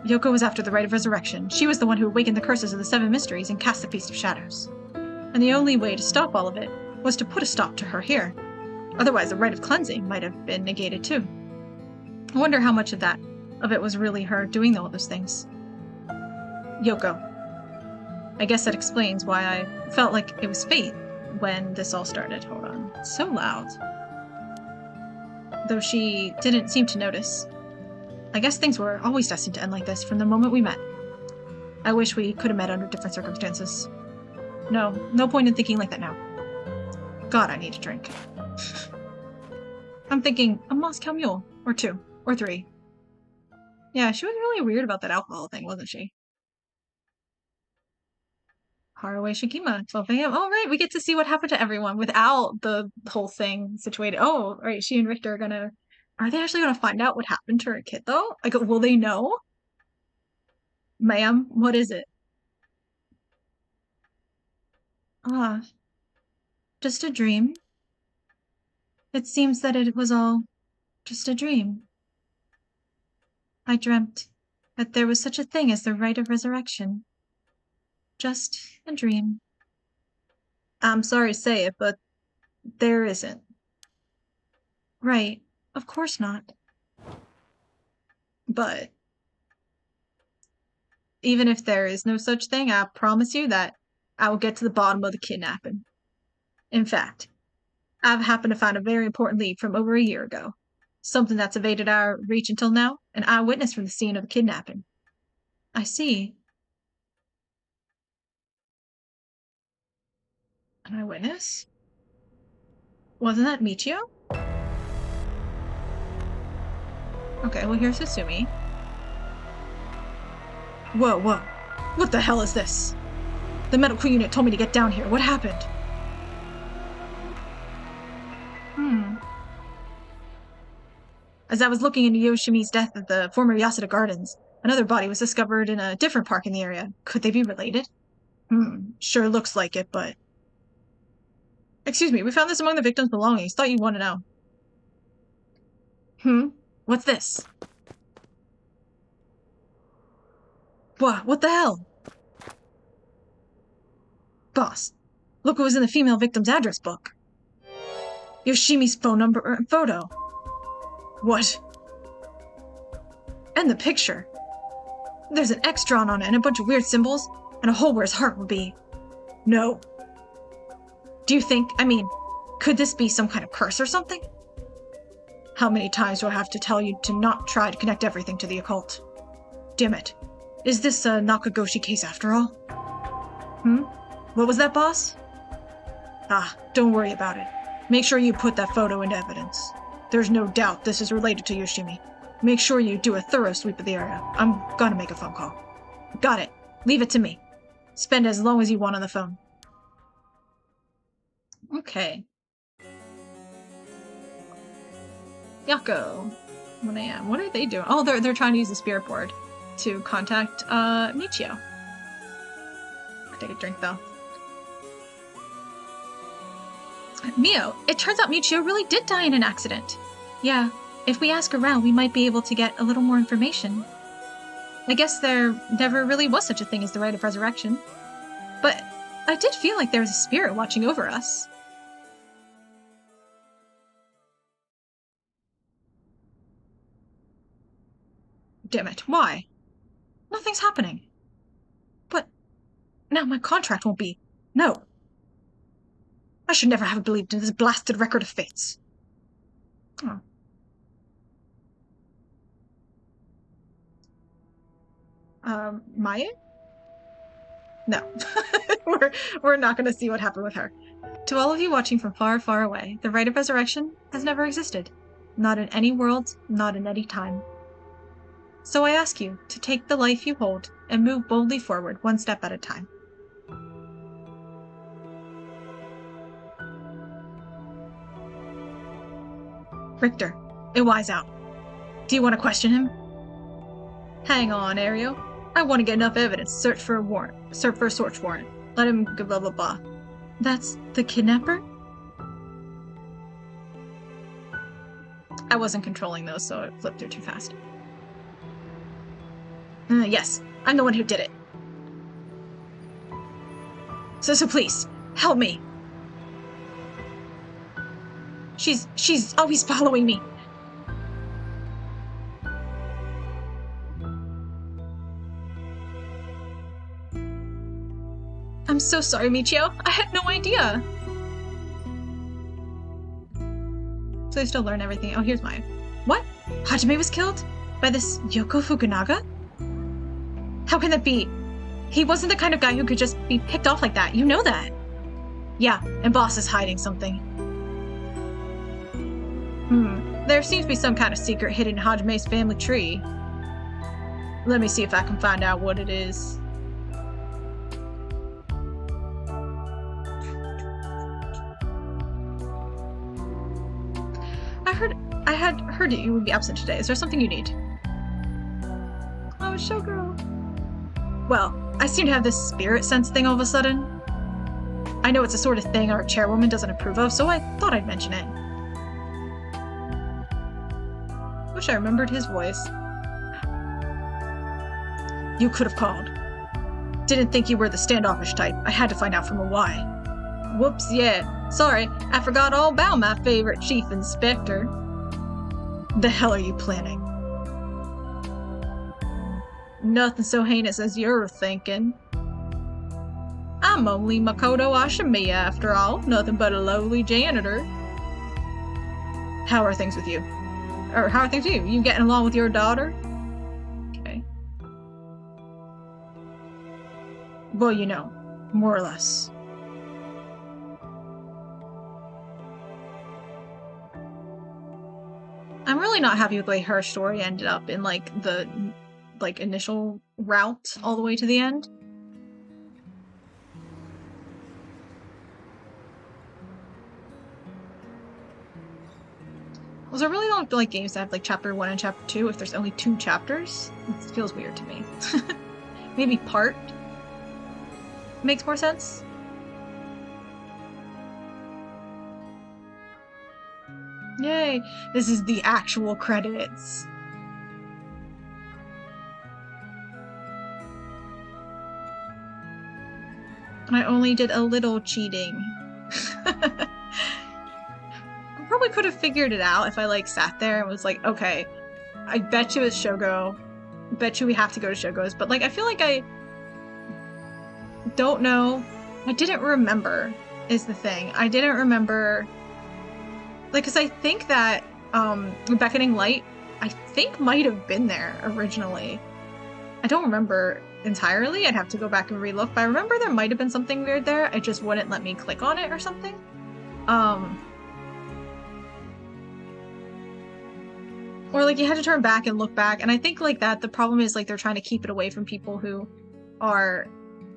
Yoko was after the rite of resurrection. She was the one who awakened the curses of the seven mysteries and cast the Feast of Shadows. And the only way to stop all of it was to put a stop to her here. Otherwise, the rite of cleansing might have been negated too. I wonder how much of it was really her doing all those things. Yoko. I guess that explains why I felt like it was fate when this all started. Hold on. It's so loud. Though she didn't seem to notice. I guess things were always destined to end like this from the moment we met. I wish we could have met under different circumstances. No point in thinking like that now. God, I need a drink. I'm thinking a Moscow Mule, or 2, or 3. Yeah, she was really weird about that alcohol thing, wasn't she? Haraway Shikima, 12 a.m. Oh, right, we get to see what happened to everyone without the whole thing situated. Oh, right, she and Richter are gonna... Are they actually gonna find out what happened to her kid, though? Like, will they know? Ma'am, what is it? Ah, just a dream. It seems that it was all just a dream. I dreamt that there was such a thing as the rite of resurrection. Just a dream. I'm sorry to say it, but there isn't. Right, of course not. But even if there is no such thing, I promise you that I will get to the bottom of the kidnapping. In fact, I've happened to find a very important lead from over a year ago. Something that's evaded our reach until now, an eyewitness from the scene of the kidnapping. I see. An eyewitness? Wasn't that Michio? Okay, well here's Susumi. Whoa. What the hell is this? The medical unit told me to get down here. What happened? As I was looking into Yoshimi's death at the former Yasuda Gardens, another body was discovered in a different park in the area. Could they be related? Sure looks like it, but... Excuse me, we found this among the victim's belongings. Thought you'd want to know. What's this? What the hell? Boss, look what was in the female victim's address book. Yoshimi's phone number and photo. What? And the picture. There's an X drawn on it and a bunch of weird symbols, and a hole where his heart would be. No. Do you think, could this be some kind of curse or something? How many times do I have to tell you to not try to connect everything to the occult? Damn it. Is this a Nakagoshi case after all? What was that, boss? Don't worry about it. Make sure you put that photo into evidence. There's no doubt this is related to Yoshimi. Make sure you do a thorough sweep of the area. I'm gonna make a phone call. Got it. Leave it to me. Spend as long as you want on the phone. Okay. Yako. 1 a.m. What are they doing? Oh, they're trying to use the spirit board to contact Michio. I'll take a drink though. Mio, it turns out Michio really did die in an accident. Yeah, if we ask around, we might be able to get a little more information. I guess there never really was such a thing as the rite of resurrection. But I did feel like there was a spirit watching over us. Damn it, why? Nothing's happening. But now my contract won't be... No. I should never have believed in this blasted record of fates. Oh. Maya? No. we're not gonna see what happened with her. To all of you watching from far, far away, the rite of resurrection has never existed. Not in any world, not in any time. So I ask you to take the life you hold and move boldly forward, one step at a time. Richter, Iwai's out. Do you want to question him? Hang on, Ariel. I want to get enough evidence. Search for a search warrant. Let him go blah blah blah. That's the kidnapper? I wasn't controlling those, so it flipped through too fast. Yes, I'm the one who did it. So please, help me. She's always following me. I'm so sorry, Michio. I had no idea. So I still learn everything. Oh, here's mine. What? Hajime was killed? By this Yoko Fukunaga? How can that be? He wasn't the kind of guy who could just be picked off like that. You know that. Yeah, and Boss is hiding something. There seems to be some kind of secret hidden in Hajime's family tree. Let me see if I can find out what it is. I had heard that you would be absent today. Is there something you need? Oh, showgirl. Well, I seem to have this spirit sense thing all of a sudden. I know it's the sort of thing our chairwoman doesn't approve of, so I thought I'd mention it. Wish I remembered his voice. You could have called. Didn't think you were the standoffish type. I had to find out from a why. Whoops, yeah. Sorry, I forgot all about my favorite chief inspector. The hell are you planning? Nothing so heinous as you're thinking. I'm only Makoto Ashimiya after all, nothing but a lowly janitor. How are things with you? Or how are things with you? You getting along with your daughter? Okay. Well, you know, more or less. I'm really not happy with the way her story ended up in the initial route all the way to the end. Was there really long games that have chapter 1 and chapter 2 if there's only 2 chapters? It feels weird to me. Maybe part makes more sense. Yay! This is the actual credits. I only did a little cheating. I probably could have figured it out if I sat there and was like, okay, I bet you it's Shogo. Bet you we have to go to Shogo's. But I feel like I don't know. I didn't remember is the thing. I didn't remember. Because I think that Beckoning Light, I think might have been there originally. I don't remember entirely. I'd have to go back and relook, but I remember there might have been something weird there. It just wouldn't let me click on it or something. Or you had to turn back and look back, and I think that the problem is they're trying to keep it away from people who are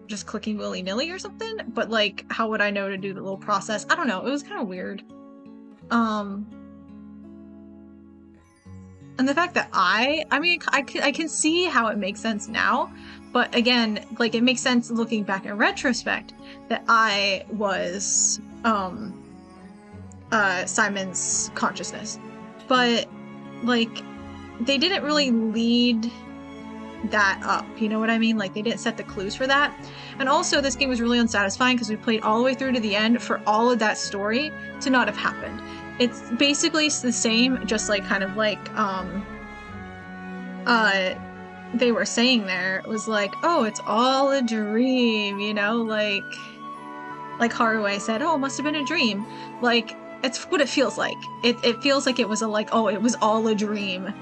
just clicking willy-nilly or something. But how would I know to do the little process? I don't know. It was kind of weird. And the fact that I can see how it makes sense now, but again, it makes sense looking back in retrospect that I was, Simon's consciousness. But, they didn't really lead that up, you know what I mean? They didn't set the clues for that. And also, this game was really unsatisfying because we played all the way through to the end for all of that story to not have happened. It's basically the same, just they were saying there. It was oh, it's all a dream, you know, like Haruo said, oh, it must have been a dream. It's what it feels like. It feels like it was oh, it was all a dream.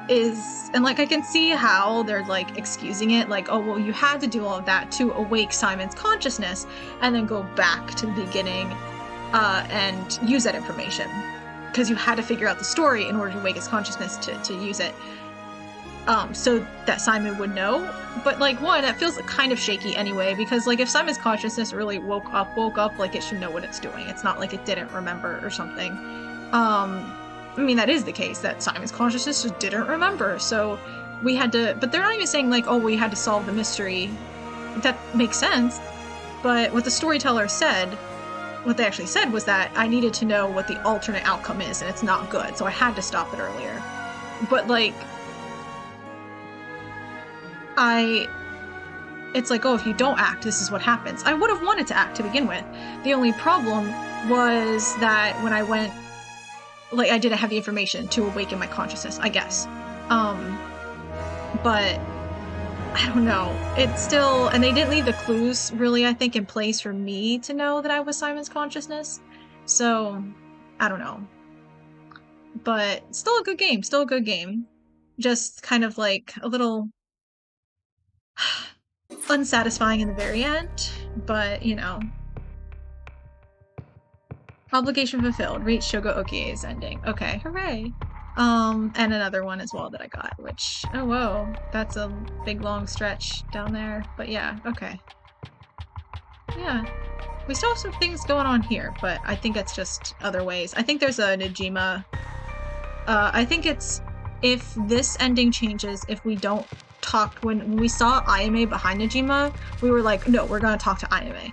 and like I can see how they're like excusing it, like, oh well, you had to do all of that to awake Simon's consciousness and then go back to the beginning and use that information because you had to figure out the story in order to wake his consciousness to use it, so that Simon would know. But like, one, that feels kind of shaky anyway, because like if Simon's consciousness really woke up, like it should know what it's doing. It's not like it didn't remember or something. I mean, that is the case, that Simon's consciousness just didn't remember, so we had to, but they're not even saying like, oh, we had to solve the mystery. That makes sense, but what the storyteller said, what they actually said was that I needed to know what the alternate outcome is, and it's not good, so I had to stop it earlier. But like, it's like, oh, if you don't act, this is what happens. I would have wanted to act to begin with. The only problem was that when I went, like, I didn't have the information to awaken my consciousness, I guess. But I don't know. It's still, and they didn't leave the clues really, I think, in place for me to know that I was Simon's consciousness. So, I don't know. But still a good game, Just kind of like a little unsatisfying in the very end, but you know. Obligation fulfilled. Reach Shogo Okie's ending. Okay, hooray. And another one as well that I got, which, oh whoa, that's a big long stretch down there. But yeah, okay. Yeah. We still have some things going on here, but I think it's just other ways. I think there's a Najima. I think it's if this ending changes, if we don't talk, when we saw Ayame behind Najima, we were like, no, we're gonna talk to Ayame.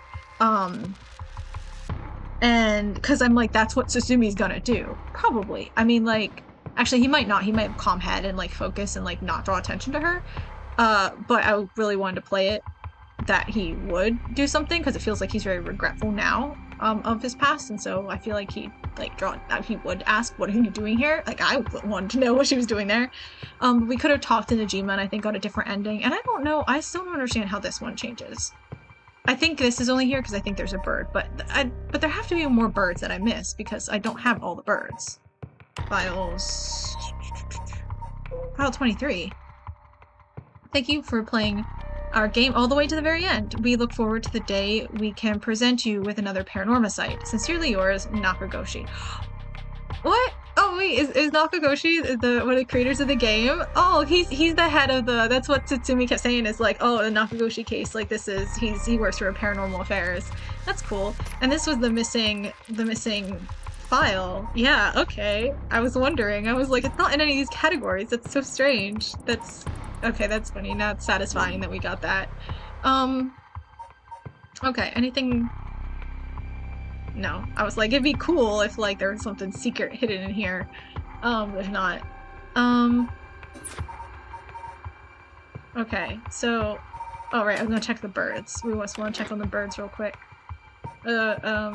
And because I'm like, that's what Susumi's gonna do. Probably. I mean, like, actually, he might not. He might have calm head and like focus and like not draw attention to her. But I really wanted to play it that he would do something because it feels like he's very regretful now of his past, and so I feel like he would ask, "What are you doing here?" Like I wanted to know what she was doing there. But we could have talked to Najima and I think got a different ending. And I don't know. I still don't understand how this one changes. I think this is only here because I think there's a bird, but there have to be more birds that I miss because I don't have all the birds. File 23. Thank you for playing our game all the way to the very end. We look forward to the day we can present you with another Paranormasight. Sincerely yours, Nakagoshi. What? Oh wait, is Nakagoshi one of the creators of the game? Oh, he's the head of the. That's what Tsutsumi kept saying. Is like, oh, the Nakagoshi case. Like this is he works for Paranormal Affairs. That's cool. And this was the missing file. Yeah. Okay. I was wondering. I was like, it's not in any of these categories. That's so strange. That's okay. That's funny. Now it's satisfying that we got that. Okay. Anything? No, I was like, it'd be cool if like there was something secret hidden in here. There's not. Okay, so, oh right, I'm gonna check the birds. We just want to check on the birds real quick.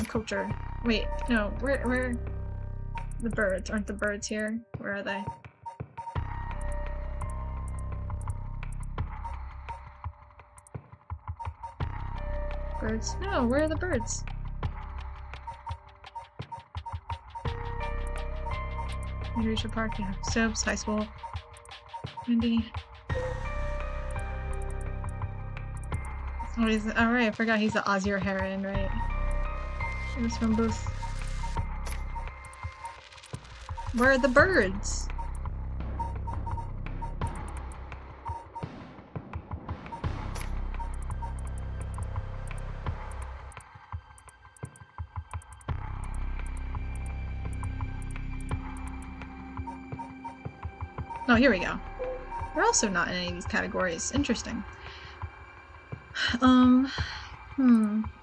Culture. Wait, no, where? The birds, aren't the birds here? Where are they? Birds? No, where are the birds? Reach a park, you have Sobs, high school. Indy. Oh, alright, I forgot he's the Azure Heron, right? It was from both. Where are the birds? Oh, here we go. We're also not in any of these categories. Interesting.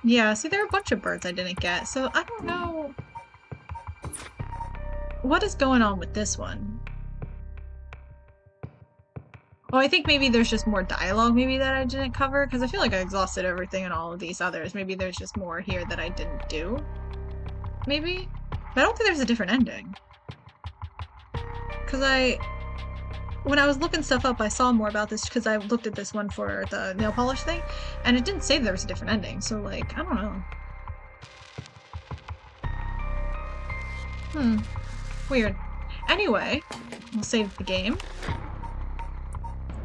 Yeah, see, there are a bunch of birds I didn't get, so I don't know what is going on with this one. Oh, I think maybe there's just more dialogue maybe that I didn't cover, because I feel like I exhausted everything in all of these others. Maybe there's just more here that I didn't do. Maybe? But I don't think there's a different ending. Because when I was looking stuff up, I saw more about this because I looked at this one for the nail polish thing, and it didn't say there was a different ending, so, like, I don't know. Weird. Anyway, we'll save the game.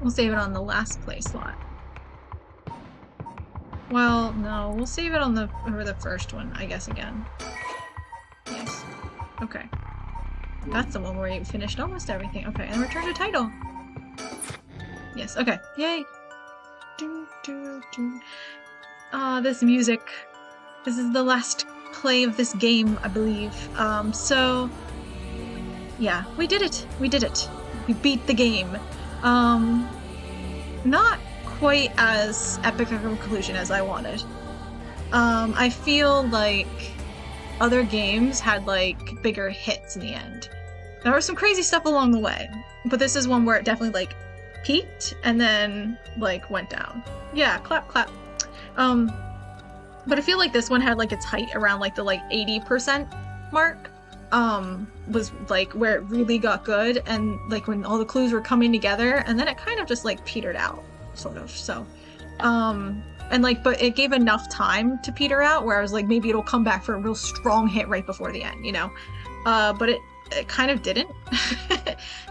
We'll save it on the last play slot. Well, no, we'll save it on the first one, I guess, again. Yes. Okay. That's the one where you finished almost everything. Okay, and return to title. Yes, okay. Yay! This music. This is the last play of this game, I believe. So... yeah, we did it! We did it! We beat the game. Not quite as epic of a conclusion as I wanted. I feel like other games had, like, bigger hits in the end. There was some crazy stuff along the way, but this is one where it definitely, like, peaked and then, like, went down. Yeah, clap, clap. But I feel like this one had, like, its height around, like, the, like, 80% mark. Was, like, where it really got good, and, like, when all the clues were coming together, and then it kind of just, like, petered out, sort of, so. And, like, but it gave enough time to peter out, where I was like, maybe it'll come back for a real strong hit right before the end, you know? But it kind of didn't.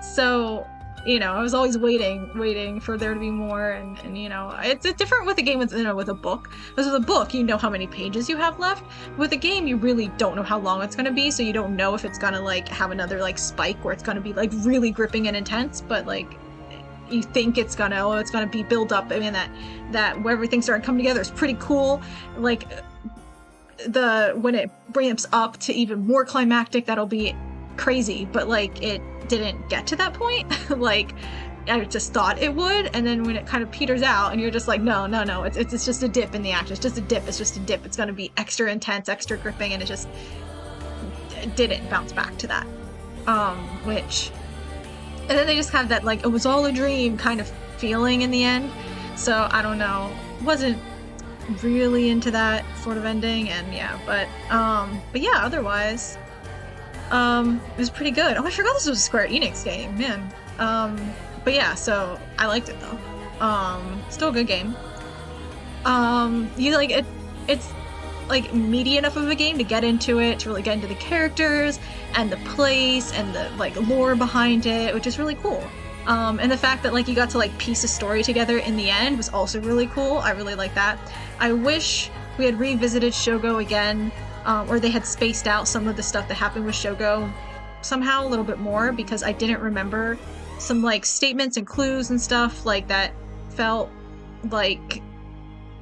So, you know, I was always waiting for there to be more, and you know, it's different with a game with, you know, with a book. Because with a book, you know how many pages you have left. With a game, you really don't know how long it's gonna be, so you don't know if it's gonna, like, have another, like, spike where it's gonna be, like, really gripping and intense, but, like, you think it's gonna be build up. I mean, that where everything started coming together is pretty cool. Like, when it ramps up to even more climactic, that'll be crazy, but, like, it didn't get to that point. Like, I just thought it would, and then when it kind of peters out and you're just like, no, it's just a dip in the action. It's just a dip. It's gonna be extra intense, extra gripping, and it just didn't bounce back to that. And then they just have that, like, it was all a dream kind of feeling in the end. So I don't know, wasn't really into that sort of ending, and yeah, but yeah, otherwise, it was pretty good. Oh, I forgot this was a Square Enix game, man. But yeah, so I liked it though. Still a good game. You like it? It's like meaty enough of a game to get into it, to really get into the characters and the place and the, like, lore behind it, which is really cool. And the fact that, like, you got to, like, piece a story together in the end was also really cool. I really like that. I wish we had revisited Shogo again, or they had spaced out some of the stuff that happened with Shogo somehow a little bit more, because I didn't remember some, like, statements and clues and stuff, like, that felt like...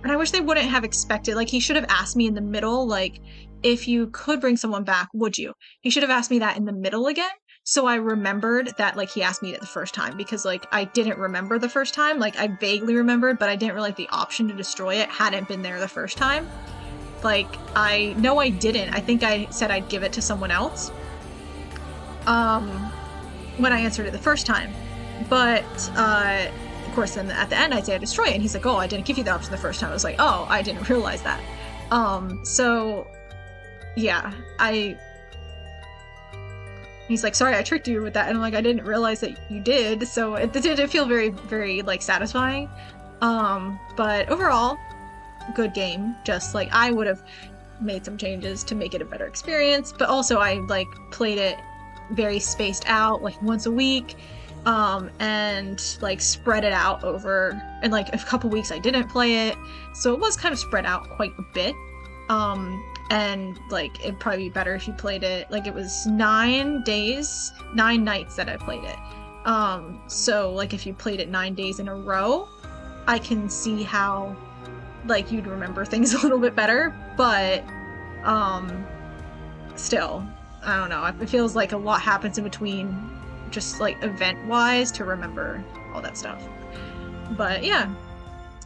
And I wish they wouldn't have expected, like, he should have asked me in the middle, like, if you could bring someone back, would you? He should have asked me that in the middle again, so I remembered that, like, he asked me it the first time, because, like, I didn't remember the first time. Like, I vaguely remembered, but I didn't realize the option to destroy it hadn't been there the first time. Like, I didn't. I think I said I'd give it to someone else, when I answered it the first time. But, of course, then at the end I say I destroy it, and he's like, oh, I didn't give you the option the first time. I was like, oh, I didn't realize that. So, yeah, he's like, sorry, I tricked you with that, and I'm like, I didn't realize that you did, so it did feel very, very, like, satisfying. But overall, good game. Just, like, I would have made some changes to make it a better experience, but also I, like, played it very spaced out, like, once a week, and, like, spread it out over, and, like, a couple weeks I didn't play it, so it was kind of spread out quite a bit. And, like, it'd probably be better if you played it, like, it was 9 nights that I played it. So, like, if you played it 9 days in a row, I can see how, like, you'd remember things a little bit better, but, still, I don't know, it feels like a lot happens in between, just, like, event-wise, to remember all that stuff. But, yeah.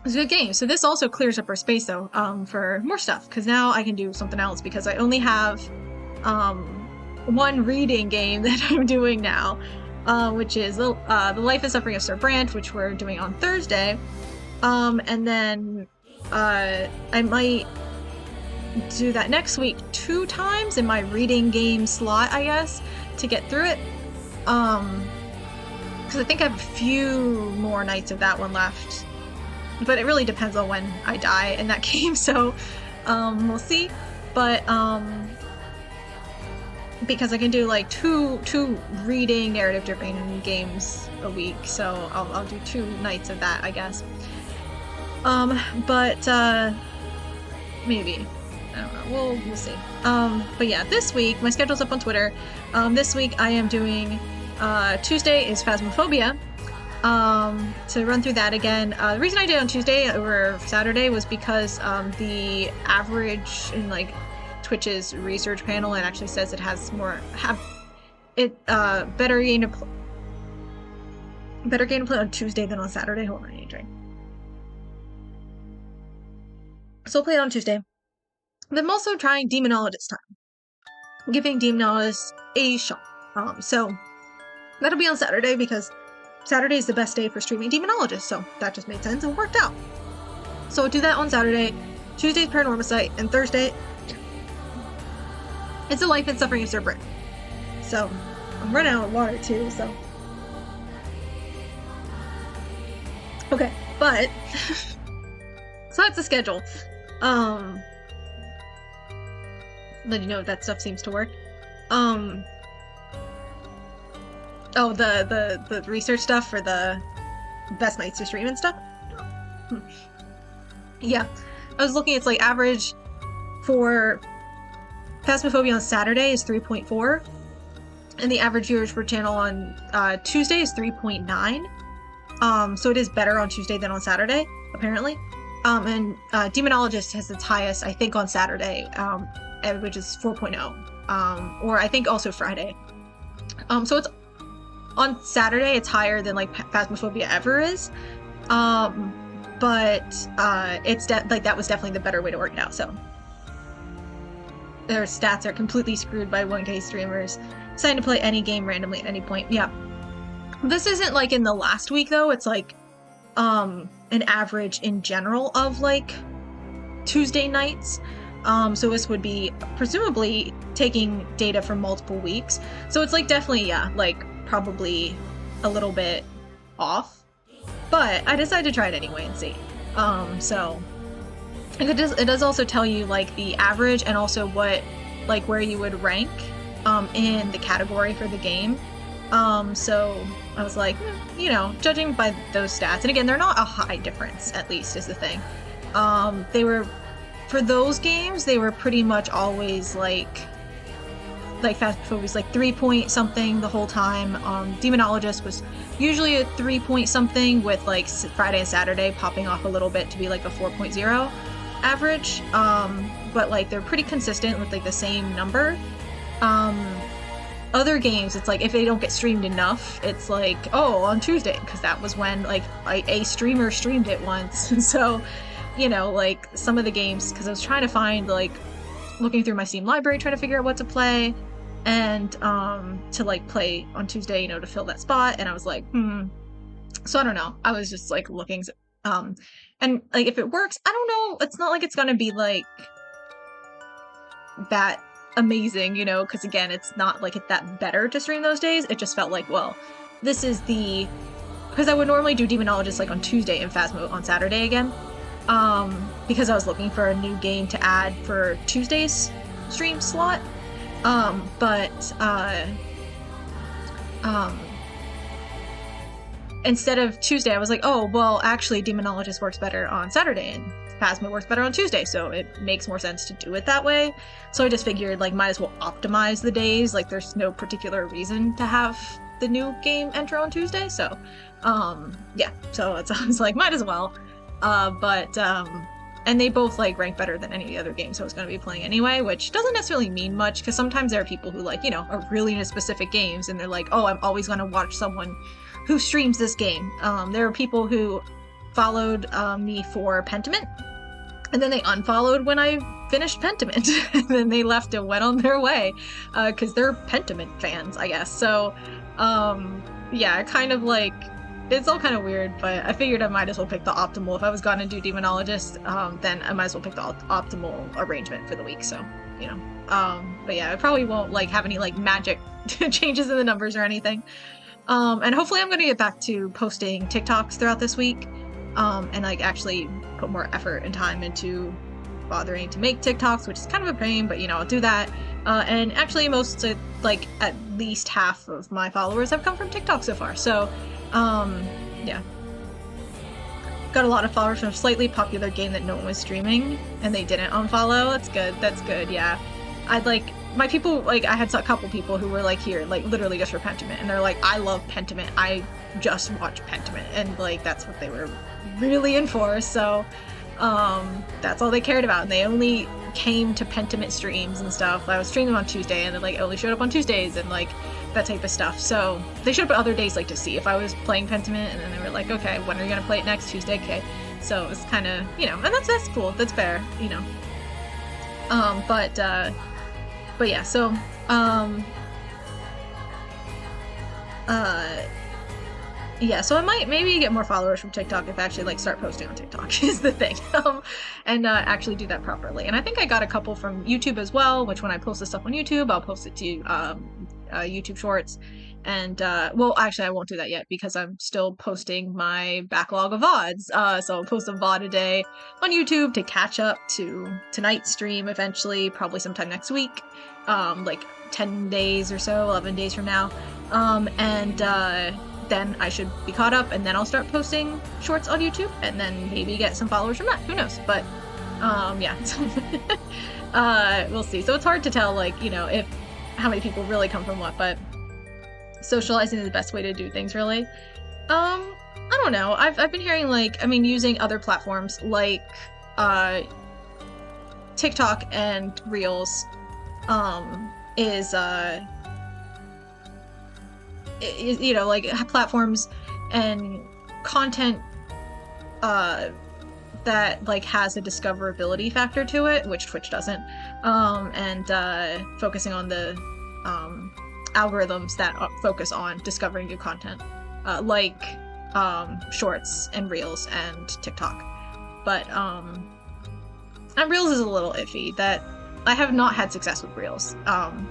It's a good game. So this also clears up our space, though, for more stuff, because now I can do something else, because I only have one reading game that I'm doing now, which is The Life and Suffering of Sir Brant, which we're doing on Thursday, and then I might do that next week 2 times in my reading game slot, I guess, to get through it, because I think I have a few more nights of that one left. But it really depends on when I die in that game, so we'll see. But because I can do like two reading narrative driven games a week, so I'll do 2 nights of that, I guess. But maybe. I don't know. We'll see. But yeah, this week, my schedule's up on Twitter. This week I am doing, Tuesday is Phasmophobia. To run through that again. The reason I did it on Tuesday over Saturday was because, the average in, like, Twitch's research panel, it actually says it has better gameplay on Tuesday than on Saturday. Hold on, I need a drink. So I'll play it on Tuesday. But I'm also trying Demonologist time. Giving Demonologist a shot. So that'll be on Saturday because Saturday is the best day for streaming Demonologist, so that just made sense and worked out. So I'll do that on Saturday. Tuesday's Paranormasight, and Thursday it's The Life and Suffering of Sir Brick. So I'm running out of water too, so okay, but so that's the schedule. Let you know if that stuff seems to work. Oh, the research stuff for the best nights to stream and stuff? Yeah. I was looking, it's like average for Phasmophobia on Saturday is 3.4, and the average viewers per channel on Tuesday is 3.9. So it is better on Tuesday than on Saturday, apparently. And Demonologist has its highest, I think, on Saturday, which is 4.0, or I think also Friday. So it's on Saturday, it's higher than like Phasmophobia ever is, but it's like that was definitely the better way to work it out. So their stats are completely screwed by 1K streamers deciding to play any game randomly at any point. Yeah, this isn't like in the last week though. It's like an average in general of like Tuesday nights. So this would be presumably taking data from multiple weeks. So it's like definitely, yeah, like probably a little bit off, but I decided to try it anyway and see. So it does also tell you like the average and also what, like where you would rank, in the category for the game. So I was like, you know, judging by those stats, and again, they're not a high difference, at least is the thing. They were, for those games, they were pretty much always like Phasmophobia was like 3 point something the whole time. Demonologist was usually a 3 point something with like Friday and Saturday popping off a little bit to be like a 4.0 average. But like they're pretty consistent with like the same number. Other games, it's like if they don't get streamed enough, it's like, oh, on Tuesday, because that was when like a streamer streamed it once. So, you know, like some of the games, because I was trying to find like looking through my Steam library trying to figure out what to play, and to like play on Tuesday, you know, to fill that spot, and I was like, so I don't know, I was just like looking, and like if it works, I don't know, it's not like it's gonna be like that amazing, you know, because again, it's not like it's that better to stream those days. It just felt like, well, this is the, because I would normally do Demonologist like on Tuesday and Phasmo on Saturday again, because I was looking for a new game to add for Tuesday's stream slot, instead of Tuesday, I was like, oh, well, actually Demonologist works better on Saturday and Phasma works better on Tuesday, so it makes more sense to do it that way. So I just figured, like, might as well optimize the days. Like, there's no particular reason to have the new game enter on Tuesday, so, yeah. So I was like, might as well. And they both, like, rank better than any of the other games I was going to be playing anyway, which doesn't necessarily mean much, because sometimes there are people who, like, you know, are really into specific games, and they're like, oh, I'm always going to watch someone who streams this game. There are people who followed me for Pentiment, and then they unfollowed when I finished Pentiment, and then they left and went on their way, because they're Pentiment fans, I guess. So, yeah, kind of like, it's all kind of weird, but I figured I might as well pick the optimal. If I was gonna do Demonologist, then I might as well pick the optimal arrangement for the week, so, you know. But yeah, I probably won't, like, have any, like, magic changes in the numbers or anything. And hopefully I'm gonna get back to posting TikToks throughout this week, and like actually put more effort and time into bothering to make TikToks, which is kind of a pain, but I'll do that. And actually like at least half of my followers have come from TikTok so far. So, yeah. Got a lot of followers from a slightly popular game that no one was streaming, and they didn't unfollow. That's good, yeah. My people, I had a couple people who were here, literally just for Pentiment, and they're like, I love Pentiment, I just watch Pentiment, and that's what they were really in for, so, that's all they cared about, and they only came to Pentiment streams and stuff. I was streaming on Tuesday, and then, only showed up on Tuesdays, and, that type of stuff, so they showed up other days, to see if I was playing Pentiment, and then they were like, okay, when are you gonna play it next? Tuesday, okay, so it's kind of, and that's cool, that's fair, but yeah, so, yeah, so I might maybe get more followers from TikTok if I actually start posting on TikTok is the thing, and actually do that properly. And I think I got a couple from YouTube as well, which when I post this stuff on YouTube, I'll post it to YouTube Shorts. And well, actually, I won't do that yet because I'm still posting my backlog of VODs. So I'll post a VOD a day on YouTube to catch up to tonight's stream eventually, probably sometime next week, 10 days or so, 11 days from now, and then I should be caught up, and then I'll start posting shorts on YouTube, and then maybe get some followers from that. Who knows? But yeah, we'll see. So it's hard to tell, if how many people really come from what, but socializing is the best way to do things, really. I don't know. I've been hearing using other platforms like TikTok and Reels is platforms and content that has a discoverability factor to it, which Twitch doesn't, and focusing on the algorithms that focus on discovering new content, Shorts and Reels and TikTok. But and Reels is a little iffy. That I have not had success with Reels on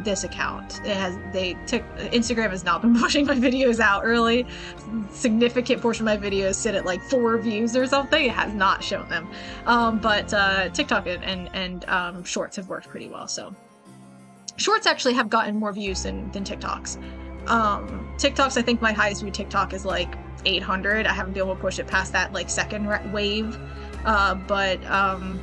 this account. Instagram has not been pushing my videos out really. Significant portion of my videos sit at 4 views or something. It has not shown them. But TikTok and Shorts have worked pretty well. So Shorts actually have gotten more views than TikToks. TikToks, I think my highest view TikTok is 800. I haven't been able to push it past that second wave. But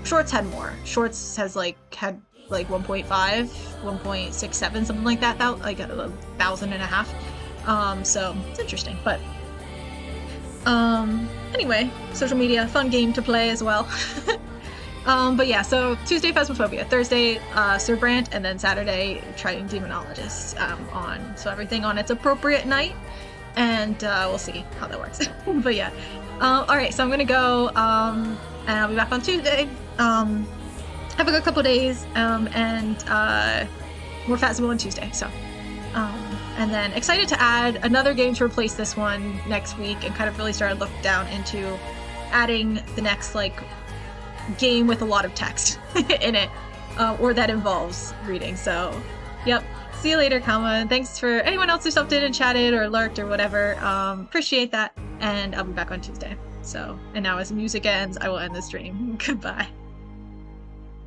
Shorts had more. Shorts has had 1.5, 1.67, something like that, 1,500. So it's interesting. But anyway, social media, fun game to play as well. But yeah, so Tuesday Phasmophobia, Thursday Sir Brant, and then Saturday Trying Demonologist on. So everything on its appropriate night, and we'll see how that works. But yeah, alright, so I'm gonna go, and I'll be back on Tuesday. Have a good couple days, and more Phasmo on Tuesday, so. And then excited to add another game to replace this one next week, and kind of really started looking down into adding the next, game with a lot of text in it, or that involves reading, so, yep. See you later, Kama. Thanks for anyone else who stopped in and chatted or lurked or whatever. Appreciate that, and I'll be back on Tuesday. So, and now as music ends, I will end the stream. Goodbye.